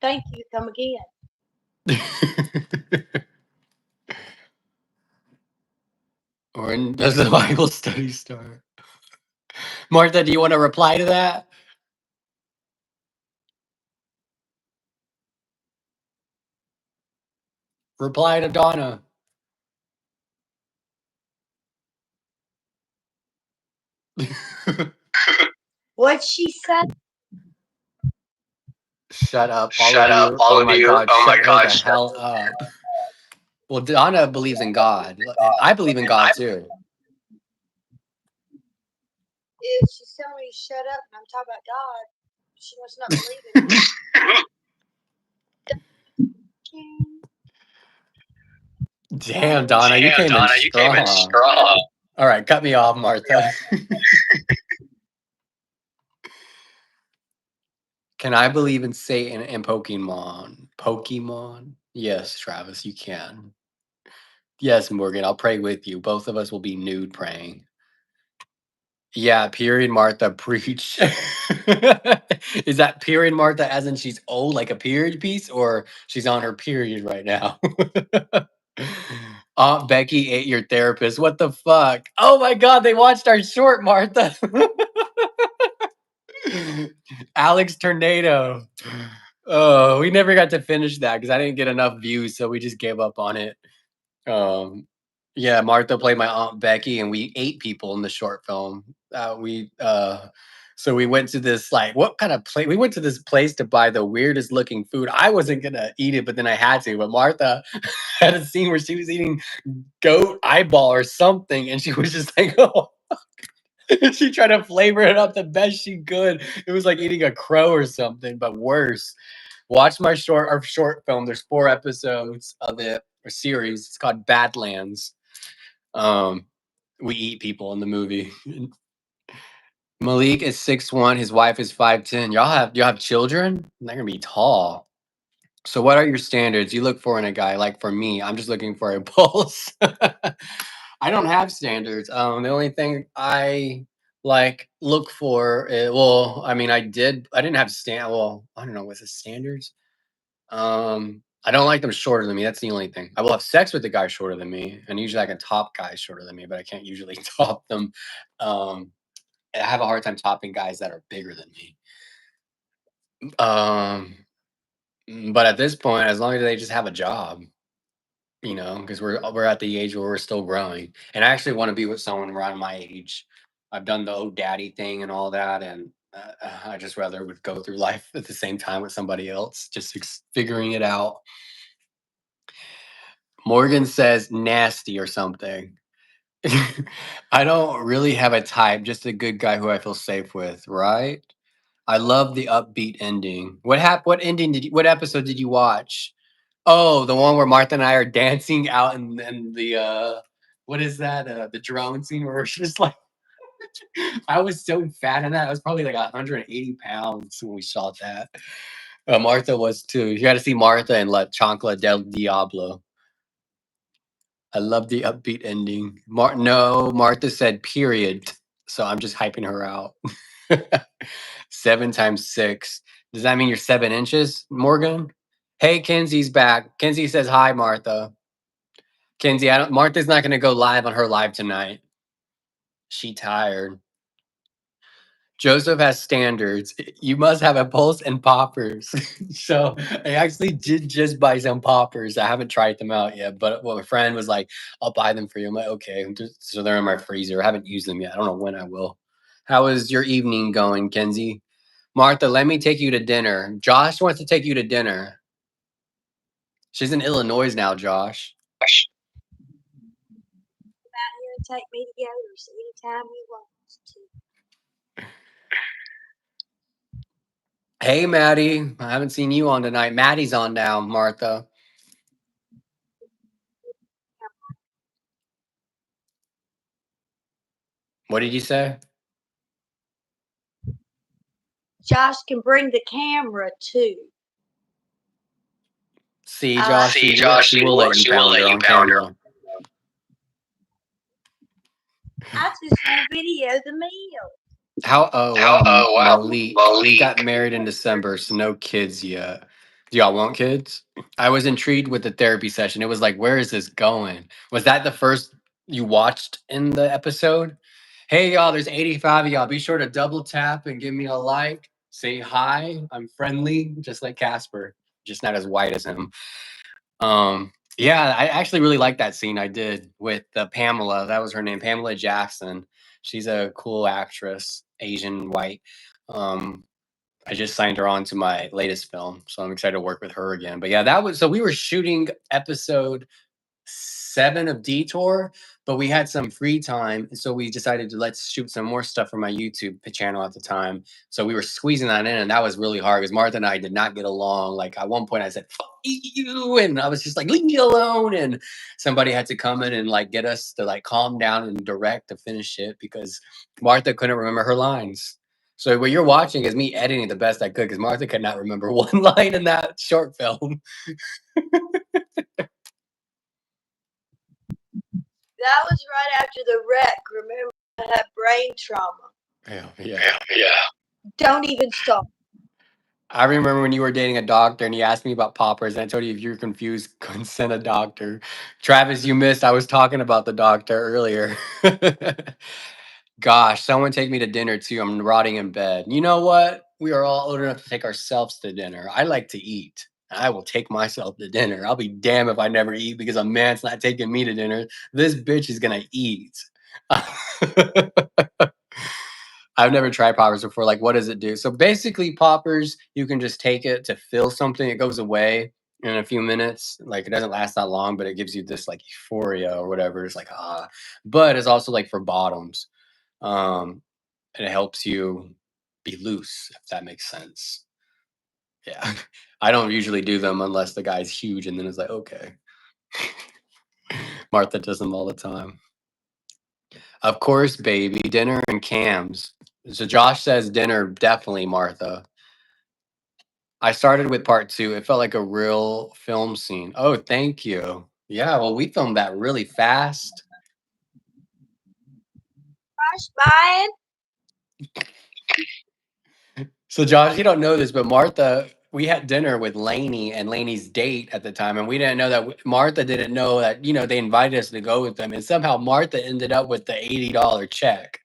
Thank you. Come again. When does the Bible study start? Martha, do you want to reply to that? Reply to Donna. What'd she say? Shut up, all of Shut up, you. all Oh of my you. God, Oh my shut her God, the shut. hell up. Well, Donna believes in God. And I believe in And God too. if she's telling me to shut up and I'm talking about God, she must not believe in it. Damn, Donna, you Damn, came in Donna, you came in strong. strong. All right, cut me off, Martha. Can I believe in Satan and Pokemon? Pokemon? Yes, Travis, you can. Yes, Morgan, I'll pray with you. Both of us will be nude praying. Yeah, period Martha, preach. Is that period Martha as in she's old, like a period piece, or she's on her period right now? Aunt Becky ate your therapist. What the fuck? Oh my God, they watched our short, Martha. Alex Tornado. Oh, we never got to finish that because I didn't get enough views, so we just gave up on it. Yeah, Martha played my Aunt Becky, and we 8 people in the short film. So we went to this like what kind of place? We went to this place to buy the weirdest looking food. I wasn't gonna eat it, but then I had to. But Martha had a scene where she was eating goat eyeball or something, and she was just like, oh. She tried to flavor it up the best she could. It was like eating a crow or something, but worse. Watch our short film. There's 4 episodes of it, a series. It's called Badlands. Um, we eat people in the movie. Malik is 6'1". His wife is 5'10". Y'all have children? They're gonna be tall. So what are your standards you look for in a guy? Like for me, I'm just looking for a pulse. I don't have standards. The only thing I like look for, well, I mean, I didn't have well, I don't know, with the standards. I don't like them shorter than me. That's the only thing. I will have sex with the guy shorter than me, and usually I can top guys shorter than me, but I can't usually top them. I have a hard time topping guys that are bigger than me. Um, but at this point, as long as they just have a job, because we're at the age where we're still growing, and I actually want to be with someone around my age. I've done the old daddy thing and all that, and I just rather would go through life at the same time with somebody else, just figuring it out. Morgan says nasty or something. I don't really have a type, just a good guy who I feel safe with, right? I love the upbeat ending. What ending what episode did you watch? Oh, the one where Martha and I are dancing out in the what is that? The drone scene where we're just like I was so fat in that. I was probably like 180 pounds when we shot that. Martha was too. You got to see Martha and La Chancla del Diablo. I love the upbeat ending. No, Martha said period. So I'm just hyping her out. 7 times 6. Does that mean you're 7 inches, Morgan? Hey, Kenzie's back. Kenzie says hi, Martha. Kenzie, Martha's not going to go live on her live tonight. She tired. Joseph has standards. You must have a pulse and poppers. So I actually did just buy some poppers. I haven't tried them out yet, but my friend was like, I'll buy them for you. I'm like, okay. So they're in my freezer. I haven't used them yet. I don't know when I will. How is your evening going, Kenzie? Martha, let me take you to dinner. Josh wants to take you to dinner. She's in Illinois now, Josh. Out here and take me to Yoder's anytime you want to. Hey, Maddie. I haven't seen you on tonight. Maddie's on now, Martha. What did you say? Josh can bring the camera too. See, Josh, she will let you pound her on camera. I just want to video the meal. Wow, Malik. He got married in December, so no kids yet. Do y'all want kids? I was intrigued with the therapy session. It was like, where is this going? Was that the first you watched in the episode? Hey, y'all, there's 85 of y'all. Be sure to double tap and give me a like. Say hi. I'm friendly, just like Casper, just not as white as him. Yeah, I actually really liked that scene I did with Pamela. That was her name, Pamela Jackson. She's a cool actress, Asian white. I just signed her on to my latest film, so I'm excited to work with her again. But yeah, so we were shooting episode 7 of Detour, but we had some free time, so we decided to let's shoot some more stuff for my YouTube channel at the time. So we were squeezing that in, and that was really hard because Martha and I did not get along. Like at one point, I said "fuck you," and I was just like, "Leave me alone." And somebody had to come in and like get us to like calm down and direct to finish it because Martha couldn't remember her lines. So what you're watching is me editing the best I could because Martha could not remember one line in that short film. That was right after the wreck. Remember, I had brain trauma. Yeah. Don't even stop. I remember when you were dating a doctor and you asked me about poppers, and I told you if you're confused, consent a doctor. Travis, you missed. I was talking about the doctor earlier. Gosh, someone take me to dinner too. I'm rotting in bed. You know what? We are all old enough to take ourselves to dinner. I like to eat. I will take myself to dinner. I'll be damned if I never eat because a man's not taking me to dinner. This bitch is gonna eat. I've never tried poppers before. Like, what does it do? So basically, poppers, you can just take it to fill something. It goes away in a few minutes. Like, it doesn't last that long, but it gives you this like euphoria or whatever. It's like, ah. But it's also like for bottoms. And it helps you be loose, if that makes sense. Yeah. I don't usually do them unless the guy's huge and then it's like, okay. Martha does them all the time. Of course, baby. Dinner and cams. So Josh says dinner, definitely, Martha. I started with part 2. It felt like a real film scene. Oh, thank you. Yeah, well, we filmed that really fast. Gosh, bye. So, Josh, you don't know this, but Martha, we had dinner with Lainey and Lainey's date at the time, and we didn't know that Martha didn't know that, they invited us to go with them, and somehow Martha ended up with the $80 check.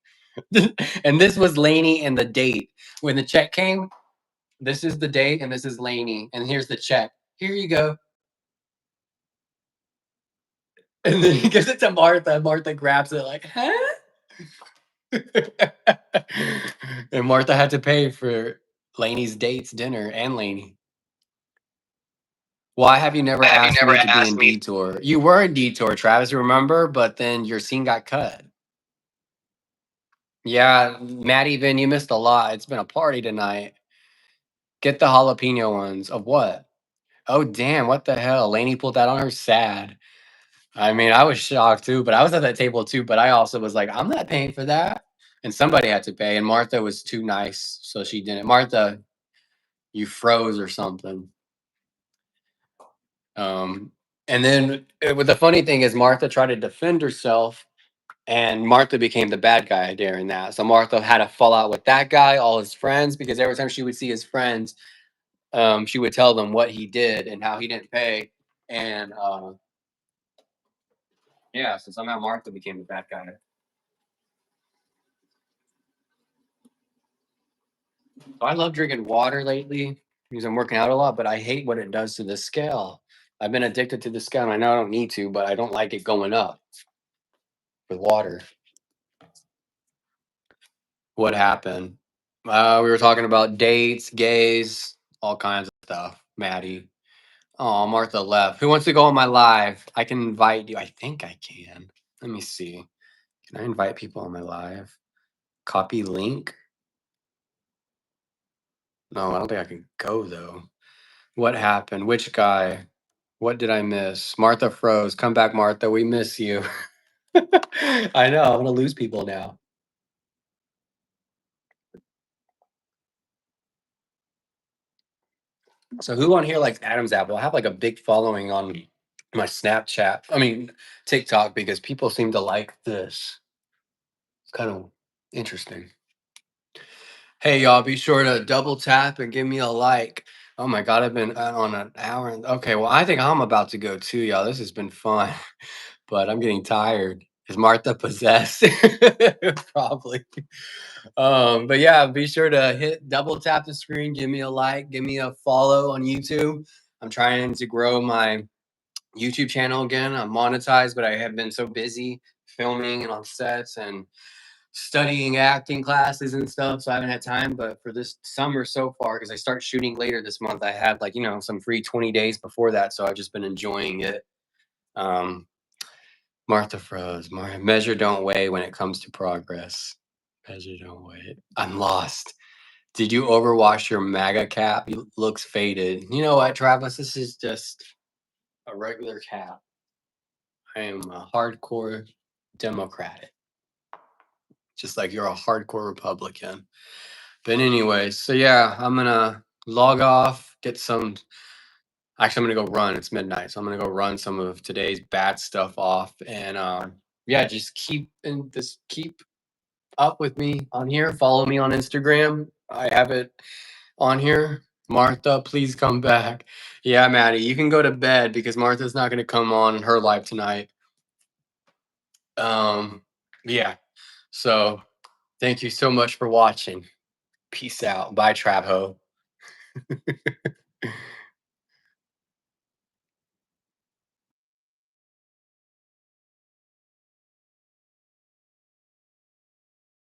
And this was Lainey and the date. When the check came, this is the date, and this is Lainey, and here's the check. Here you go. And then he gives it to Martha. Martha grabs it like, huh? And Martha had to pay for Lainey's date's dinner and Lainey. Why have you never asked me to be in Detour? You were in Detour, Travis, remember? But then your scene got cut. Yeah, Maddie, Vin, you missed a lot. It's been a party tonight. Get the jalapeno ones. Of what? Oh, damn, what the hell? Lainey pulled that on her sad. I mean, I was shocked too, but I was at that table too. But I also was like, I'm not paying for that. And somebody had to pay. And Martha was too nice. So she didn't. Martha, you froze or something. And then with the funny thing is, Martha tried to defend herself, and Martha became the bad guy during that. So Martha had a fallout with that guy, all his friends, because every time she would see his friends, she would tell them what he did and how he didn't pay. And yeah, so somehow Martha became the bad guy. So I love drinking water lately because I'm working out a lot, but I hate what it does to the scale. I've been addicted to the scale, and I know I don't need to, but I don't like it going up with water. What happened? We were talking about dates, gays, all kinds of stuff. Maddie. Oh, Martha left. Who wants to go on my live? I can invite you. I think I can. Let me see. Can I invite people on my live? Copy link? No, I don't think I can go though. What happened? Which guy? What did I miss? Martha froze. Come back, Martha. We miss you. I know. I'm gonna lose people now. So who on here likes Adam's apple? I have like a big following on my Snapchat. I mean TikTok, because people seem to like this. It's kind of interesting. Hey y'all, be sure to double tap and give me a like. Oh my god, I've been on an hour. Okay, well, I think I'm about to go too, y'all. This has been fun, but I'm getting tired. Is Martha possessed? Probably. But yeah, be sure to hit double tap the screen, give me a like, give me a follow on YouTube. I'm trying to grow my YouTube channel again. I'm monetized, but I have been so busy filming and on sets and studying acting classes and stuff, so I haven't had time. But for this summer so far, because I start shooting later this month, I had like some free 20 days before that, so I've just been enjoying it. Martha froze. Measure don't weigh when it comes to progress. Measure don't weigh. I'm lost. Did you overwash your MAGA cap? It looks faded. You know what, Travis? This is just a regular cap. I am a hardcore Democrat, just like you're a hardcore Republican. But anyway, so yeah, I'm gonna log off, get some. Actually, I'm gonna go run. It's midnight, so I'm gonna go run some of today's bad stuff off, and yeah, just keep up with me on here. Follow me on Instagram. I have it on here. Martha, please come back. Yeah, Maddie, you can go to bed because Martha's not gonna come on her live tonight. Yeah. So thank you so much for watching. Peace out. Bye, Trabho.